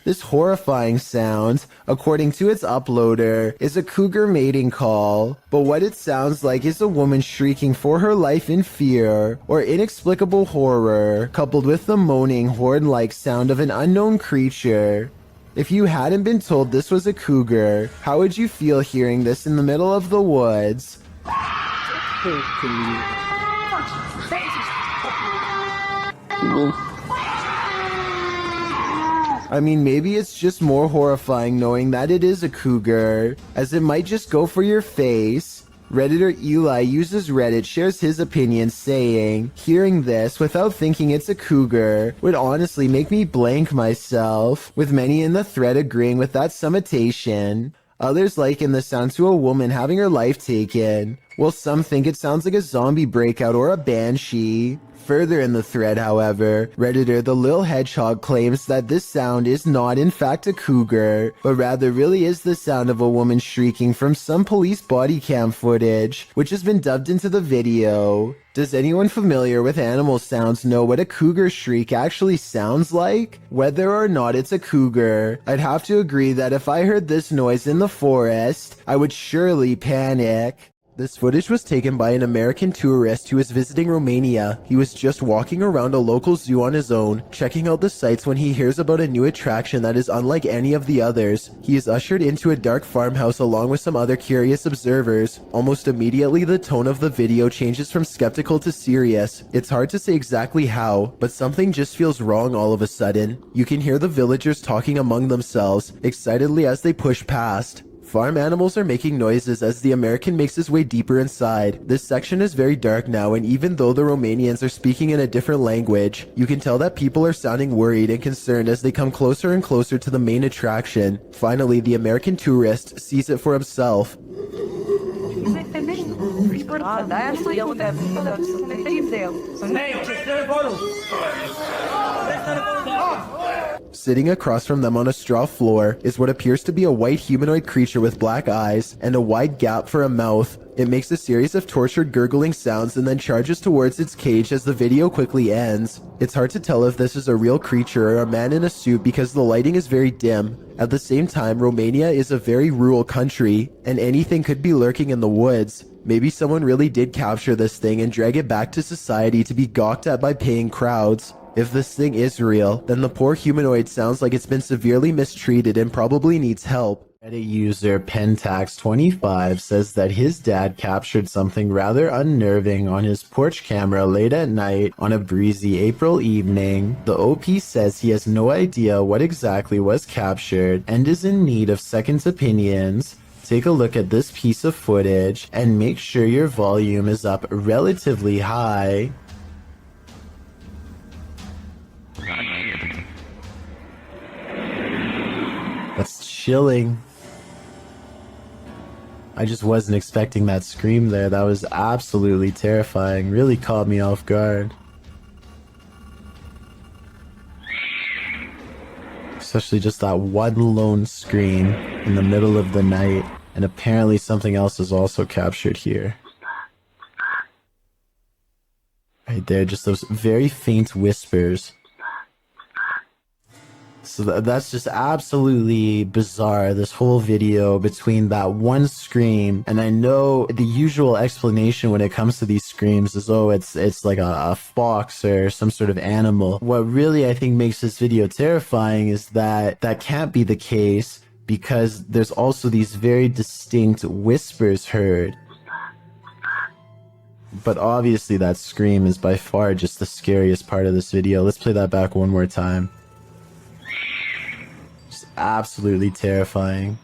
This horrifying sound, according to its uploader, is a cougar mating call, but what it sounds like is a woman shrieking for her life in fear or inexplicable horror, coupled with the moaning horn-like sound of an unknown creature. If you hadn't been told this was a cougar, how would you feel hearing this in the middle of the woods? I mean, maybe it's just more horrifying knowing that it is a cougar, as it might just go for your face. Redditor Eli uses Reddit, shares his opinion, saying, "Hearing this without thinking it's a cougar would honestly make me blank myself," with many in the thread agreeing with that summatation. Others liken the sound to a woman having her life taken, while some think it sounds like a zombie breakout or a banshee. Further in the thread, however, Redditor The Lil Hedgehog claims that this sound is not in fact a cougar, but rather really is the sound of a woman shrieking from some police body cam footage, which has been dubbed into the video. Does anyone familiar with animal sounds know what a cougar shriek actually sounds like? Whether or not it's a cougar, I'd have to agree that if I heard this noise in the forest, I would surely panic. This footage was taken by an American tourist who was visiting Romania. He was just walking around a local zoo on his own, checking out the sights when he hears about a new attraction that is unlike any of the others. He is ushered into a dark farmhouse along with some other curious observers. Almost immediately, the tone of the video changes from skeptical to serious. It's hard to say exactly how, but something just feels wrong all of a sudden. You can hear the villagers talking among themselves, excitedly as they push past. Farm animals are making noises as the American makes his way deeper inside. This section is very dark now, and even though the Romanians are speaking in a different language, you can tell that people are sounding worried and concerned as they come closer and closer to the main attraction. Finally, the American tourist sees it for himself. Sitting across from them on a straw floor is what appears to be a white humanoid creature with black eyes and a wide gap for a mouth. It makes a series of tortured gurgling sounds and then charges towards its cage as the video quickly ends. It's hard to tell if this is a real creature or a man in a suit because the lighting is very dim. At the same time, Romania is a very rural country, and anything could be lurking in the woods. Maybe someone really did capture this thing and drag it back to society to be gawked at by paying crowds. If this thing is real, then the poor humanoid sounds like it's been severely mistreated and probably needs help. Reddit user Pentax25 says that his dad captured something rather unnerving on his porch camera late at night on a breezy April evening. The OP says he has no idea what exactly was captured and is in need of second opinions. Take a look at this piece of footage and make sure your volume is up relatively high. That's chilling. I just wasn't expecting that scream there. That was absolutely terrifying. Really caught me off guard. Especially just that one lone scream in the middle of the night. And apparently something else is also captured here. Right there, just those very faint whispers. So that's just absolutely bizarre, this whole video between that one scream. And I know the usual explanation when it comes to these screams is, oh, it's like a fox or some sort of animal. What really I think makes this video terrifying is that that can't be the case, because there's also these very distinct whispers heard. But obviously that scream is by far just the scariest part of this video. Let's play that back one more time. Absolutely terrifying.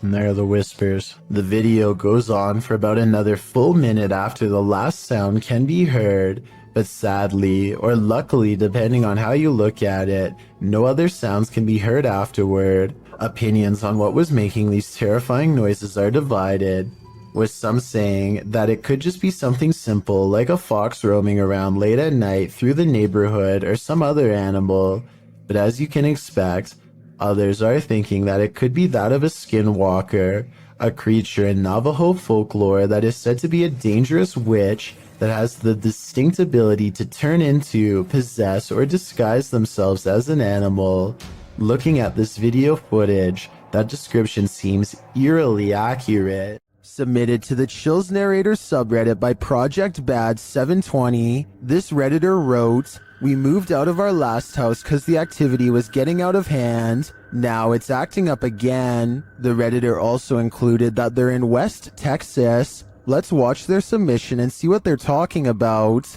And there are the whispers. The video goes on for about another full minute after the last sound can be heard, but sadly, or luckily depending on how you look at it, no other sounds can be heard afterward. Opinions on what was making these terrifying noises are divided, with some saying that it could just be something simple like a fox roaming around late at night through the neighborhood or some other animal. But as you can expect, others are thinking that it could be that of a skinwalker, a creature in Navajo folklore that is said to be a dangerous witch that has the distinct ability to turn into, possess, or disguise themselves as an animal. Looking at this video footage, that description seems eerily accurate. Submitted to the Chills Narrator subreddit by Project Bad 720, this Redditor wrote, "We moved out of our last house because the activity was getting out of hand. Now it's acting up again." The Redditor also included that they're in West Texas. Let's watch their submission and see what they're talking about.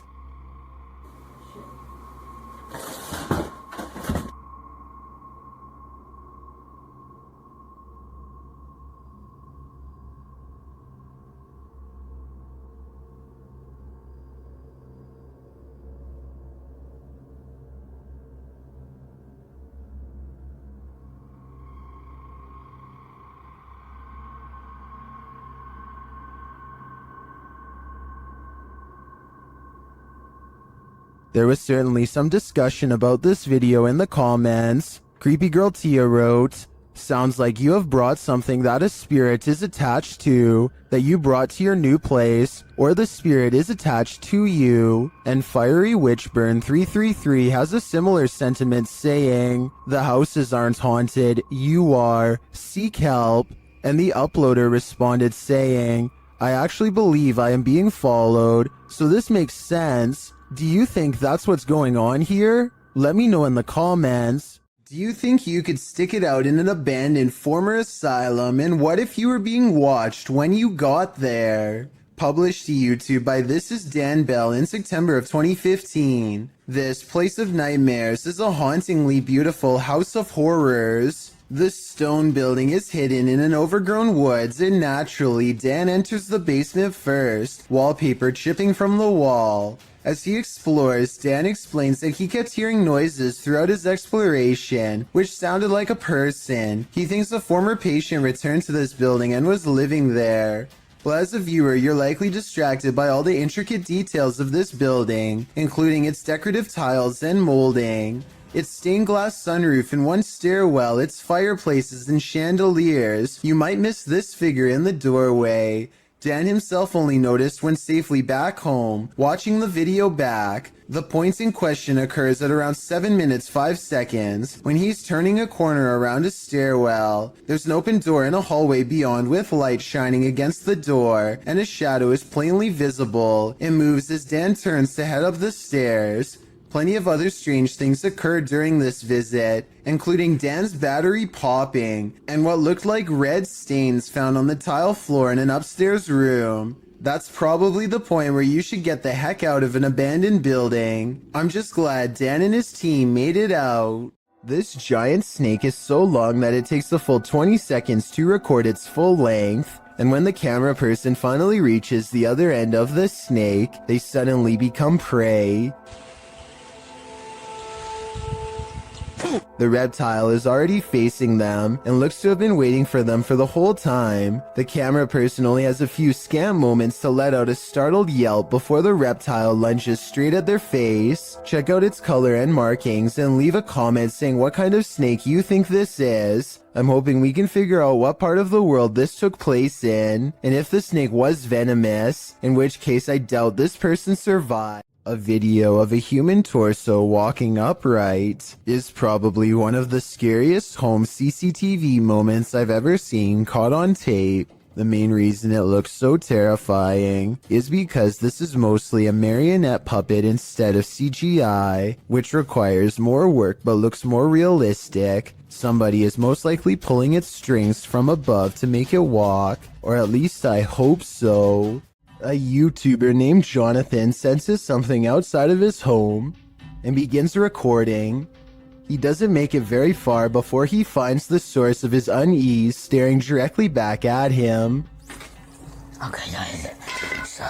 There was certainly some discussion about this video in the comments. Creepy Girl Tia wrote, "Sounds like you have brought something that a spirit is attached to, that you brought to your new place, or the spirit is attached to you." And Fiery Witchburn 333 has a similar sentiment saying, "The houses aren't haunted, you are. Seek help." And the uploader responded saying, "I actually believe I am being followed, so this makes sense. Do you think that's what's going on here? Let me know in the comments. Do you think you could stick it out in an abandoned former asylum, and what if you were being watched when you got there?" Published to YouTube by This Is Dan Bell in September of 2015. This Place of Nightmares is a hauntingly beautiful house of horrors. The stone building is hidden in an overgrown woods, and naturally, Dan enters the basement first, wallpaper chipping from the wall. As he explores, Dan explains that he kept hearing noises throughout his exploration, which sounded like a person. He thinks a former patient returned to this building and was living there. Well, as a viewer, you're likely distracted by all the intricate details of this building, including its decorative tiles and molding. Its stained glass sunroof and one stairwell, its fireplaces and chandeliers. You might miss this figure in the doorway. Dan himself only noticed when safely back home. Watching the video back, the point in question occurs at around 7 minutes 5 seconds when he's turning a corner around a stairwell. There's an open door in a hallway beyond with light shining against the door, and a shadow is plainly visible. It moves as Dan turns to head up the stairs. Plenty of other strange things occurred during this visit, including Dan's battery popping and what looked like red stains found on the tile floor in an upstairs room. That's probably the point where you should get the heck out of an abandoned building. I'm just glad Dan and his team made it out. This giant snake is so long that it takes a full 20 seconds to record its full length. And when the camera person finally reaches the other end of the snake, they suddenly become prey. The reptile is already facing them and looks to have been waiting for them for the whole time. The camera person only has a few scant moments to let out a startled yelp before the reptile lunges straight at their face. Check out its color and markings and leave a comment saying what kind of snake you think this is. I'm hoping we can figure out what part of the world this took place in, and if the snake was venomous, in which case I doubt this person survived. A video of a human torso walking upright is probably one of the scariest home CCTV moments I've ever seen caught on tape. The main reason it looks so terrifying is because this is mostly a marionette puppet instead of CGI, which requires more work but looks more realistic. Somebody is most likely pulling its strings from above to make it walk, or at least I hope so. A YouTuber named Jonathan senses something outside of his home and begins recording. He doesn't make it very far before he finds the source of his unease staring directly back at him. Okay, guys, so...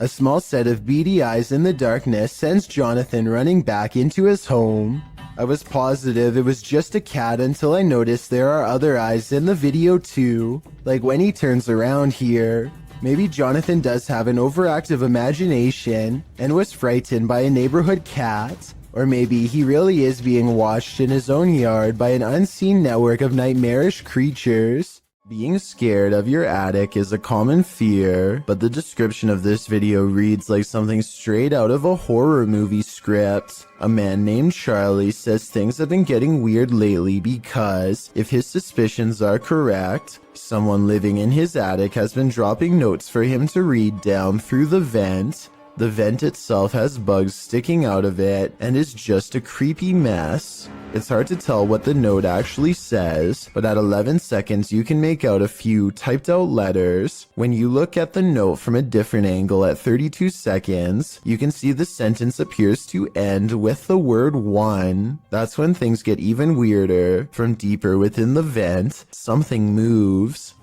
A small set of beady eyes in the darkness sends Jonathan running back into his home. I was positive it was just a cat until I noticed there are other eyes in the video too, like when he turns around here. Maybe Jonathan does have an overactive imagination and was frightened by a neighborhood cat, or maybe he really is being watched in his own yard by an unseen network of nightmarish creatures. Being scared of your attic is a common fear, but the description of this video reads like something straight out of a horror movie script. A man named Charlie says things have been getting weird lately because, if his suspicions are correct, someone living in his attic has been dropping notes for him to read down through the vent. The vent itself has bugs sticking out of it and is just a creepy mess. It's hard to tell what the note actually says, but at 11 seconds you can make out a few typed out letters. When you look at the note from a different angle at 32 seconds, you can see the sentence appears to end with the word 1. That's when things get even weirder. From deeper within the vent, something moves.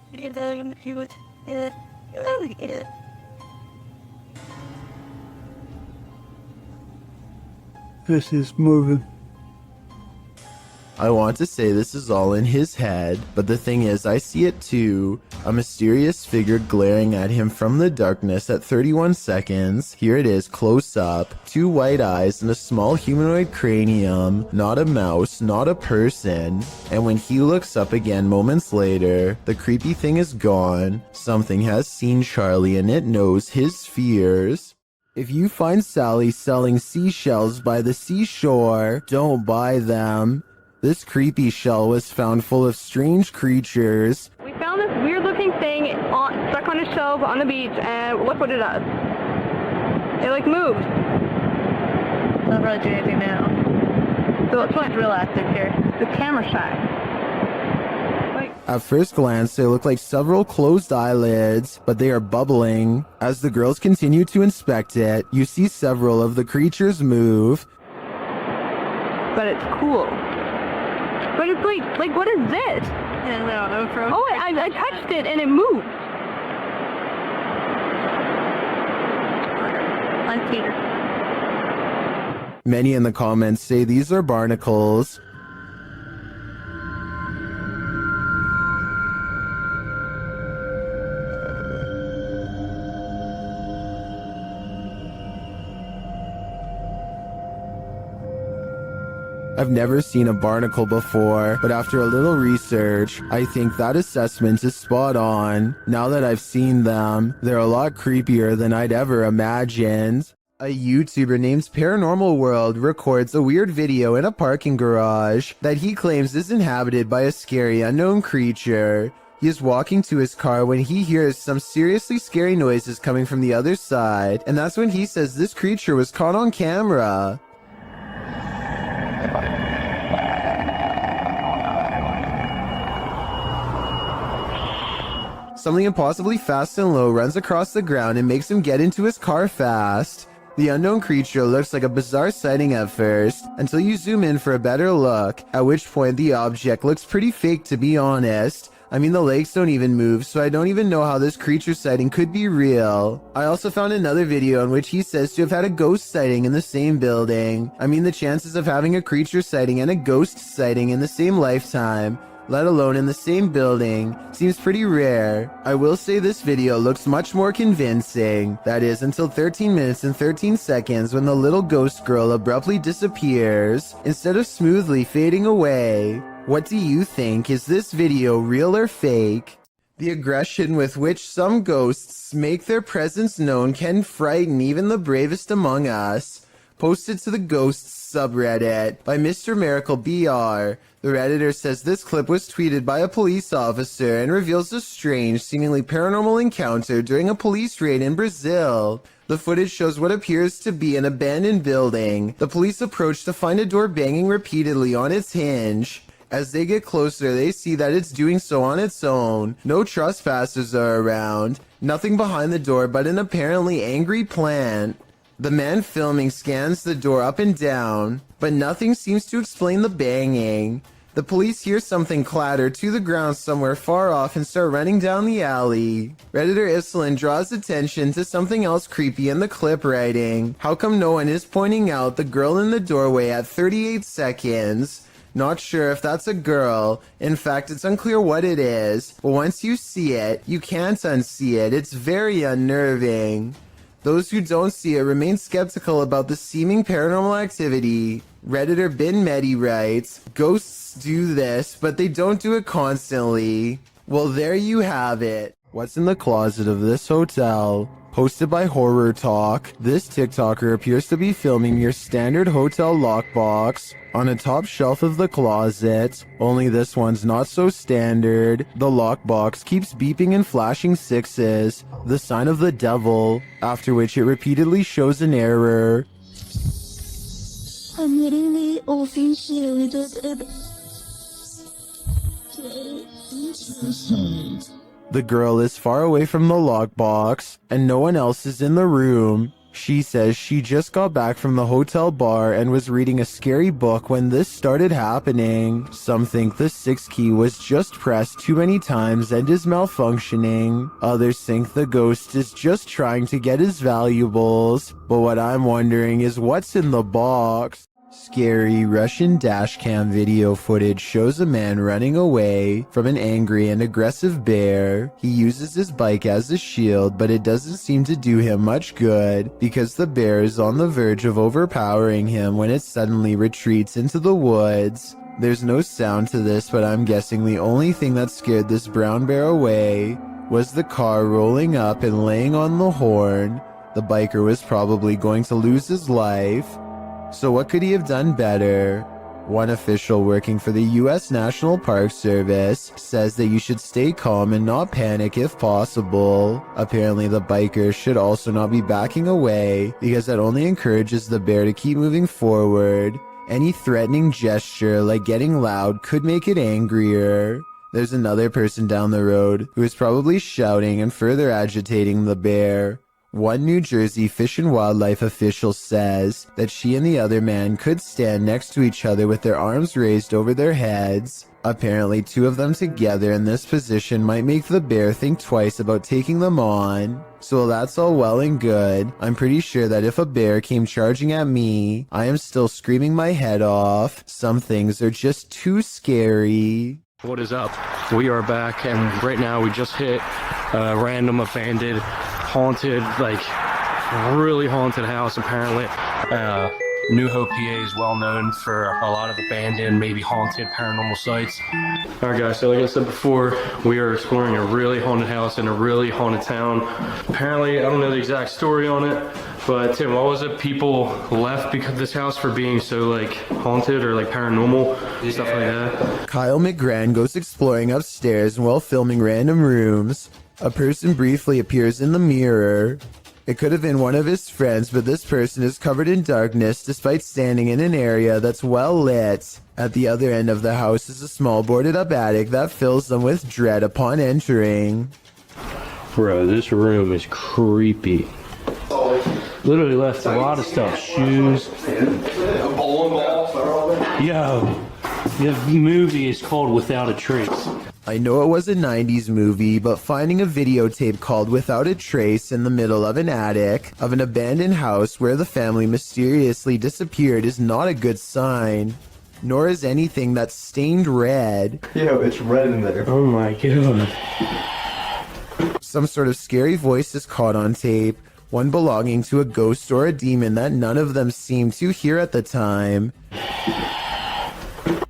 This is moving. I want to say this is all in his head, but the thing is I see it too. A mysterious figure glaring at him from the darkness at 31 seconds. Here it is close up. 2 white eyes and a small humanoid cranium. Not a mouse, not a person. And when he looks up again moments later, the creepy thing is gone. Something has seen Charlie and it knows his fears. If you find Sally selling seashells by the seashore, don't buy them. This creepy shell was found full of strange creatures. We found this weird looking thing stuck on a shelf on the beach, and look what it does. It like moves. Not really doing anything now. So let's real active here. The camera shy. At first glance, they look like several closed eyelids, but they are bubbling. As the girls continue to inspect it, you see several of the creatures move. but it's cool. But it's like what is this? And we don't know for Oh, I touched it and it moved. Let's see. Many in the comments say these are barnacles. I've never seen a barnacle before, but after a little research, I think that assessment is spot on. Now that I've seen them, they're a lot creepier than I'd ever imagined. A YouTuber named Paranormal World records a weird video in a parking garage that he claims is inhabited by a scary unknown creature. He is walking to his car when he hears some seriously scary noises coming from the other side, and that's when he says this creature was caught on camera. Something impossibly fast and low runs across the ground and makes him get into his car fast. The unknown creature looks like a bizarre sighting at first, until you zoom in for a better look, at which point the object looks pretty fake, to be honest. I mean, the legs don't even move, so I don't even know how this creature sighting could be real. I also found another video in which he says to have had a ghost sighting in the same building. I mean, the chances of having a creature sighting and a ghost sighting in the same lifetime, let alone in the same building, seems pretty rare. I will say this video looks much more convincing. That is, until 13 minutes and 13 seconds when the little ghost girl abruptly disappears, instead of smoothly fading away. What do you think? Is this video real or fake? The aggression with which some ghosts make their presence known can frighten even the bravest among us. Posted to the Ghosts subreddit by Mr. Miracle BR. The Redditor says this clip was tweeted by a police officer and reveals a strange, seemingly paranormal encounter during a police raid in Brazil. The footage shows what appears to be an abandoned building. The police approach to find a door banging repeatedly on its hinge. As they get closer, they see that it's doing so on its own. No trespassers are around. Nothing behind the door but an apparently angry plant. The man filming scans the door up and down, but nothing seems to explain the banging. The police hear something clatter to the ground somewhere far off and start running down the alley. Redditor Islin draws attention to something else creepy in the clip, writing, "How come no one is pointing out the girl in the doorway at 38 seconds? Not sure if that's a girl. In fact, it's unclear what it is. But once you see it, you can't unsee it. It's very unnerving." Those who don't see it remain skeptical about the seeming paranormal activity. Redditor Bin Medi writes, "Ghosts do this, but they don't do it constantly." Well, there you have it. What's in the closet of this hotel? Hosted by Horror Talk, this TikToker appears to be filming your standard hotel lockbox on a top shelf of the closet, only this one's not so standard. The lockbox keeps beeping and flashing sixes, the sign of the devil, after which it repeatedly shows an error. I'm literally officially The girl is far away from the lockbox, and no one else is in the room. She says she just got back from the hotel bar and was reading a scary book when this started happening. Some think the 6 key was just pressed too many times and is malfunctioning. Others think the ghost is just trying to get his valuables. But what I'm wondering is what's in the box? Scary Russian dashcam video footage shows a man running away from an angry and aggressive bear. He uses his bike as a shield, but it doesn't seem to do him much good because the bear is on the verge of overpowering him when it suddenly retreats into the woods. There's no sound to this, but I'm guessing the only thing that scared this brown bear away was the car rolling up and laying on the horn. The biker was probably going to lose his life. So what could he have done better? One official working for the U.S. National Park Service says that you should stay calm and not panic if possible. Apparently the biker should also not be backing away because that only encourages the bear to keep moving forward. Any threatening gesture like getting loud could make it angrier. There's another person down the road who is probably shouting and further agitating the bear. One New Jersey Fish and Wildlife official says that she and the other man could stand next to each other with their arms raised over their heads. Apparently, two of them together in this position might make the bear think twice about taking them on. So while that's all well and good, I'm pretty sure that if a bear came charging at me, I am still screaming my head off. Some things are just too scary. What is up? We are back, and right now we just hit a random abandoned, haunted, like really haunted house. Apparently, New Hope, PA is well known for a lot of abandoned, maybe haunted paranormal sites. All right, guys. So like I said before, we are exploring a really haunted house in a really haunted town. Apparently, I don't know the exact story on it, but Tim, what was it? People left because this house for being so like haunted or like paranormal, stuff like that. Kyle McGran goes exploring upstairs, and while filming random rooms, a person briefly appears in the mirror. It could have been one of his friends, but this person is covered in darkness despite standing in an area that's well lit. At the other end of the house is a small boarded up attic that fills them with dread upon entering. Bro, this room is creepy. Literally left a lot of stuff. Shoes. Yo, the movie is called Without a Trace. I know it was a 90s movie, but finding a videotape called Without a Trace in the middle of an attic of an abandoned house where the family mysteriously disappeared is not a good sign. Nor is anything that's stained red. Yo, it's red in there. Oh my god. Some sort of scary voice is caught on tape, one belonging to a ghost or a demon that none of them seemed to hear at the time.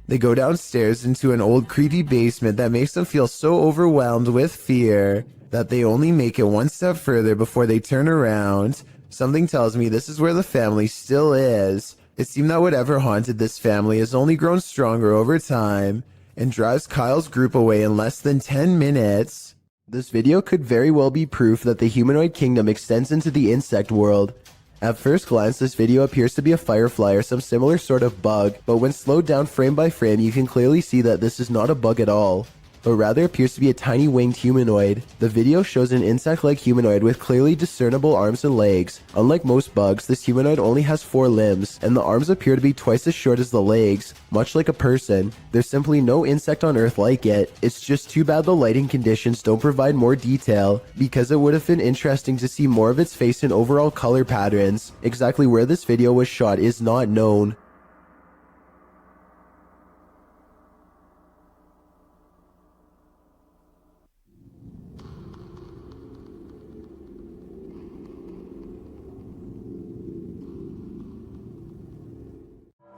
They go downstairs into an old creepy basement that makes them feel so overwhelmed with fear that they only make it one step further before they turn around. Something tells me this is where the family still is. It seemed that whatever haunted this family has only grown stronger over time and drives Kyle's group away in less than 10 minutes. This video could very well be proof that the humanoid kingdom extends into the insect world. At first glance, this video appears to be a firefly or some similar sort of bug, but when slowed down frame by frame, you can clearly see that this is not a bug at all, but rather appears to be a tiny winged humanoid. The video shows an insect-like humanoid with clearly discernible arms and legs. Unlike most bugs, this humanoid only has 4 limbs, and the arms appear to be twice as short as the legs, much like a person. There's simply no insect on Earth like it. It's just too bad the lighting conditions don't provide more detail, because it would have been interesting to see more of its face and overall color patterns. Exactly where this video was shot is not known.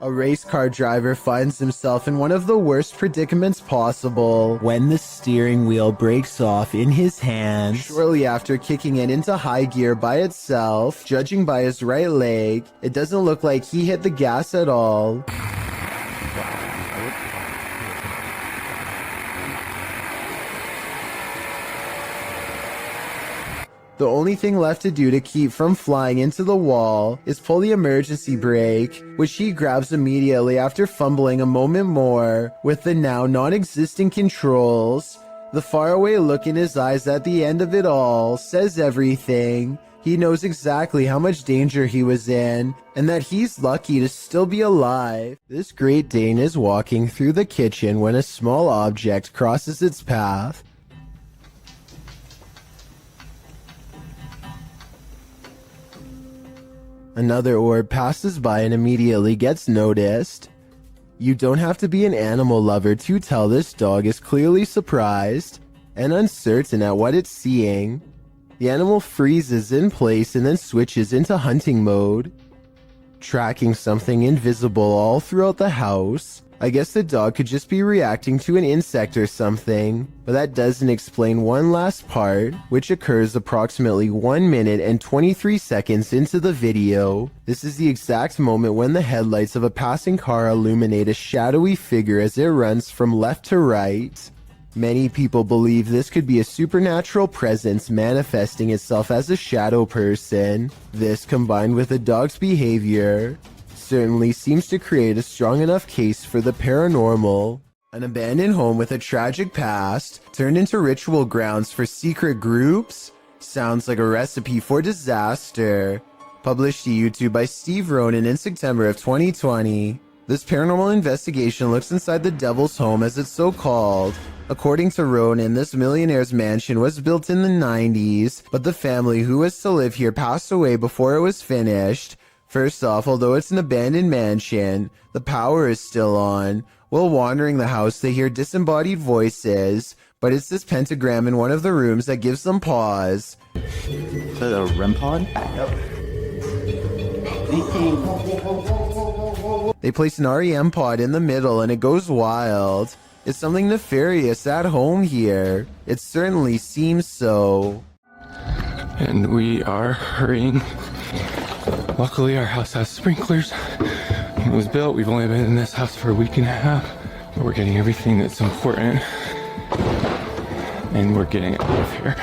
A race car driver finds himself in one of the worst predicaments possible when the steering wheel breaks off in his hands. Shortly after kicking it into high gear by itself, judging by his right leg, it doesn't look like he hit the gas at all. The only thing left to do to keep from flying into the wall is pull the emergency brake, which he grabs immediately after fumbling a moment more with the now non-existent controls. The faraway look in his eyes at the end of it all says everything. He knows exactly how much danger he was in, and that he's lucky to still be alive. This Great Dane is walking through the kitchen when a small object crosses its path. Another orb passes by and immediately gets noticed. You don't have to be an animal lover to tell this dog is clearly surprised and uncertain at what it's seeing. The animal freezes in place and then switches into hunting mode, tracking something invisible all throughout the house. I guess the dog could just be reacting to an insect or something, but that doesn't explain one last part, which occurs approximately 1 minute and 23 seconds into the video. This is the exact moment when the headlights of a passing car illuminate a shadowy figure as it runs from left to right. Many people believe this could be a supernatural presence manifesting itself as a shadow person. This, combined with the dog's behavior, certainly seems to create a strong enough case for the paranormal. An abandoned home with a tragic past turned into ritual grounds for secret groups? Sounds like a recipe for disaster. Published to YouTube by Steve Ronan in September of 2020. This paranormal investigation looks inside the Devil's Home, as it's so called. According to Ronan, this millionaire's mansion was built in the 90s, but the family who was to live here passed away before it was finished. First off, although it's an abandoned mansion, the power is still on. While wandering the house, they hear disembodied voices, but it's this pentagram in one of the rooms that gives them pause. Is that a REM pod? Yep. They place an REM pod in the middle and it goes wild. Is something nefarious at home here? It certainly seems so. And we are hurrying. Luckily, our house has sprinklers. When it was built, we've only been in this house for a week and a half. But we're getting everything that's important. And we're getting it out of here.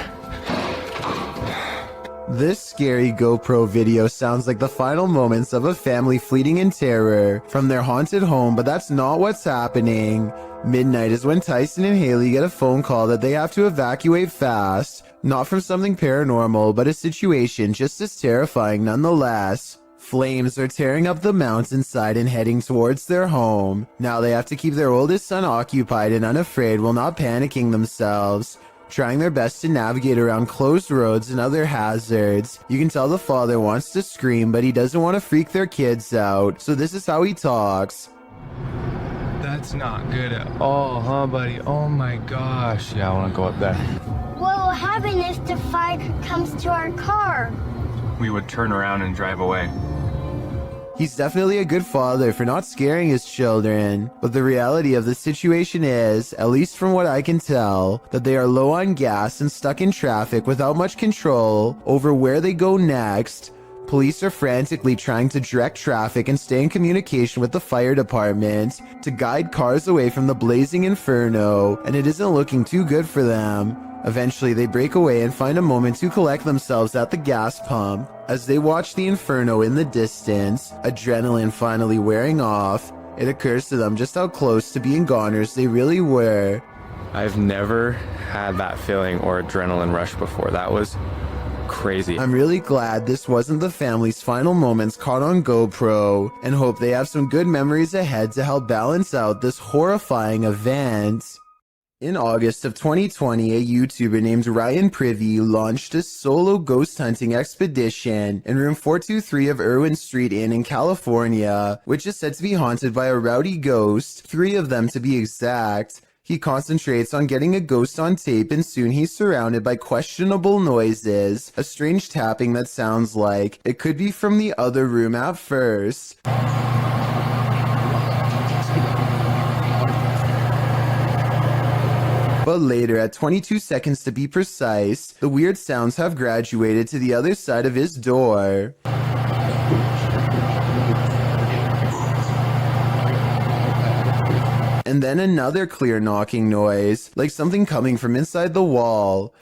This scary GoPro video sounds like the final moments of a family fleeing in terror from their haunted home, but that's not what's happening. Midnight is when Tyson and Haley get a phone call that they have to evacuate fast. Not from something paranormal, but a situation just as terrifying nonetheless. Flames are tearing up the mountainside and heading towards their home. Now they have to keep their oldest son occupied and unafraid while not panicking themselves. Trying their best to navigate around closed roads and other hazards. You can tell the father wants to scream, but he doesn't want to freak their kids out, so this is how he talks. That's not good at all, huh, buddy? Oh my gosh. Yeah, I want to go up there. What will happen if the fire comes to our car? We would turn around and drive away. He's definitely a good father for not scaring his children, but the reality of the situation is, at least from what I can tell, that they are low on gas and stuck in traffic without much control over where they go next. Police are frantically trying to direct traffic and stay in communication with the fire department to guide cars away from the blazing inferno, and it isn't looking too good for them. Eventually, they break away and find a moment to collect themselves at the gas pump. As they watch the inferno in the distance, adrenaline finally wearing off, it occurs to them just how close to being goners they really were. I've never had that feeling or adrenaline rush before. That was crazy. I'm really glad this wasn't the family's final moments caught on GoPro, and hope they have some good memories ahead to help balance out this horrifying event. In August of 2020, a YouTuber named Ryan Privy launched a solo ghost hunting expedition in room 423 of Irwin Street Inn in California, which is said to be haunted by a rowdy ghost, 3 of them to be exact. He concentrates on getting a ghost on tape, and soon he's surrounded by questionable noises, a strange tapping that sounds like it could be from the other room at first. But later, at 22 seconds to be precise, the weird sounds have graduated to the other side of his door. And then another clear knocking noise, like something coming from inside the wall.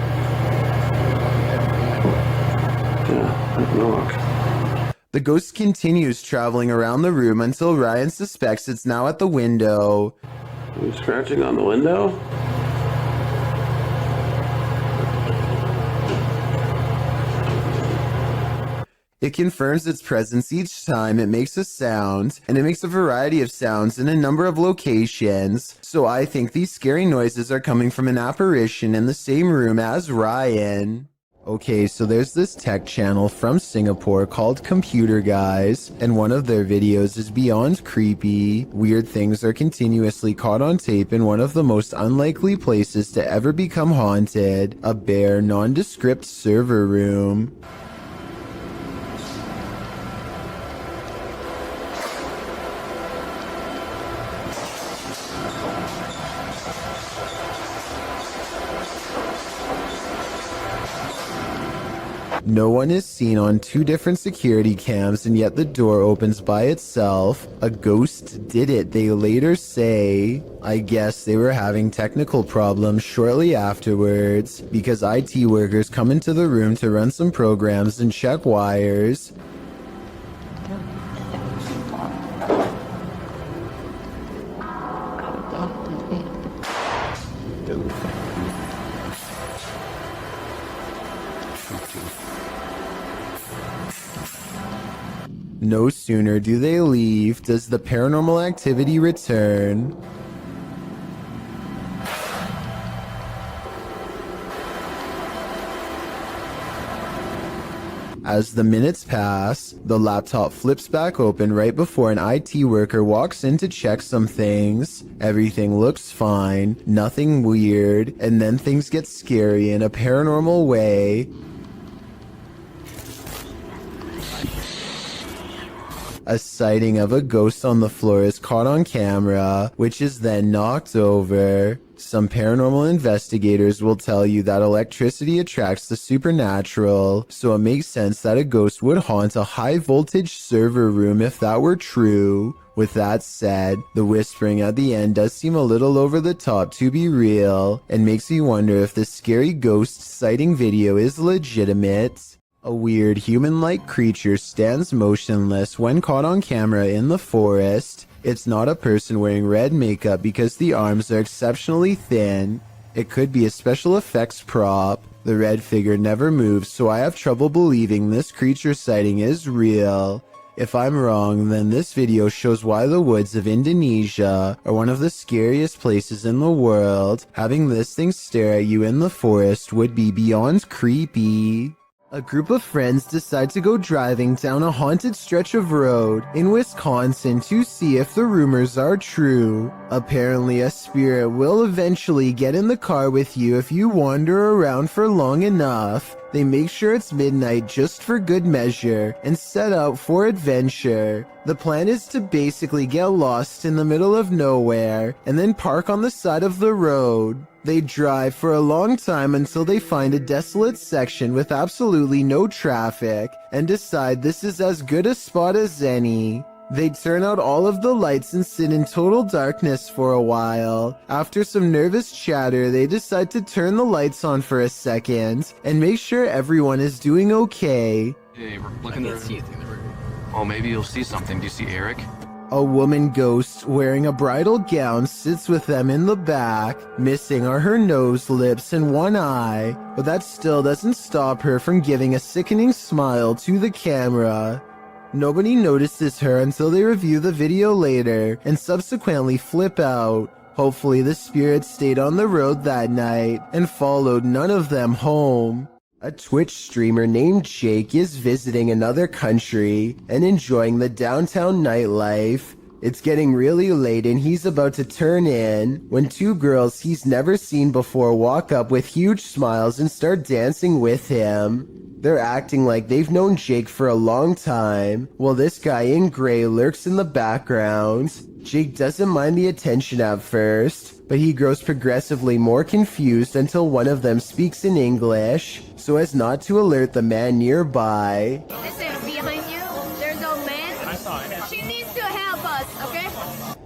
The ghost continues traveling around the room until Ryan suspects it's now at the window. Are you scratching on the window? It confirms its presence each time it makes a sound, and it makes a variety of sounds in a number of locations, so I think these scary noises are coming from an apparition in the same room as Ryan. Okay, so there's this tech channel from Singapore called Computer Guys, and one of their videos is beyond creepy. Weird things are continuously caught on tape in one of the most unlikely places to ever become haunted, a bare, nondescript server room. No one is seen on 2 different security cams, and yet the door opens by itself. A ghost did it, they later say. I guess they were having technical problems shortly afterwards, because IT workers come into the room to run some programs and check wires. No sooner do they leave does the paranormal activity return. As the minutes pass, the laptop flips back open right before an IT worker walks in to check some things. Everything looks fine, nothing weird, and then things get scary in a paranormal way. A sighting of a ghost on the floor is caught on camera, which is then knocked over. Some paranormal investigators will tell you that electricity attracts the supernatural, so it makes sense that a ghost would haunt a high voltage server room if that were true. With that said, the whispering at the end does seem a little over the top to be real, and makes me wonder if the scary ghost sighting video is legitimate. A weird human-like creature stands motionless when caught on camera in the forest. It's not a person wearing red makeup because the arms are exceptionally thin. It could be a special effects prop. The red figure never moves, so I have trouble believing this creature sighting is real. If I'm wrong, then this video shows why the woods of Indonesia are one of the scariest places in the world. Having this thing stare at you in the forest would be beyond creepy. A group of friends decide to go driving down a haunted stretch of road in Wisconsin to see if the rumors are true. Apparently, a spirit will eventually get in the car with you if you wander around for long enough. They make sure it's midnight just for good measure and set out for adventure. The plan is to basically get lost in the middle of nowhere and then park on the side of the road. They drive for a long time until they find a desolate section with absolutely no traffic and decide this is as good a spot as any. They turn out all of the lights and sit in total darkness for a while. After some nervous chatter, they decide to turn the lights on for a second and make sure everyone is doing okay. Hey, we're looking to see anything. Oh, maybe you'll see something. Do you see Eric? A woman ghost wearing a bridal gown sits with them in the back. Missing are her nose, lips, and one eye, but that still doesn't stop her from giving a sickening smile to the camera. Nobody notices her until they review the video later and subsequently flip out. Hopefully the spirit stayed on the road that night and followed none of them home. A Twitch streamer named Jake is visiting another country and enjoying the downtown nightlife. It's getting really late and he's about to turn in when two girls he's never seen before walk up with huge smiles and start dancing with him. They're acting like they've known Jake for a long time, while this guy in gray lurks in the background. Jake doesn't mind the attention at first, but he grows progressively more confused until one of them speaks in English, so as not to alert the man nearby. Listen, behind you, there's a man. I saw it. She needs to help us, okay?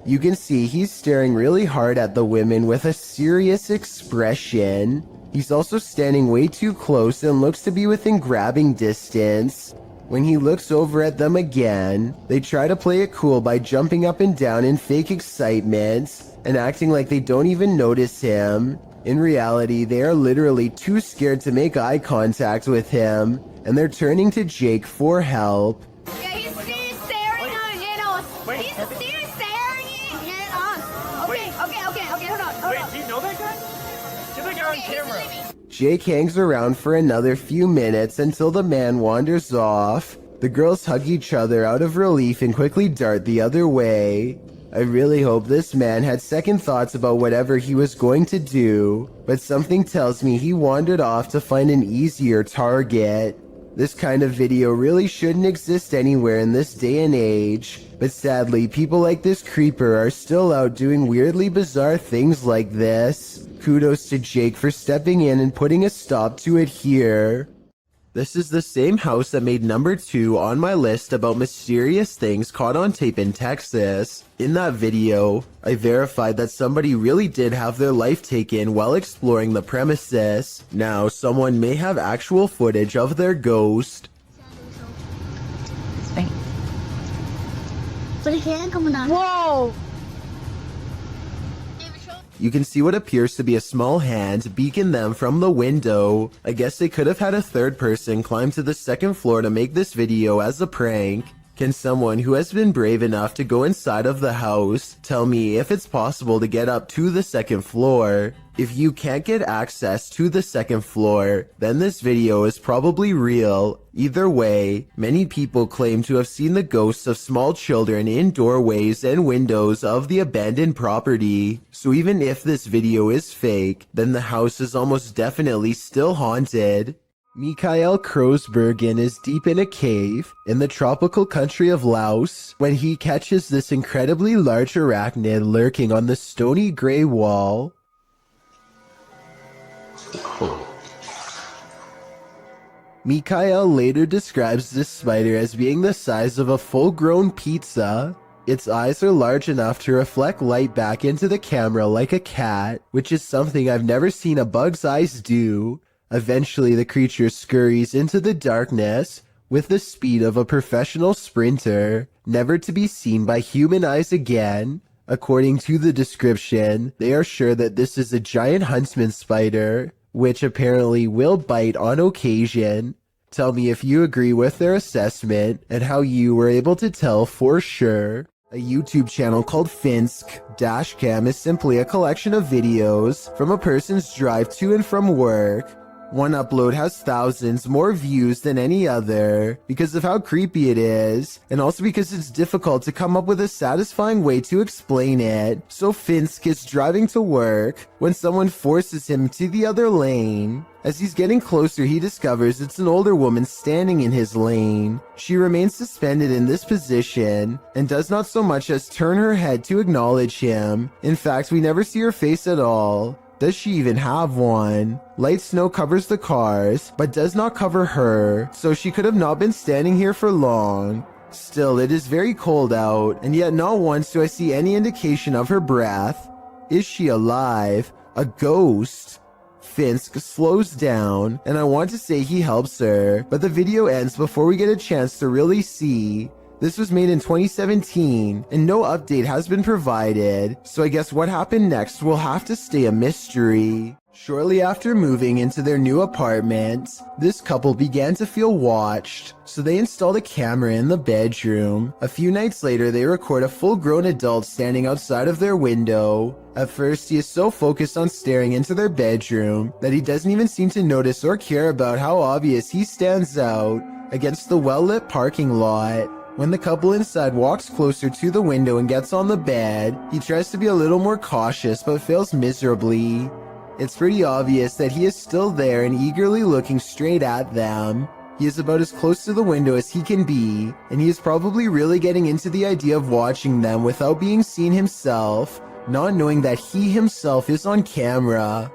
You can see he's staring really hard at the women with a serious expression. He's also standing way too close and looks to be within grabbing distance. When he looks over at them again, they try to play it cool by jumping up and down in fake excitement and acting like they don't even notice him. In reality, they are literally too scared to make eye contact with him, and they're turning to Jake for help. Yeah, he's still staring at us. He's still staring at us. Okay, hold on. Wait, do you know that guy? Get that guy on camera. Jake hangs around for another few minutes until the man wanders off. The girls hug each other out of relief and quickly dart the other way. I really hope this man had second thoughts about whatever he was going to do, but something tells me he wandered off to find an easier target. This kind of video really shouldn't exist anywhere in this day and age, but sadly people like this creeper are still out doing weirdly bizarre things like this. Kudos to Jake for stepping in and putting a stop to it here. This is the same house that made number 2 on my list about mysterious things caught on tape in Texas. In that video, I verified that somebody really did have their life taken while exploring the premises. Now, someone may have actual footage of their ghost. Whoa! You can see what appears to be a small hand beacon them from the window. I guess they could have had a third person climb to the second floor to make this video as a prank. Can someone who has been brave enough to go inside of the house tell me if it's possible to get up to the second floor? If you can't get access to the second floor, then this video is probably real. Either way, many people claim to have seen the ghosts of small children in doorways and windows of the abandoned property. So even if this video is fake, then the house is almost definitely still haunted. Mikael Kroosbergen is deep in a cave in the tropical country of Laos when he catches this incredibly large arachnid lurking on the stony gray wall. Mikael later describes this spider as being the size of a full-grown pizza. Its eyes are large enough to reflect light back into the camera like a cat, which is something I've never seen a bug's eyes do. Eventually, the creature scurries into the darkness with the speed of a professional sprinter, never to be seen by human eyes again. According to the description, they are sure that this is a giant huntsman spider, which apparently will bite on occasion. Tell me if you agree with their assessment and how you were able to tell for sure. A YouTube channel called Finsk Dashcam is simply a collection of videos from a person's drive to and from work. One upload has thousands more views than any other because of how creepy it is, and also because it's difficult to come up with a satisfying way to explain it. So Finsk is driving to work when someone forces him to the other lane. As he's getting closer, he discovers it's an older woman standing in his lane. She remains suspended in this position and does not so much as turn her head to acknowledge him. In fact, we never see her face at all. Does she even have one? Light snow covers the cars, but does not cover her, so she could have not been standing here for long. Still, it is very cold out, and yet not once do I see any indication of her breath. Is she alive? A ghost? Finsk slows down, and I want to say he helps her, but the video ends before we get a chance to really see. This was made in 2017, and no update has been provided, so I guess what happened next will have to stay a mystery. Shortly after moving into their new apartment, this couple began to feel watched, so they installed a camera in the bedroom. A few nights later, they record a full-grown adult standing outside of their window. At first, he is so focused on staring into their bedroom that he doesn't even seem to notice or care about how obvious he stands out against the well-lit parking lot. When the couple inside walks closer to the window and gets on the bed, he tries to be a little more cautious but fails miserably. It's pretty obvious that he is still there and eagerly looking straight at them. He is about as close to the window as he can be, and he is probably really getting into the idea of watching them without being seen himself, not knowing that he himself is on camera.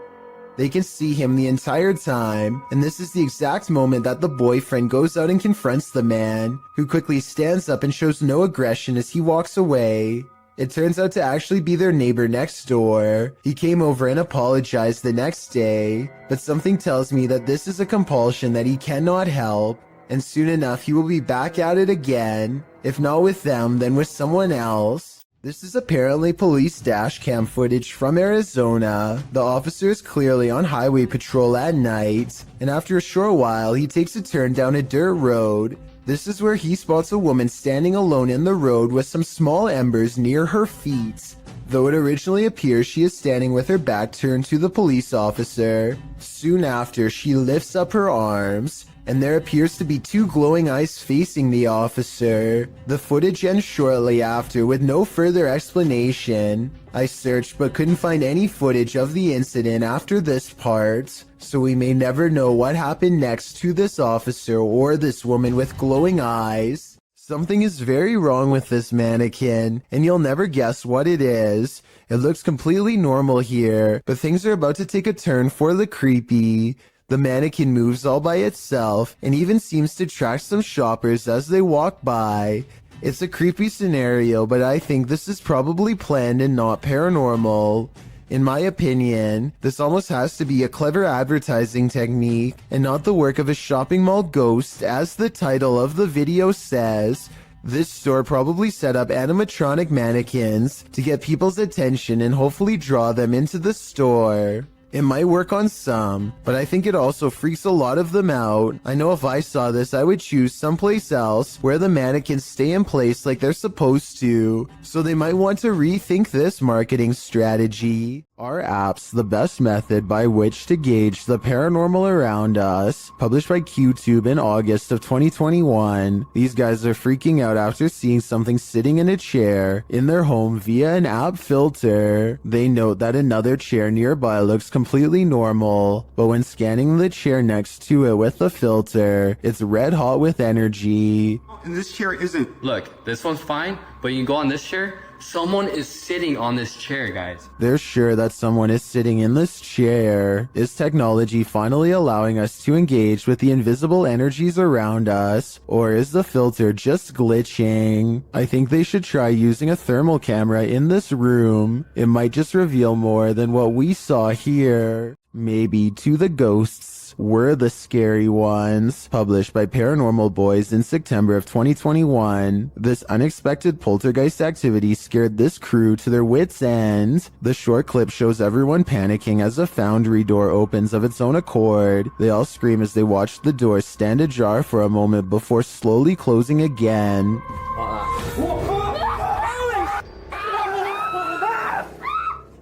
They can see him the entire time, and this is the exact moment that the boyfriend goes out and confronts the man, who quickly stands up and shows no aggression as he walks away. It turns out to actually be their neighbor next door. He came over and apologized the next day, but something tells me that this is a compulsion that he cannot help, and soon enough he will be back at it again, if not with them, then with someone else. This is apparently police dash cam footage from Arizona. The officer is clearly on highway patrol at night, and after a short while, he takes a turn down a dirt road. This is where he spots a woman standing alone in the road with some small embers near her feet. Though it originally appears she is standing with her back turned to the police officer. Soon after, she lifts up her arms, and there appears to be two glowing eyes facing the officer. The footage ends shortly after with no further explanation. I searched but couldn't find any footage of the incident after this part, so we may never know what happened next to this officer or this woman with glowing eyes. Something is very wrong with this mannequin, and you'll never guess what it is. It looks completely normal here, but things are about to take a turn for the creepy. The mannequin moves all by itself and even seems to track some shoppers as they walk by. It's a creepy scenario, but I think this is probably planned and not paranormal. In my opinion, this almost has to be a clever advertising technique and not the work of a shopping mall ghost, as the title of the video says. This store probably set up animatronic mannequins to get people's attention and hopefully draw them into the store. It might work on some, but I think it also freaks a lot of them out. I know if I saw this, I would choose someplace else where the mannequins stay in place like they're supposed to. So they might want to rethink this marketing strategy. Are apps the best method by which to gauge the paranormal around us? Published by QTube in August of 2021. These guys are freaking out after seeing something sitting in a chair in their home via an app filter. They note that another chair nearby looks completely normal, but when scanning the chair next to it with the filter, it's red hot with energy. And this chair isn't. Look, this one's fine, but you can go on this chair. Someone is sitting on this chair, guys. They're sure that someone is sitting in this chair. Is technology finally allowing us to engage with the invisible energies around us, or is the filter just glitching? I think they should try using a thermal camera in this room. It might just reveal more than what we saw here. Maybe to the ghosts were the scary ones. Published by Paranormal Boys in September of 2021. This unexpected poltergeist activity scared this crew to their wits' end. The short clip shows everyone panicking as a foundry door opens of its own accord. They all scream as they watch the door stand ajar for a moment before slowly closing again.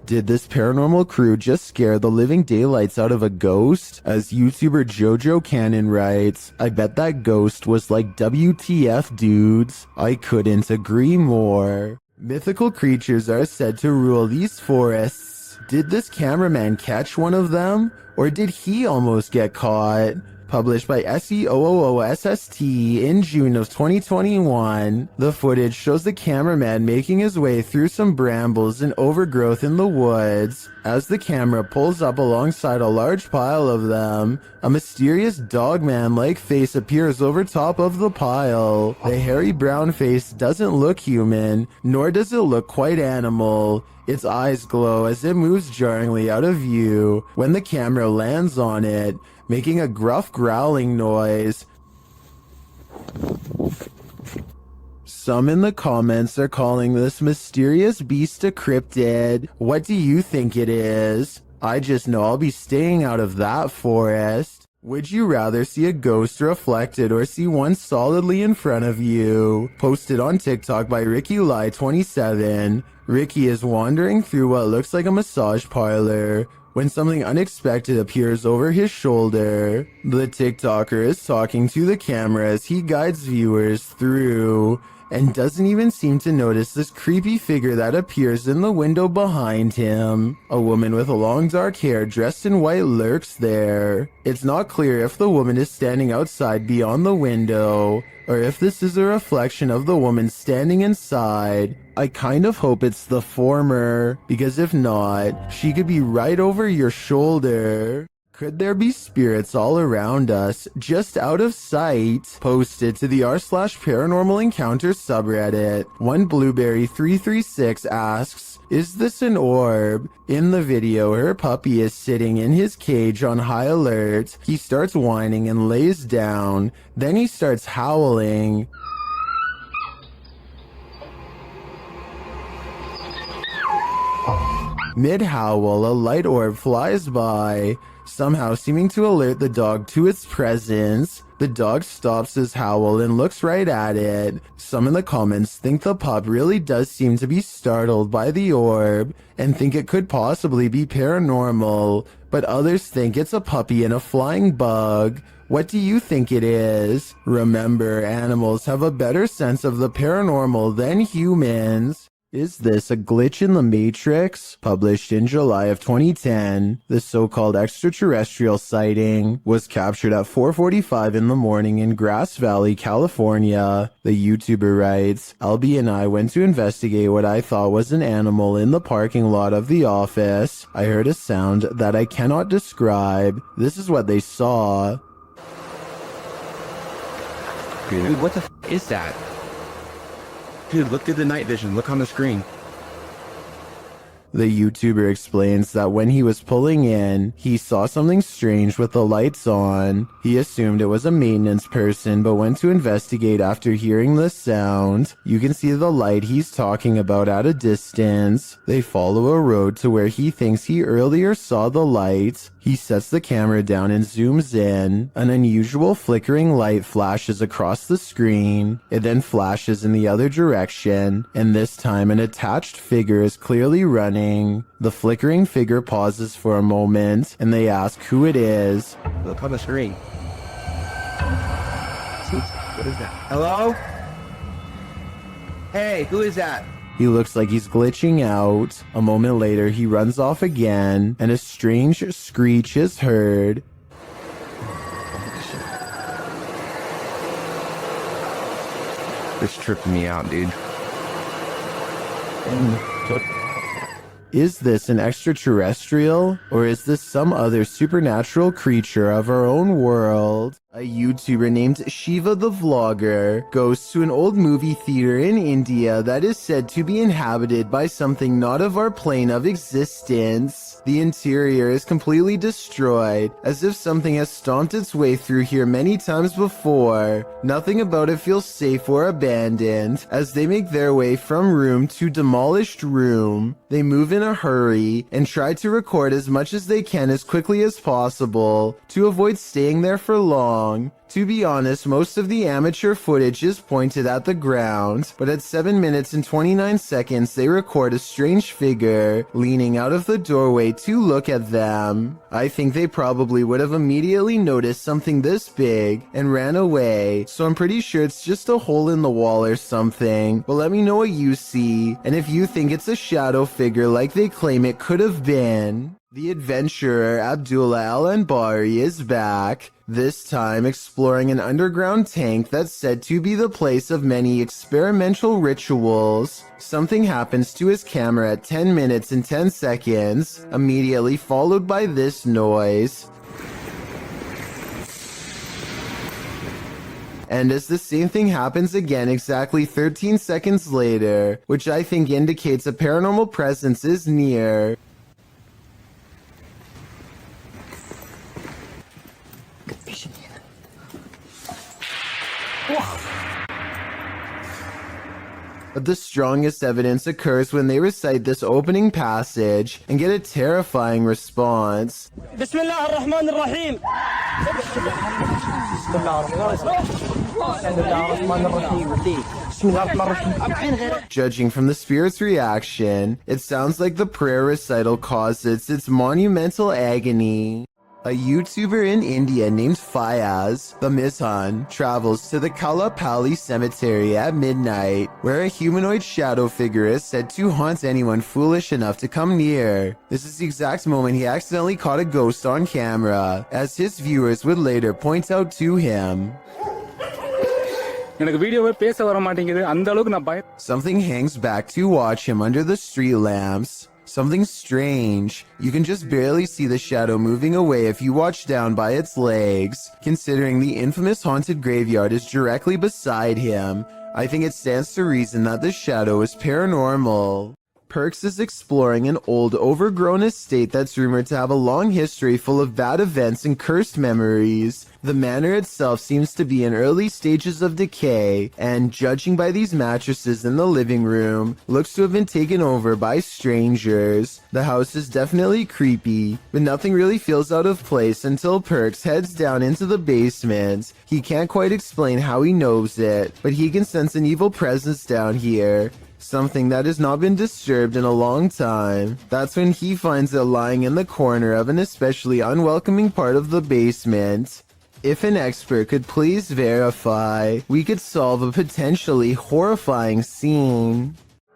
Did this paranormal crew just scare the living daylights out of a ghost? As YouTuber Jojo Cannon writes, I bet that ghost was like WTF dudes. I couldn't agree more. Mythical creatures are said to rule these forests. Did this cameraman catch one of them? Or did he almost get caught? Published by SEOOOSST in June of 2021. The footage shows the cameraman making his way through some brambles and overgrowth in the woods. As the camera pulls up alongside a large pile of them, a mysterious dogman-like face appears over top of the pile. The hairy brown face doesn't look human, nor does it look quite animal. Its eyes glow as it moves jarringly out of view when the camera lands on it, making a gruff growling noise. Some in the comments are calling this mysterious beast a cryptid. What do you think it is? I just know I'll be staying out of that forest. Would you rather see a ghost reflected or see one solidly in front of you? Posted on TikTok by RickyLie27. Ricky is wandering through what looks like a massage parlor when something unexpected appears over his shoulder. The TikToker is talking to the camera as he guides viewers through and doesn't even seem to notice this creepy figure that appears in the window behind him. A woman with long dark hair dressed in white lurks there. It's not clear if the woman is standing outside beyond the window or if this is a reflection of the woman standing inside. I kind of hope it's the former, because if not, she could be right over your shoulder. Could there be spirits all around us, just out of sight? Posted to the r/paranormal encounters subreddit. One Blueberry336 asks, is this an orb? In the video, her puppy is sitting in his cage on high alert. He starts whining and lays down. Then he starts howling. Mid-howl, a light orb flies by, somehow seeming to alert the dog to its presence. The dog stops his howl and looks right at it. Some in the comments think the pup really does seem to be startled by the orb and think it could possibly be paranormal, but others think it's a puppy and a flying bug. What do you think it is? Remember, animals have a better sense of the paranormal than humans. Is this a glitch in the Matrix? Published in July of 2010, the so-called extraterrestrial sighting was captured at 4:45 in the morning in Grass Valley, California. The YouTuber writes, Albie and I went to investigate what I thought was an animal in the parking lot of the office. I heard a sound that I cannot describe. This is what they saw. Dude, what the is that? Dude, look through the night vision. Look on the screen. The YouTuber explains that when he was pulling in, he saw something strange with the lights on. He assumed it was a maintenance person, but went to investigate after hearing the sound. You can see the light he's talking about at a distance. They follow a road to where he thinks he earlier saw the light. He sets the camera down and zooms in. An unusual flickering light flashes across the screen. It then flashes in the other direction, and this time an attached figure is clearly running. The flickering figure pauses for a moment, and they ask who it is. Look on the screen. What is that? Hello? Hey, who is that? He looks like he's glitching out. A moment later, he runs off again, and a strange screech is heard. This tripped me out, dude. Is this an extraterrestrial, or is this some other supernatural creature of our own world? A YouTuber named Shiva the Vlogger goes to an old movie theater in India that is said to be inhabited by something not of our plane of existence. The interior is completely destroyed, as if something has stomped its way through here many times before. Nothing about it feels safe or abandoned, as they make their way from room to demolished room. They move in a hurry and try to record as much as they can as quickly as possible to avoid staying there for long. To be honest, most of the amateur footage is pointed at the ground, but at 7 minutes and 29 seconds they record a strange figure leaning out of the doorway to look at them. I think they probably would have immediately noticed something this big and ran away, so I'm pretty sure it's just a hole in the wall or something, but let me know what you see, and if you think it's a shadow figure like they claim it could have been. The adventurer Abdullah Al-Anbari is back, this time exploring an underground tank that's said to be the place of many experimental rituals. Something happens to his camera at 10 minutes and 10 seconds, immediately followed by this noise. And as the same thing happens again exactly 13 seconds later, which I think indicates a paranormal presence is near. But the strongest evidence occurs when they recite this opening passage and get a terrifying response. Judging from the spirit's reaction, it sounds like the prayer recital causes its monumental agony. A YouTuber in India named Fayaz, the Mizhan, travels to the Kalapalli cemetery at midnight, where a humanoid shadow figure is said to haunt anyone foolish enough to come near. This is the exact moment he accidentally caught a ghost on camera, as his viewers would later point out to him. Something hangs back to watch him under the street lamps. Something strange. You can just barely see the shadow moving away if you watch down by its legs. Considering the infamous haunted graveyard is directly beside him, I think it stands to reason that the shadow is paranormal. Perks is exploring an old, overgrown estate that's rumored to have a long history full of bad events and cursed memories. The manor itself seems to be in early stages of decay, and judging by these mattresses in the living room, looks to have been taken over by strangers. The house is definitely creepy, but nothing really feels out of place until Perks heads down into the basement. He can't quite explain how he knows it, but he can sense an evil presence down here. Something that has not been disturbed in a long time. That's when he finds it lying in the corner of an especially unwelcoming part of the basement. If an expert could please verify, we could solve a potentially horrifying scene.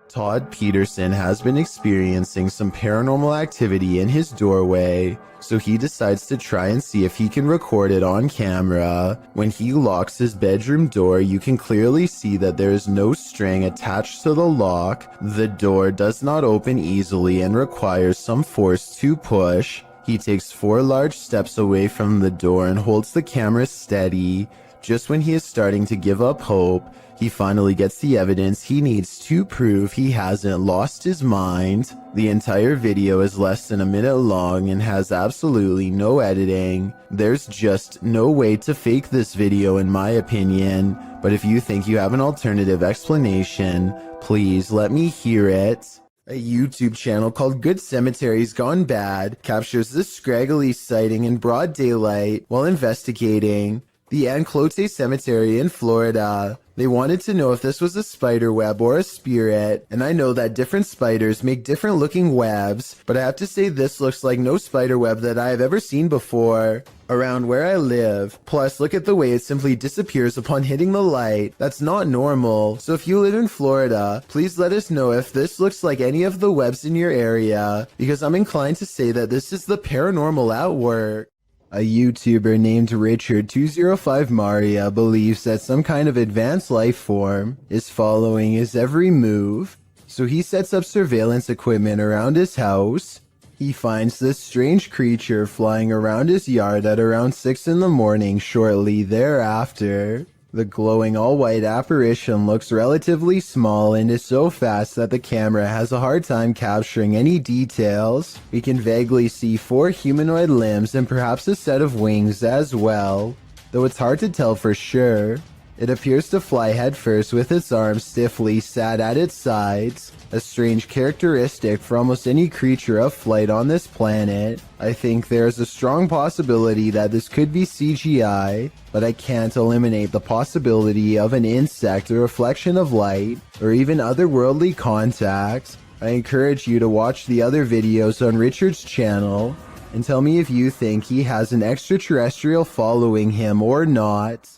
Todd Peterson has been experiencing some paranormal activity in his doorway, so he decides to try and see if he can record it on camera. When he locks his bedroom door, you can clearly see that there is no string attached to the lock. The door does not open easily and requires some force to push. He takes 4 large steps away from the door and holds the camera steady. Just when he is starting to give up hope, He finally gets the evidence he needs to prove he hasn't lost his mind. The entire video is less than a minute long and has absolutely no editing. There's just no way to fake this video in my opinion, but if you think you have an alternative explanation, please let me hear it. A YouTube channel called Good Cemeteries Gone Bad captures this scraggly sighting in broad daylight while investigating the Anclote Cemetery in Florida. They wanted to know if this was a spider web or a spirit, and I know that different spiders make different looking webs, but I have to say this looks like no spider web that I have ever seen before around where I live. Plus, look at the way it simply disappears upon hitting the light. That's not normal. So if you live in Florida, please let us know if this looks like any of the webs in your area, because I'm inclined to say that this is the paranormal at work. A YouTuber named Richard205 Maria believes that some kind of advanced life form is following his every move, so he sets up surveillance equipment around his house. He finds this strange creature flying around his yard at around 6 in the morning shortly thereafter. The glowing all-white apparition looks relatively small and is so fast that the camera has a hard time capturing any details. We can vaguely see 4 humanoid limbs and perhaps a set of wings as well, though it's hard to tell for sure. It appears to fly headfirst with its arms stiffly sat at its sides, a strange characteristic for almost any creature of flight on this planet. I think there is a strong possibility that this could be CGI, but I can't eliminate the possibility of an insect, a reflection of light, or even otherworldly contact. I encourage you to watch the other videos on Richard's channel and tell me if you think he has an extraterrestrial following him or not.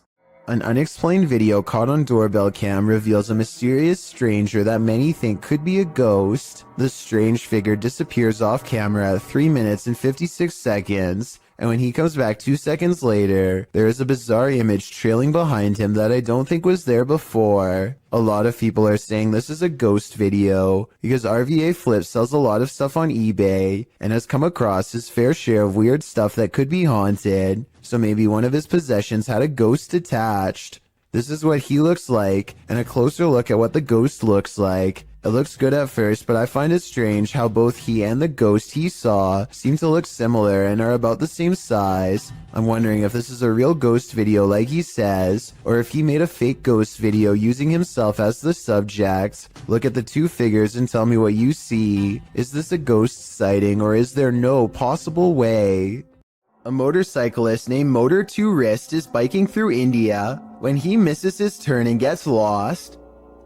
An unexplained video caught on doorbell cam reveals a mysterious stranger that many think could be a ghost. The strange figure disappears off camera at 3 minutes and 56 seconds, and when he comes back 2 seconds later, there is a bizarre image trailing behind him that I don't think was there before. A lot of people are saying this is a ghost video because RVA Flip sells a lot of stuff on eBay and has come across his fair share of weird stuff that could be haunted, so maybe one of his possessions had a ghost attached. This is what he looks like, and a closer look at what the ghost looks like. It looks good at first, but I find it strange how both he and the ghost he saw seem to look similar and are about the same size. I'm wondering if this is a real ghost video like he says, or if he made a fake ghost video using himself as the subject. Look at the 2 figures and tell me what you see. Is this a ghost sighting, or is there no possible way? A motorcyclist named Motor2 Wrist is biking through India when he misses his turn and gets lost.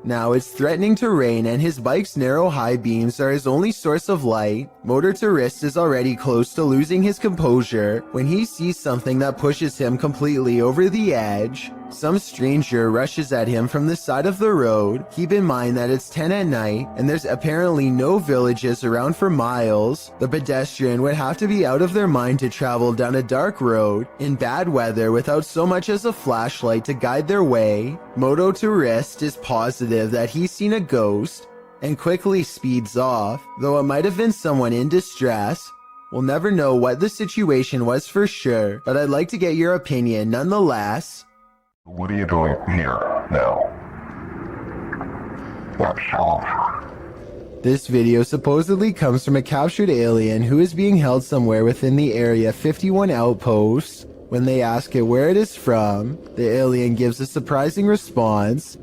Now it's threatening to rain and his bike's narrow high beams are his only source of light. Motor2 Wrist is already close to losing his composure when he sees something that pushes him completely over the edge. Some stranger rushes at him from the side of the road. Keep in mind that it's 10 at night and there's apparently no villages around for miles. The pedestrian would have to be out of their mind to travel down a dark road in bad weather without so much as a flashlight to guide their way. Moto2 Wrist is positive that he's seen a ghost and quickly speeds off, though it might have been someone in distress. We'll never know what the situation was for sure, but I'd like to get your opinion nonetheless. What are you doing here now? That's off. This video supposedly comes from a captured alien who is being held somewhere within the Area 51 outpost. When they ask it where it is from, the alien gives a surprising response.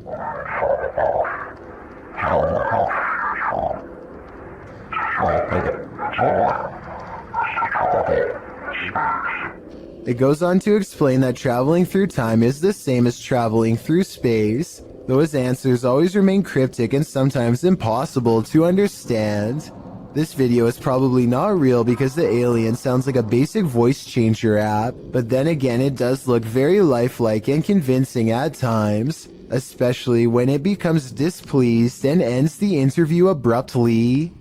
It goes on to explain that traveling through time is the same as traveling through space, though his answers always remain cryptic and sometimes impossible to understand. This video is probably not real because the alien sounds like a basic voice changer app, but then again it does look very lifelike and convincing at times, especially when it becomes displeased and ends the interview abruptly.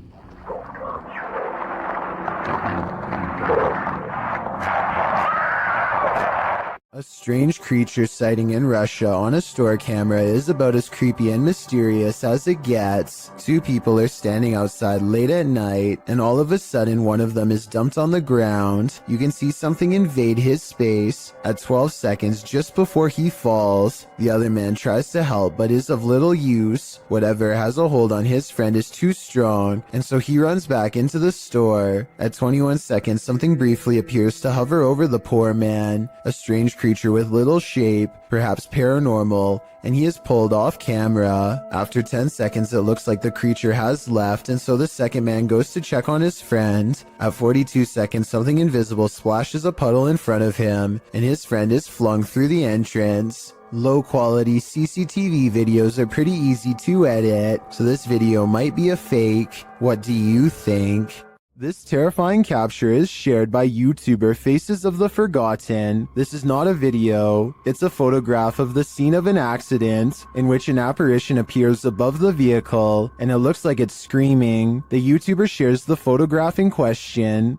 A strange creature sighting in Russia on a store camera is about as creepy and mysterious as it gets. Two people are standing outside late at night, and all of a sudden one of them is dumped on the ground. You can see something invade his space. At 12 seconds just before he falls, the other man tries to help but is of little use. Whatever has a hold on his friend is too strong, and so he runs back into the store. At 21 seconds, something briefly appears to hover over the poor man. A strange creature with little shape, perhaps paranormal, and he is pulled off camera. After 10 seconds, it looks like the creature has left, and so the second man goes to check on his friend. At 42 seconds, something invisible splashes a puddle in front of him, and his friend is flung through the entrance. Low quality CCTV videos are pretty easy to edit, so this video might be a fake. What do you think? This terrifying capture is shared by YouTuber Faces of the Forgotten. This is not a video, it's a photograph of the scene of an accident in which an apparition appears above the vehicle and it looks like it's screaming. The YouTuber shares the photograph in question.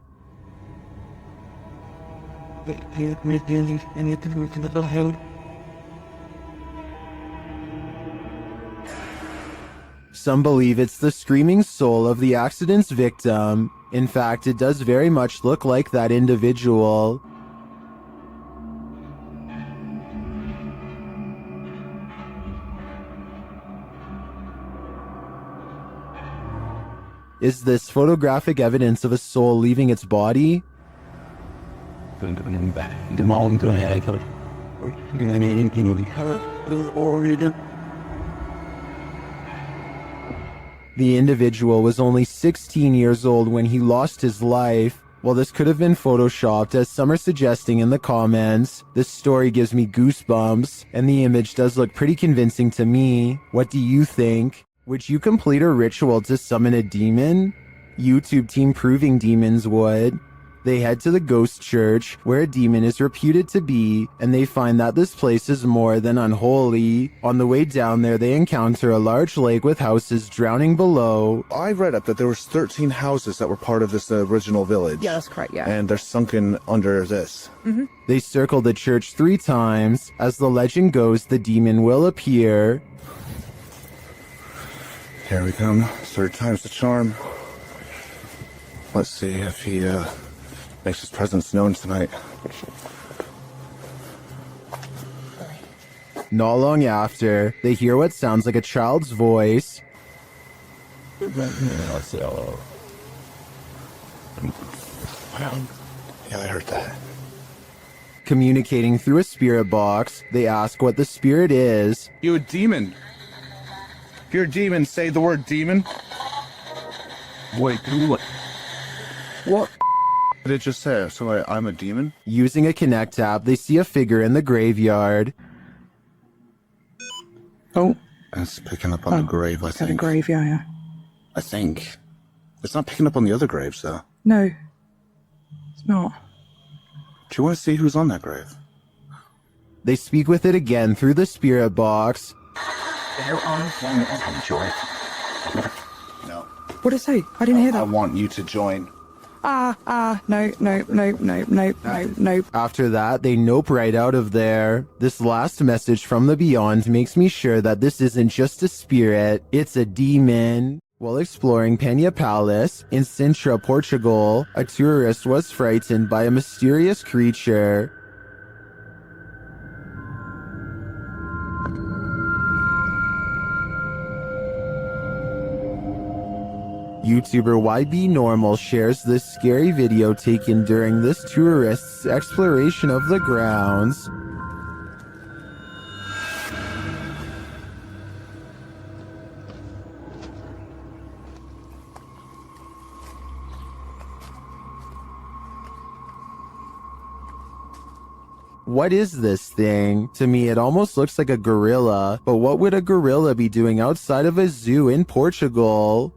Some believe it's the screaming soul of the accident's victim. In fact, it does very much look like that individual. Is this photographic evidence of a soul leaving its body? The individual was only 16 years old when he lost his life. While this could have been photoshopped, as some are suggesting in the comments, this story gives me goosebumps, and the image does look pretty convincing to me. What do you think? Would you complete a ritual to summon a demon? YouTube team Proving Demons would. They head to the ghost church, where a demon is reputed to be, and they find that this place is more than unholy. On the way down there, they encounter a large lake with houses drowning below. I read up that there was 13 houses that were part of this original village. Yeah, that's correct, yeah. And they're sunken under this. Mm-hmm. They circle the church 3 times. As the legend goes, the demon will appear. Here we come. 3rd time's the charm. Let's see if he, makes his presence known tonight. Not long after, they hear what sounds like a child's voice. Yeah, I heard that. Communicating through a spirit box, they ask what the spirit is. You a demon? If you're a demon, say the word demon. Wait, what? What did it just say? So I'm a demon? Using a Connect app, they see a figure in the graveyard. Oh. It's picking up on the grave, I think. The grave, yeah. I think. It's not picking up on the other graves, though. No. It's not. Do you want to see who's on that grave? They speak with it again through the spirit box. No. What did it say? I didn't hear that. I want you to join. No. After that, they nope right out of there. This last message from the beyond makes me sure that this isn't just a spirit, it's a demon. While exploring Penha Palace in Sintra, Portugal, a tourist was frightened by a mysterious creature. YouTuber YB Normal shares this scary video taken during this tourist's exploration of the grounds. What is this thing? To me, it almost looks like a gorilla, but what would a gorilla be doing outside of a zoo in Portugal?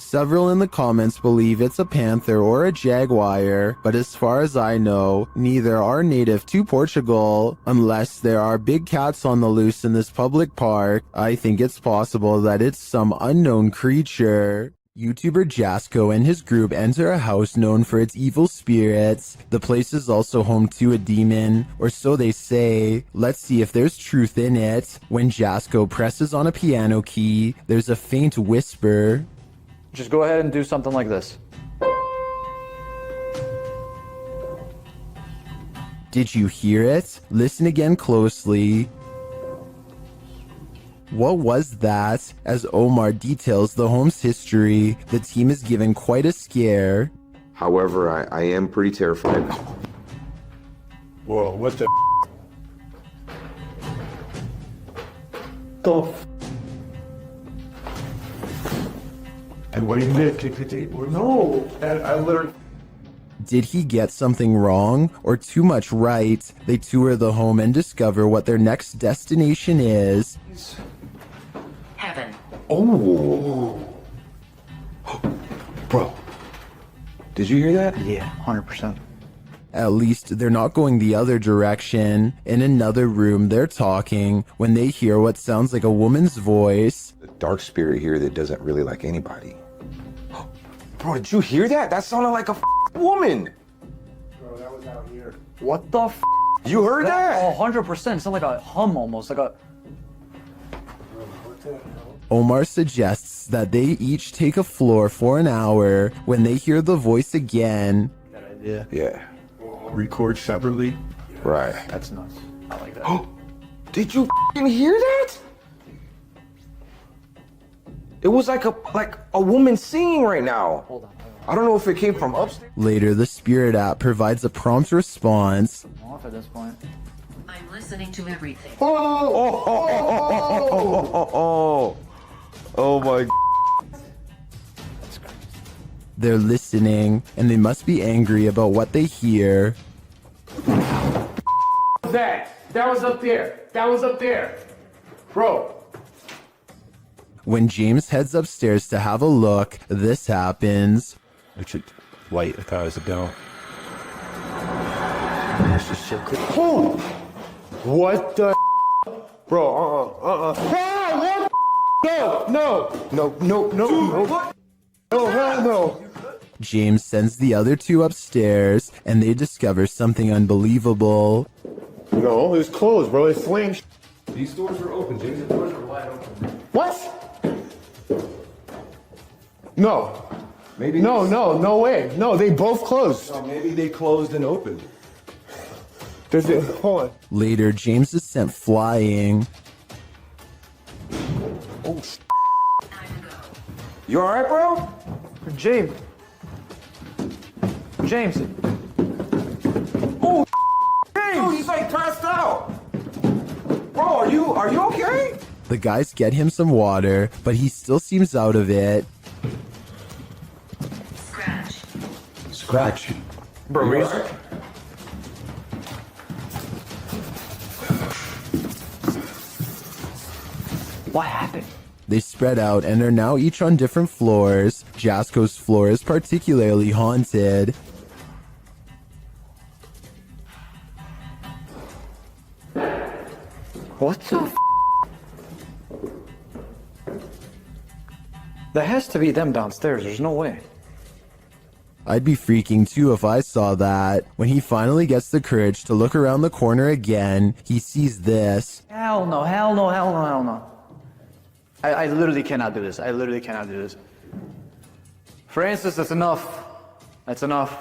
Several in the comments believe it's a panther or a jaguar, but as far as I know, neither are native to Portugal. Unless there are big cats on the loose in this public park, I think it's possible that it's some unknown creature. YouTuber Jasko and his group enter a house known for its evil spirits. The place is also home to a demon, or so they say. Let's see if there's truth in it. When Jasko presses on a piano key, there's a faint whisper. Just go ahead and do something like this. Did you hear it? Listen again closely. What was that? As Omar details the home's history, the team is given quite a scare. However, I am pretty terrified. Whoa, what the And what do you did? No, and I literally. Did he get something wrong or too much right? They tour the home and discover what their next destination is. Heaven. Oh. Bro. Did you hear that? Yeah, 100%. At least they're not going the other direction. In another room, they're talking when they hear what sounds like a woman's voice. The dark spirit here that doesn't really like anybody. Bro, did you hear that? That sounded like a woman. Bro, that was out here. What the f? You heard that? 100%. It sounded like a hum almost, like a... Omar suggests that they each take a floor for an hour. When they hear the voice again, Yeah. Record separately. Right. That's nuts. I like that. Did you hear that? It was like a woman singing right now. Hold on. I don't know if it came from upstairs. later the Spirit app provides a prompt response. I'm off at this point. I'm listening to everything. Oh my. They're listening, and they must be angry about what they hear. That was up there. That was up there. Bro. When James heads upstairs to have a look, this happens. It's a light. I thought it was a bell. Oh! What the? Bro, Ah, what? No. No, hell no. James sends the other two upstairs, and they discover something unbelievable. No, it's closed, bro. It's flames. These doors are open, James. The doors are wide open. What? No. Maybe. No way. No, they both closed. No, maybe they closed and opened. Hold on. Later, James is sent flying. Oh, You alright, bro? James. Oh, James! He's like passed out. Bro, are you okay? The guys get him some water, but he still seems out of it. Scratch. Bro, you alright? What happened? They spread out and are now each on different floors. Jasko's floor is particularly haunted. What the f? That has to be them downstairs. There's no way. I'd be freaking too if I saw that. When he finally gets the courage to look around the corner again, he sees this. Hell no. I literally cannot do this. Francis, that's enough. That's enough.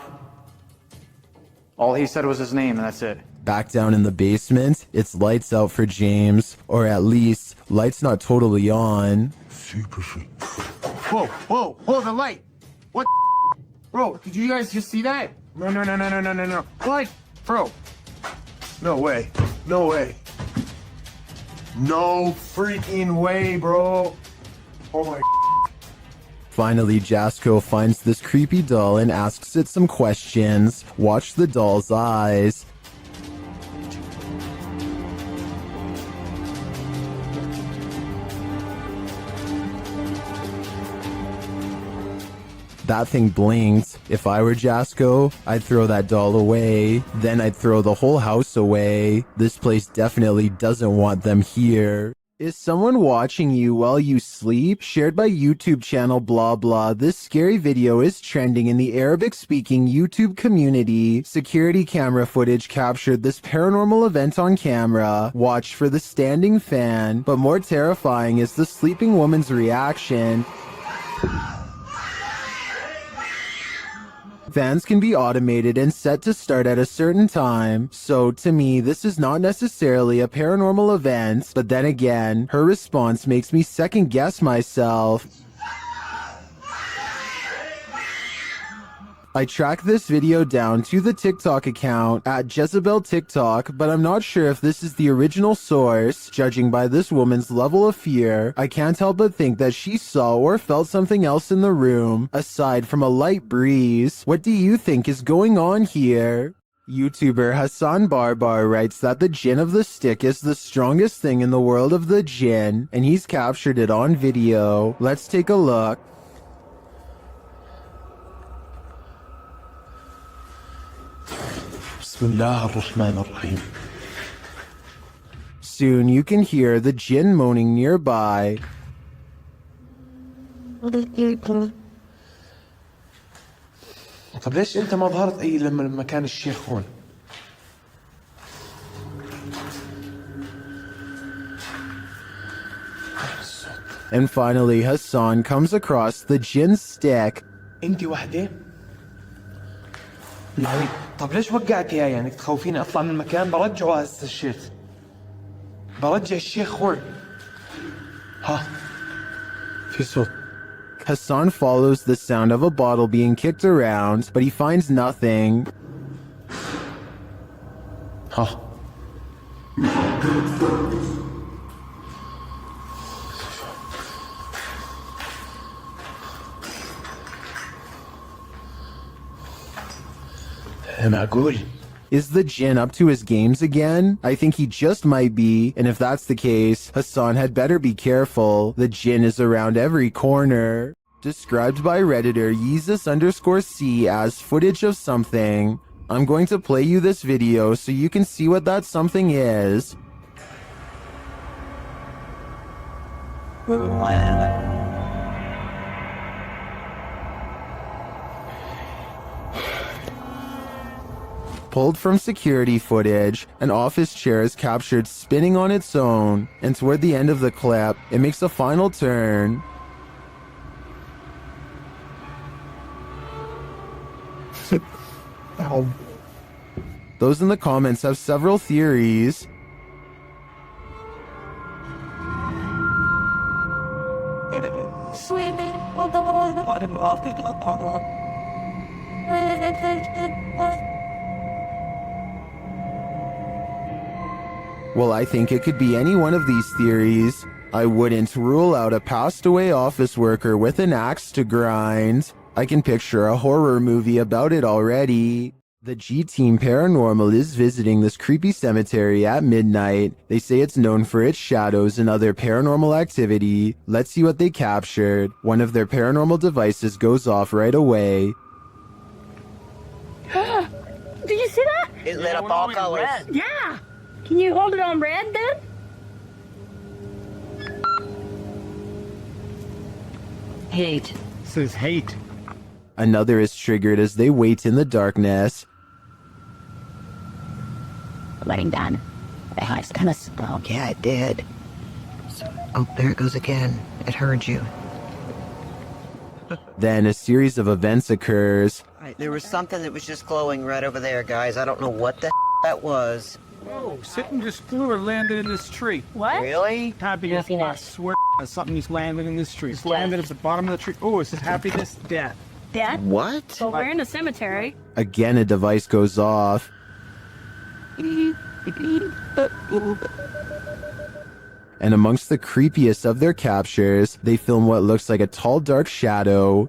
All he said was his name, and that's it. Back down in the basement, it's lights out for James. Or at least, lights not totally on. super freak. Whoa, the light. What? Bro, did you guys just see that? No. What? Bro. No way. No freaking way, bro. Oh my. Finally, Jasko finds this creepy doll and asks it some questions. Watch the doll's eyes. That thing blinked. If I were Jasco, I'd throw that doll away. Then I'd throw the whole house away. This place definitely doesn't want them here. Is someone watching you while you sleep? Shared by YouTube channel blah blah. This scary video is trending in the Arabic-speaking YouTube community. Security camera footage captured this paranormal event on camera. Watch for the standing fan. But more terrifying is the sleeping woman's reaction. Fans can be automated and set to start at a certain time, so to me this is not necessarily a paranormal event, but then again, her response makes me second guess myself. I tracked this video down to the TikTok account at Jezebel TikTok, but I'm not sure if this is the original source. Judging by this woman's level of fear, I can't help but think that she saw or felt something else in the room, aside from a light breeze. What do you think is going on here? YouTuber Hassan Barbar writes that the jinn of the stick is the strongest thing in the world of the jinn, and he's captured it on video. Let's take a look. Soon you can hear the jinn moaning nearby. طب ليش انت ما ظهرت اي لما كان الشيخ هون؟ And finally, Hassan comes across the jinn stick. انت وحده؟ يعني طب ليش وقعتيها يعني تخوفيني اطلع من المكان برجعه هسه الشيخ برجع الشيخ هون ها في صوت. Hassan follows the sound of a bottle being kicked around, but he finds nothing. ها معقول. Is the jinn up to his games again? I think he just might be, and if that's the case, Hassan had better be careful. The jinn is around every corner. Described by Redditor Yeezus_C as footage of something. I'm going to play you this video so you can see what that something is. Pulled from security footage, an office chair is captured spinning on its own, and toward the end of the clip, it makes a final turn. Those in the comments have several theories. Well, I think it could be any one of these theories. I wouldn't rule out a passed away office worker with an axe to grind. I can picture a horror movie about it already. The G-Team Paranormal is visiting this creepy cemetery at midnight. They say it's known for its shadows and other paranormal activity. Let's see what they captured. One of their paranormal devices goes off right away. Did you see that? It lit up all colors. Yeah. Can you hold it on red then? Hate. Says hate. Another is triggered as they wait in the darkness. Letting down. The house kind of spoke. Yeah, it did. Oh, there it goes again. It heard you. Then a series of events occurs. There was something that was just glowing right over there, guys. I don't know what the that was. Whoa, something just flew or landed in this tree. What? Really? Happiness, I swear something just landed in this tree. Just landed at the bottom of the tree. Oh, it says happiness, death. Death? What? So we're in a cemetery. Again, a device goes off. And amongst the creepiest of their captures, they film what looks like a tall, dark shadow.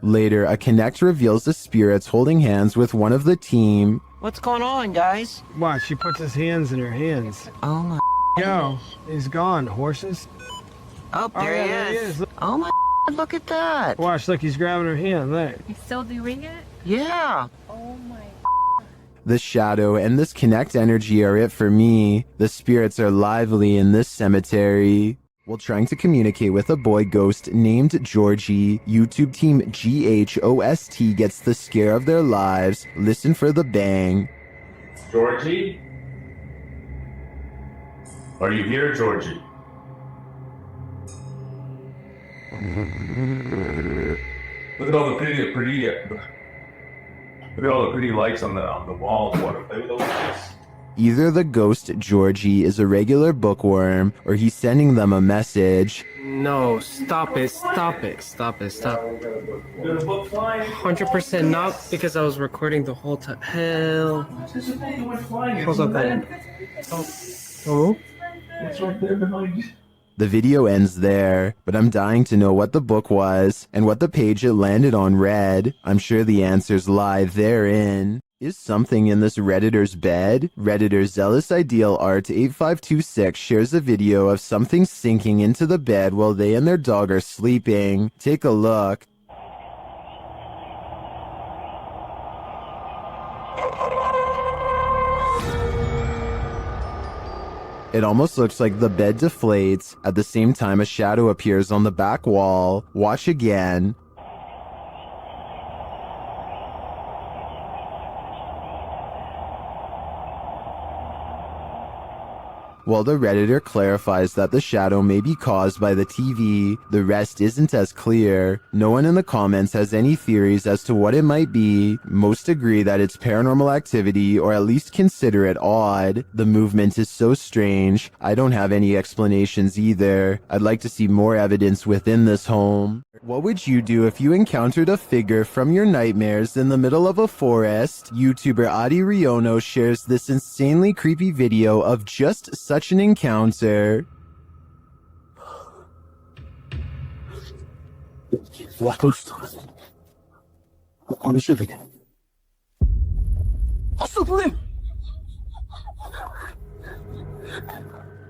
Later, a Connect reveals the spirits holding hands with one of the team. What's going on, guys? Watch, she puts his hands in her hands. Oh my. Yo, he's gone. Horses. Oh, there he is. Oh my. Look at that. Watch, look, he's grabbing her hand. Look. He's still doing it? Yeah. Oh my. The shadow and this Connect energy are it for me. The spirits are lively in this cemetery. While trying to communicate with a boy ghost named Georgie, YouTube team GHOST gets the scare of their lives. Listen for the bang. Georgie? Are you here, Georgie? Look at all the pretty lights on the walls. Want to play with those lights? Either the ghost Georgie is a regular bookworm, or he's sending them a message. No, stop it, stop it, stop it, stop. 100% not, because I was recording the whole time. Hell. What's up there? Oh? What's right there behind you? The video ends there, but I'm dying to know what the book was and what the page it landed on read. I'm sure the answers lie therein. Is something in this Redditor's bed? Redditor Zealous Ideal Art 8526 shares a video of something sinking into the bed while they and their dog are sleeping. Take a look. It almost looks like the bed deflates. At the same time, a shadow appears on the back wall. Watch again. While the Redditor clarifies that the shadow may be caused by the TV, the rest isn't as clear. No one in the comments has any theories as to what it might be. Most agree that it's paranormal activity, or at least consider it odd. The movement is so strange. I don't have any explanations either. I'd like to see more evidence within this home. What would you do if you encountered a figure from your nightmares in the middle of a forest? YouTuber Adi Riono shares this insanely creepy video of just such an encounter.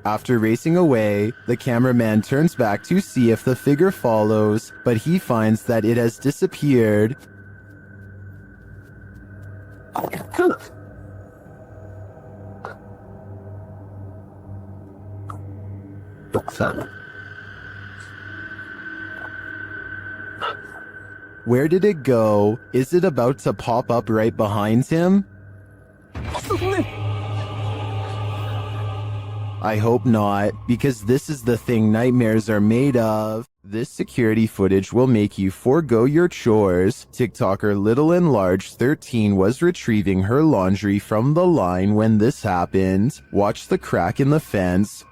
After racing away, the cameraman turns back to see if the figure follows, but he finds that it has disappeared. Where did it go? Is it about to pop up right behind him? I hope not, because this is the thing nightmares are made of. This security footage will make you forego your chores. TikToker Little and Large 13 was retrieving her laundry from the line when this happened. Watch the crack in the fence.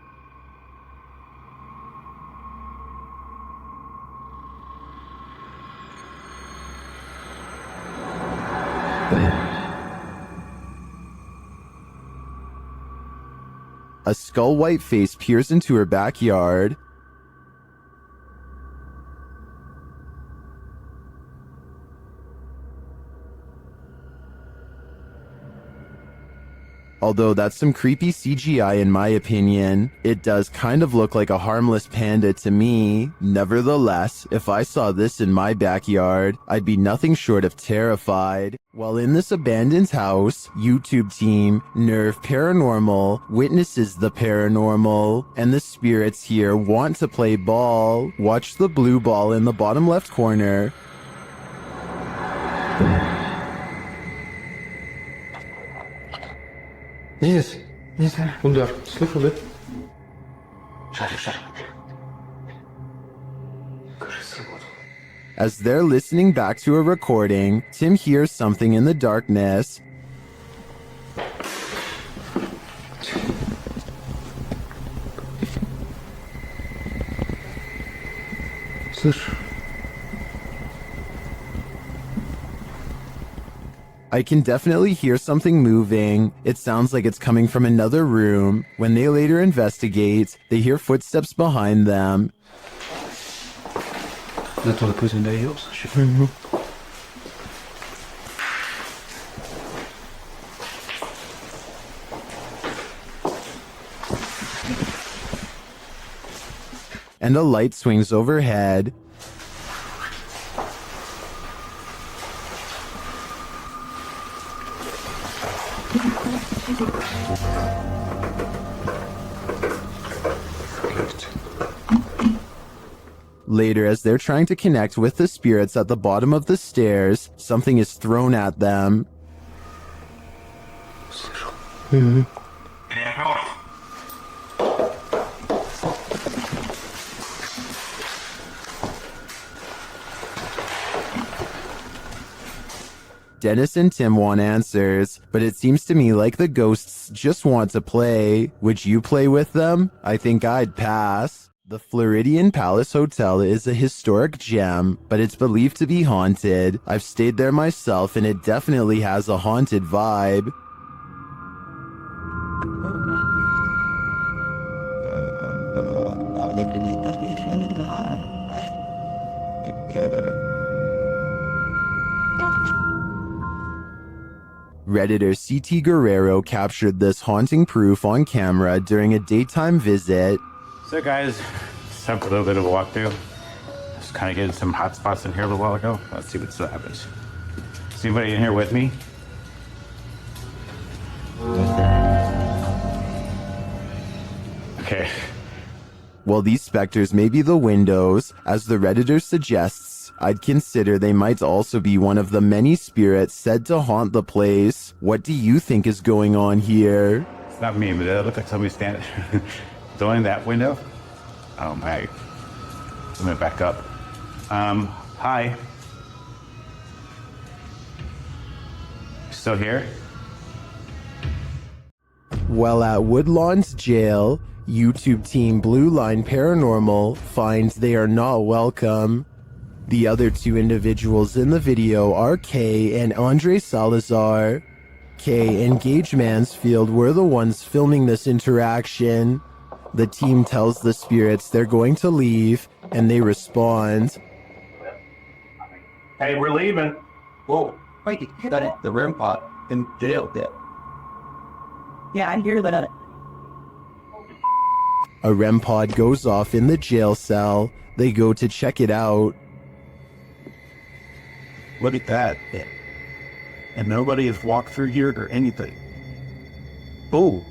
A skull-white face peers into her backyard. Although that's some creepy CGI in my opinion, it does kind of look like a harmless panda to me. Nevertheless, if I saw this in my backyard, I'd be nothing short of terrified. While in this abandoned house, YouTube team Nerve Paranormal witnesses the paranormal, and the spirits here want to play ball. Watch the blue ball in the bottom left corner. Yes. Onder. Snuffelen. As they're listening back to a recording, Tim hears something in the darkness. I can definitely hear something moving. It sounds like it's coming from another room. When they later investigate, they hear footsteps behind them. That's what I put in the hills. And a light swings overhead. Later, as they're trying to connect with the spirits at the bottom of the stairs, something is thrown at them. Dennis and Tim want answers, but it seems to me like the ghosts just want to play. Would you play with them? I think I'd pass. The Floridian Palace Hotel is a historic gem, but it's believed to be haunted. I've stayed there myself and it definitely has a haunted vibe. Redditor C.T. Guerrero captured this haunting proof on camera during a daytime visit. So guys, just time for a little bit of a walkthrough. Just kind of getting some hot spots in here a little while ago. Let's see what still happens. Is anybody in here with me? Okay. While these specters may be the windows, as the Redditor suggests, I'd consider they might also be one of the many spirits said to haunt the place. What do you think is going on here? It's not me, but it looks like somebody standing in that window. Oh my. Let me back up. Hi. Still here? While at Woodlawn's jail, YouTube team Blue Line Paranormal finds they are not welcome. The other two individuals in the video are Kay and Andre Salazar. Kay and Gage Mansfield were the ones filming this interaction. The team tells the spirits they're going to leave, and they respond. Hey, we're leaving. Whoa, wait, that the REM pod in jail there. Yeah, I hear that. A REM pod goes off in the jail cell. They go to check it out. Look at that. And nobody has walked through here or anything. Oh.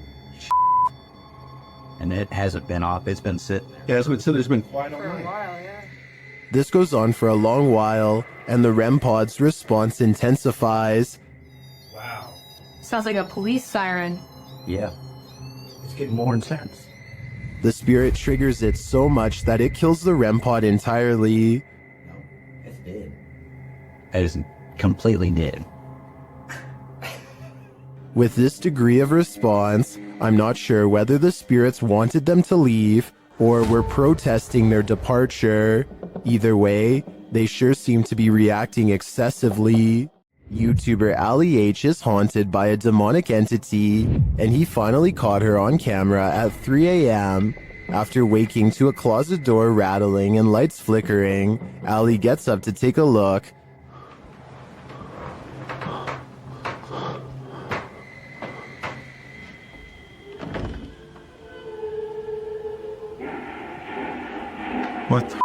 And it hasn't been off. It's been sitting. Yeah, so there's been quite For a while, yeah. This goes on for a long while, and the REM pod's response intensifies. Wow. Sounds like a police siren. Yeah. It's getting more intense. The spirit triggers it so much that it kills the REM pod entirely. It's dead. It is completely dead. With this degree of response, I'm not sure whether the spirits wanted them to leave or were protesting their departure. Either way, they sure seem to be reacting excessively. YouTuber Ali H is haunted by a demonic entity, and he finally caught her on camera at 3 a.m. After waking to a closet door rattling and lights flickering, Ali gets up to take a look. What the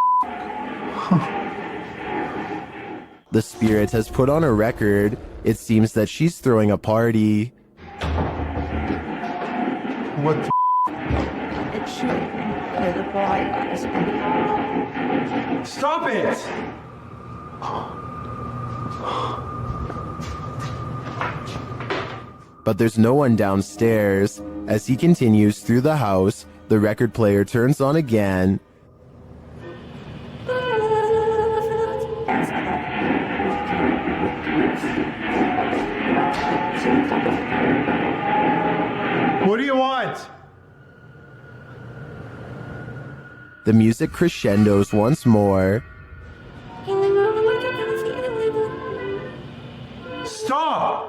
The spirit has put on a record. It seems that she's throwing a party. What the It should be the boy. Stop it! But there's no one downstairs. As he continues through the house, the record player turns on again. What do you want? The music crescendos once more. Stop!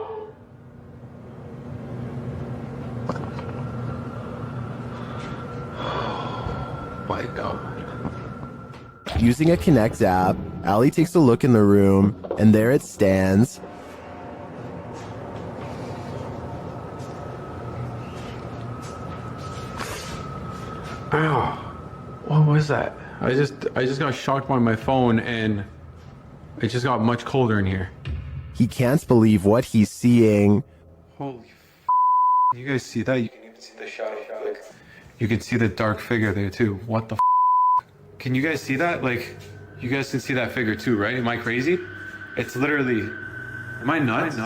Using a Connect app, Allie takes a look in the room, and there it stands. Ow. What was that? I just got shocked by my phone and it just got much colder in here. He can't believe what he's seeing. Holy You guys see that? You can even see the shadow. Like, you can see the dark figure there too. What the Can you guys see that? Like, you guys can see that figure too, right? Am I crazy? It's literally... Am I nuts?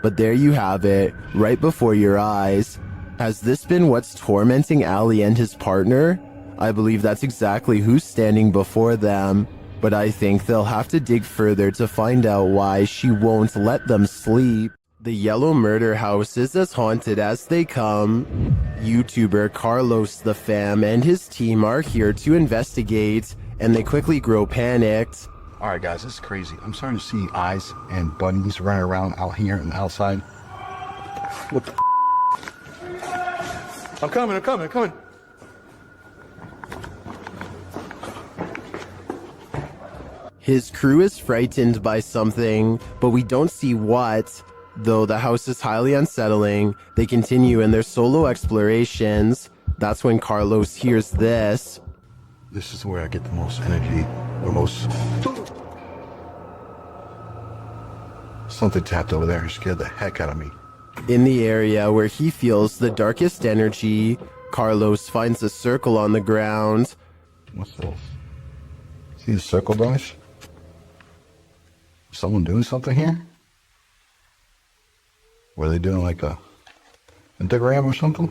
But there you have it, right before your eyes. Has this been what's tormenting Allie and his partner? I believe that's exactly who's standing before them. But I think they'll have to dig further to find out why she won't let them sleep. The yellow murder house is as haunted as they come. YouTuber Carlos the Fam and his team are here to investigate, and they quickly grow panicked. Alright guys, this is crazy. I'm starting to see eyes and bunnies running around out here and outside. What the I'm coming. His crew is frightened by something, but we don't see what. Though the house is highly unsettling, they continue in their solo explorations. That's when Carlos hears this. This is where I get the most energy, the most... Something tapped over there and scared the heck out of me. In the area where he feels the darkest energy, Carlos finds a circle on the ground. What's this? See the circle, guys? Someone doing something here? Were they doing like a pentagram or something?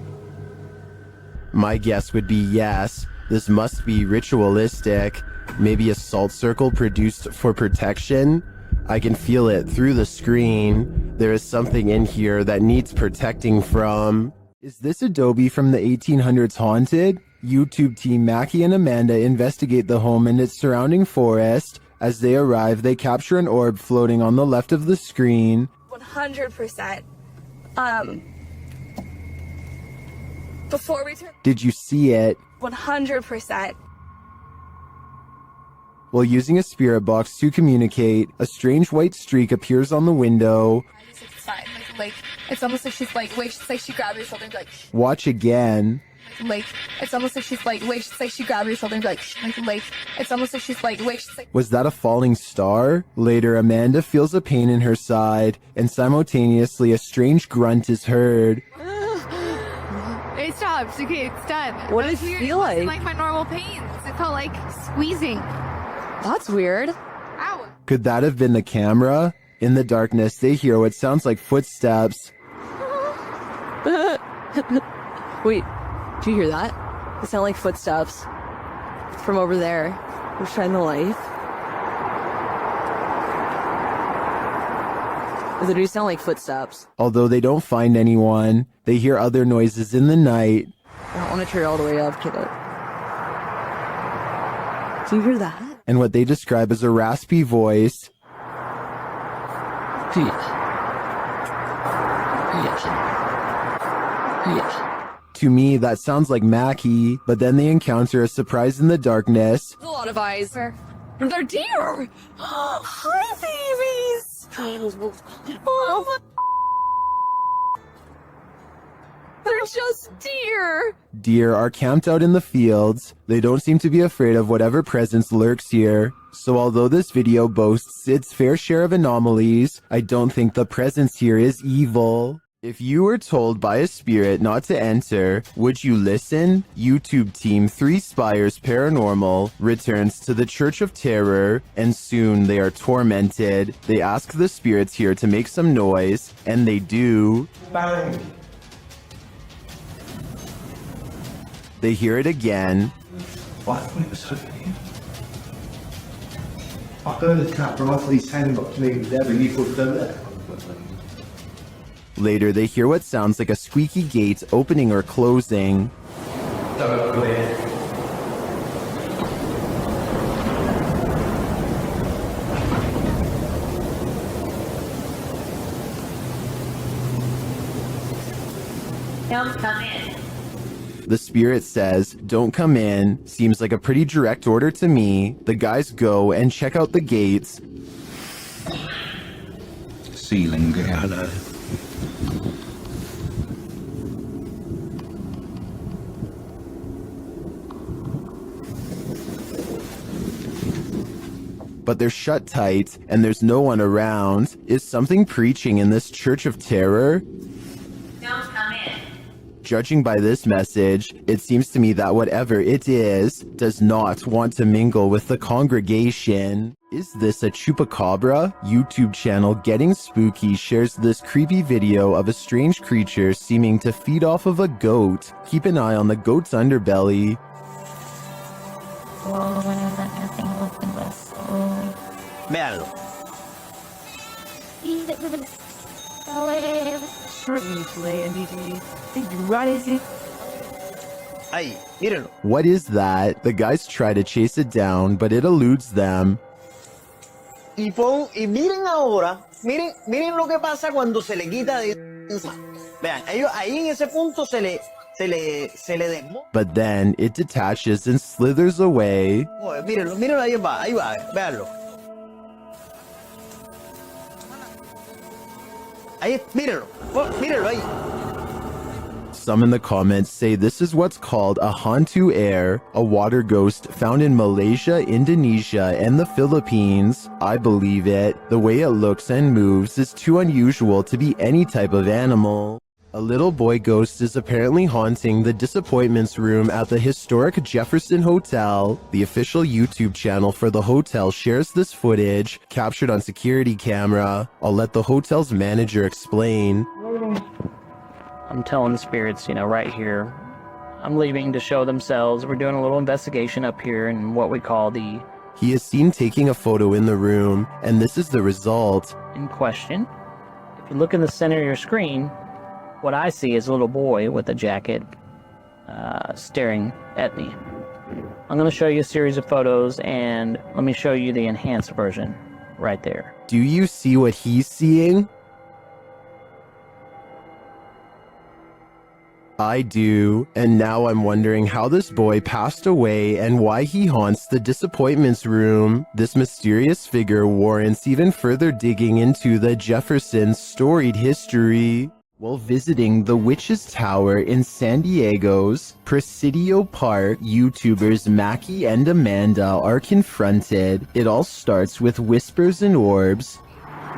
My guess would be yes. This must be ritualistic. Maybe a salt circle produced for protection? I can feel it through the screen. There is something in here that needs protecting from. Is this adobe from the 1800s haunted? YouTube team Mackie and Amanda investigate the home and its surrounding forest. As they arrive, they capture an orb floating on the left of the screen. 100%. Before we turn... Did you see it? 100%. While using a spirit box to communicate, a strange white streak appears on the window. It's fine. Like, it's almost like she's like, wait, she's like, she grabbed her shoulder and be like, Watch again. like, it's almost like she's like, wait, she's like, she grabbed her shoulder and be like, it's almost like she's like, wait, she's like... Was that a falling star? Later, Amanda feels a pain in her side, and simultaneously a strange grunt is heard. It stops. Okay, it's done. What does it feel like? It's like my normal pains. It felt like squeezing. That's weird. Ow. Could that have been the camera? In the darkness, they hear what sounds like footsteps. Wait, do you hear that? It sound like footsteps from over there. We're shining the light. They do sound like footsteps. Although they don't find anyone, they hear other noises in the night. I don't want to turn it all the way up, kid. Do you hear that? And what they describe as a raspy voice. To me, that sounds like Mackie, but then they encounter a surprise in the darkness. There's a lot of eyes. They're deer! Hi, babies! Oh, they're just deer! Deer are camped out in the fields. They don't seem to be afraid of whatever presence lurks here. So although this video boasts its fair share of anomalies, I don't think the presence here is evil. If you were told by a spirit not to enter, would you listen? YouTube team 3 Spires Paranormal returns to the Church of Terror, and soon they are tormented. They ask the spirits here to make some noise, and they do. Bang. They hear it again. What? It was happening. I heard the cat rifle his hand up to me there, but you could do that. Later, they hear what sounds like a squeaky gate opening or closing. Don't go in. Don't come in. The spirit says, "Don't come in." Seems like a pretty direct order to me. The guys go and check out the gates. Ceiling again. But they're shut tight and there's no one around. Is something preaching in this church of terror? Don't come in. Judging by this message, it seems to me that whatever it is does not want to mingle with the congregation. Is this a chupacabra? YouTube channel Getting Spooky shares this creepy video of a strange creature seeming to feed off of a goat. Keep an eye on the goat's underbelly. Véanlo. Ahí, mírenlo. What is that? The guys try to chase it down, but it eludes them. Y miren ahora, miren lo que pasa cuando se le quita de... Vean, ahí en ese punto se le desmonta. But then it detaches and slithers away. Mírenlo, ahí va, véanlo. Ahí, mírenlo ahí. Some in the comments say this is what's called a hantu air, a water ghost found in Malaysia, Indonesia, and the Philippines. I believe it. The way it looks and moves is too unusual to be any type of animal. A little boy ghost is apparently haunting the disappointments room at the historic Jefferson Hotel. The official YouTube channel for the hotel shares this footage, captured on security camera. I'll let the hotel's manager explain. I'm telling the spirits, right here, I'm leaving to show themselves. We're doing a little investigation up here in what we call the... He is seen taking a photo in the room, and this is the result. In question. If you look in the center of your screen, what I see is a little boy with a jacket staring at me. I'm going to show you a series of photos, and let me show you the enhanced version right there. Do you see what he's seeing? I do, and now I'm wondering how this boy passed away and why he haunts the disappointments room. This mysterious figure warrants even further digging into the Jefferson's storied history. While visiting the Witch's Tower in San Diego's Presidio Park, YouTubers Mackie and Amanda are confronted. It all starts with whispers and orbs.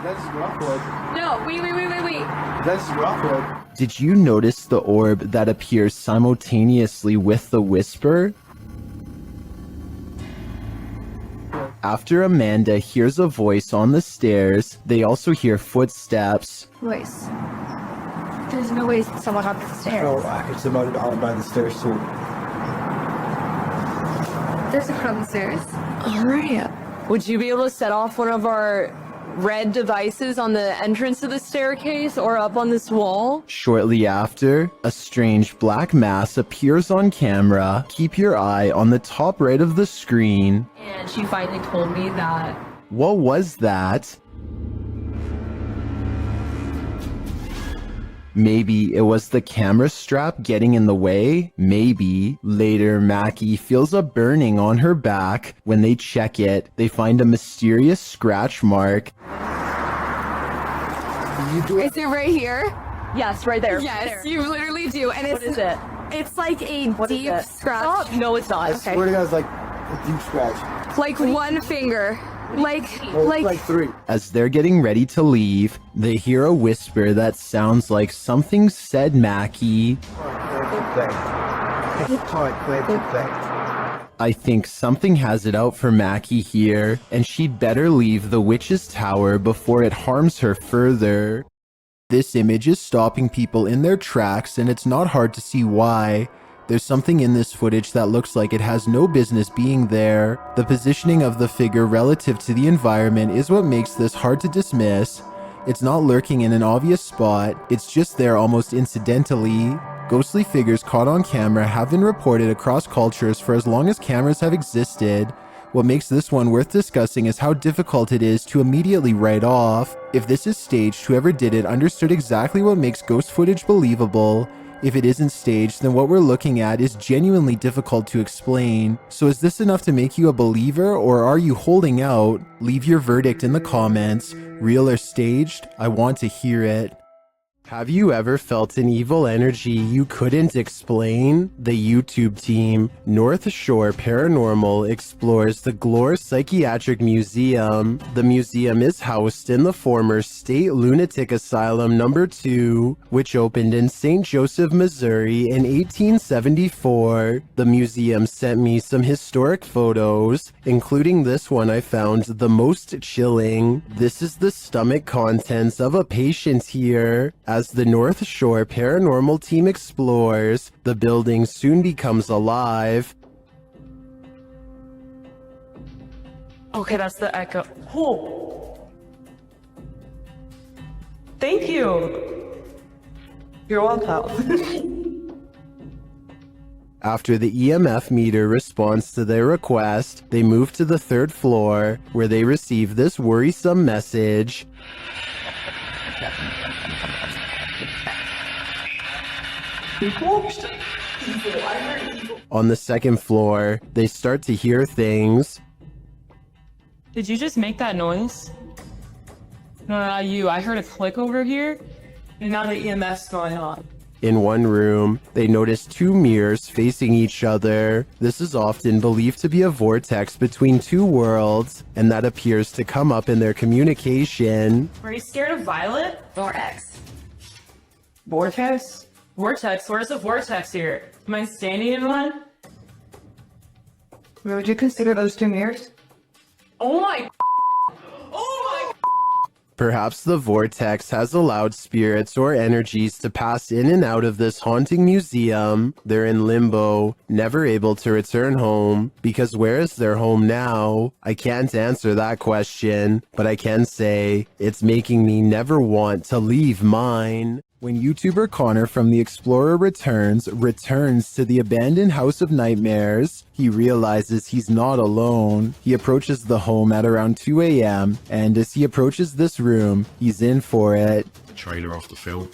That's Rockwood. No, wait. That's Rockwood. Did you notice the orb that appears simultaneously with the whisper? After Amanda hears a voice on the stairs, they also hear footsteps. Voice. There's no way someone up the stairs. No, it's about by the stairs too. There's a crowd on the stairs. Alright. Would you be able to set off one of our red devices on the entrance of the staircase or up on this wall? Shortly after, a strange black mass appears on camera. Keep your eye on the top right of the screen. And she finally told me that... What was that? Maybe it was the camera strap getting in the way? Maybe. Later, Mackie feels a burning on her back. When they check it, they find a mysterious scratch mark. Is it right here? Yes, right there. Yes, there. you literally do. And What is it? It's like a deep scratch. Oh, no, it's not. Okay. Swear to God, it's like a deep scratch. Like one finger. Like three. As they're getting ready to leave, they hear a whisper that sounds like something said Mackie. I think something has it out for Mackie here, and she'd better leave the Witch's Tower before it harms her further. This image is stopping people in their tracks, and it's not hard to see why. There's something in this footage that looks like it has no business being there. The positioning of the figure relative to the environment is what makes this hard to dismiss. It's not lurking in an obvious spot, it's just there almost incidentally. Ghostly figures caught on camera have been reported across cultures for as long as cameras have existed. What makes this one worth discussing is how difficult it is to immediately write off. If this is staged, whoever did it understood exactly what makes ghost footage believable. If it isn't staged, then what we're looking at is genuinely difficult to explain. So is this enough to make you a believer, or are you holding out? Leave your verdict in the comments. Real or staged? I want to hear it. Have you ever felt an evil energy you couldn't explain? The YouTube team, North Shore Paranormal, explores the Glore Psychiatric Museum. The museum is housed in the former State Lunatic Asylum No. 2, which opened in St. Joseph, Missouri in 1874. The museum sent me some historic photos, including this one I found the most chilling. This is the stomach contents of a patient here. As the North Shore Paranormal team explores, the building soon becomes alive. Okay, that's the echo. Oh! Thank you! You're welcome. After the EMF meter responds to their request, they move to the 3rd floor, where they receive this worrisome message. On the 2nd floor, they start to hear things. Did you just make that noise? No, not you. I heard a click over here, and now the EMF's going on. In one room, they notice 2 mirrors facing each other. This is often believed to be a vortex between 2 worlds, and that appears to come up in their communication. Are you scared of Violet? Vortex. Vortex? Vortex? Where's the vortex here? Am I standing in one? Would you consider those 2 mirrors? Oh my... Oh my... Perhaps the vortex has allowed spirits or energies to pass in and out of this haunting museum. They're in limbo, never able to return home, because where is their home now? I can't answer that question, but I can say it's making me never want to leave mine. When YouTuber Connor from The Explorer returns to the abandoned House of Nightmares, he realizes he's not alone. He approaches the home at around 2 a.m., and as he approaches this room, he's in for it. Trailer off the film.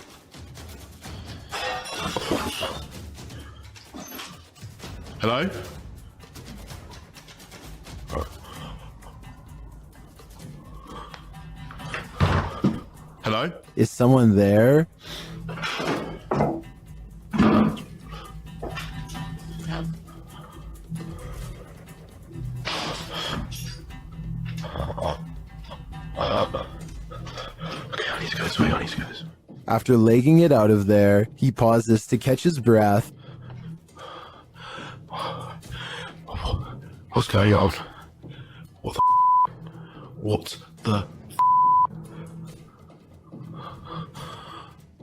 Hello? Hello? Is someone there? Okay, I need to go this way, I need to go this way. After legging it out of there, he pauses to catch his breath. What's going on? What the What the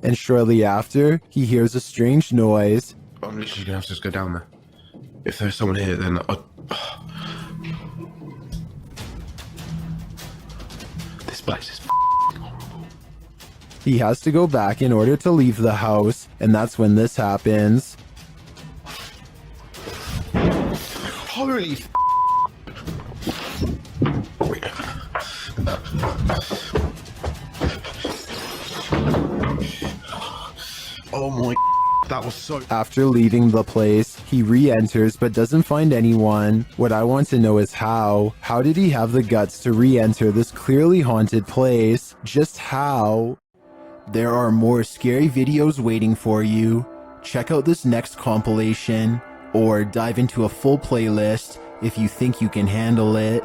And shortly after, he hears a strange noise. I'm literally gonna have to just go down there. If there's someone here, then this place is horrible. He has to go back in order to leave the house, and that's when this happens. Holy oh my, that was so... After leaving the place, he re-enters but doesn't find anyone. What I want to know is how. How did he have the guts to re-enter this clearly haunted place? Just how? There are more scary videos waiting for you. Check out this next compilation, or dive into a full playlist if you think you can handle it.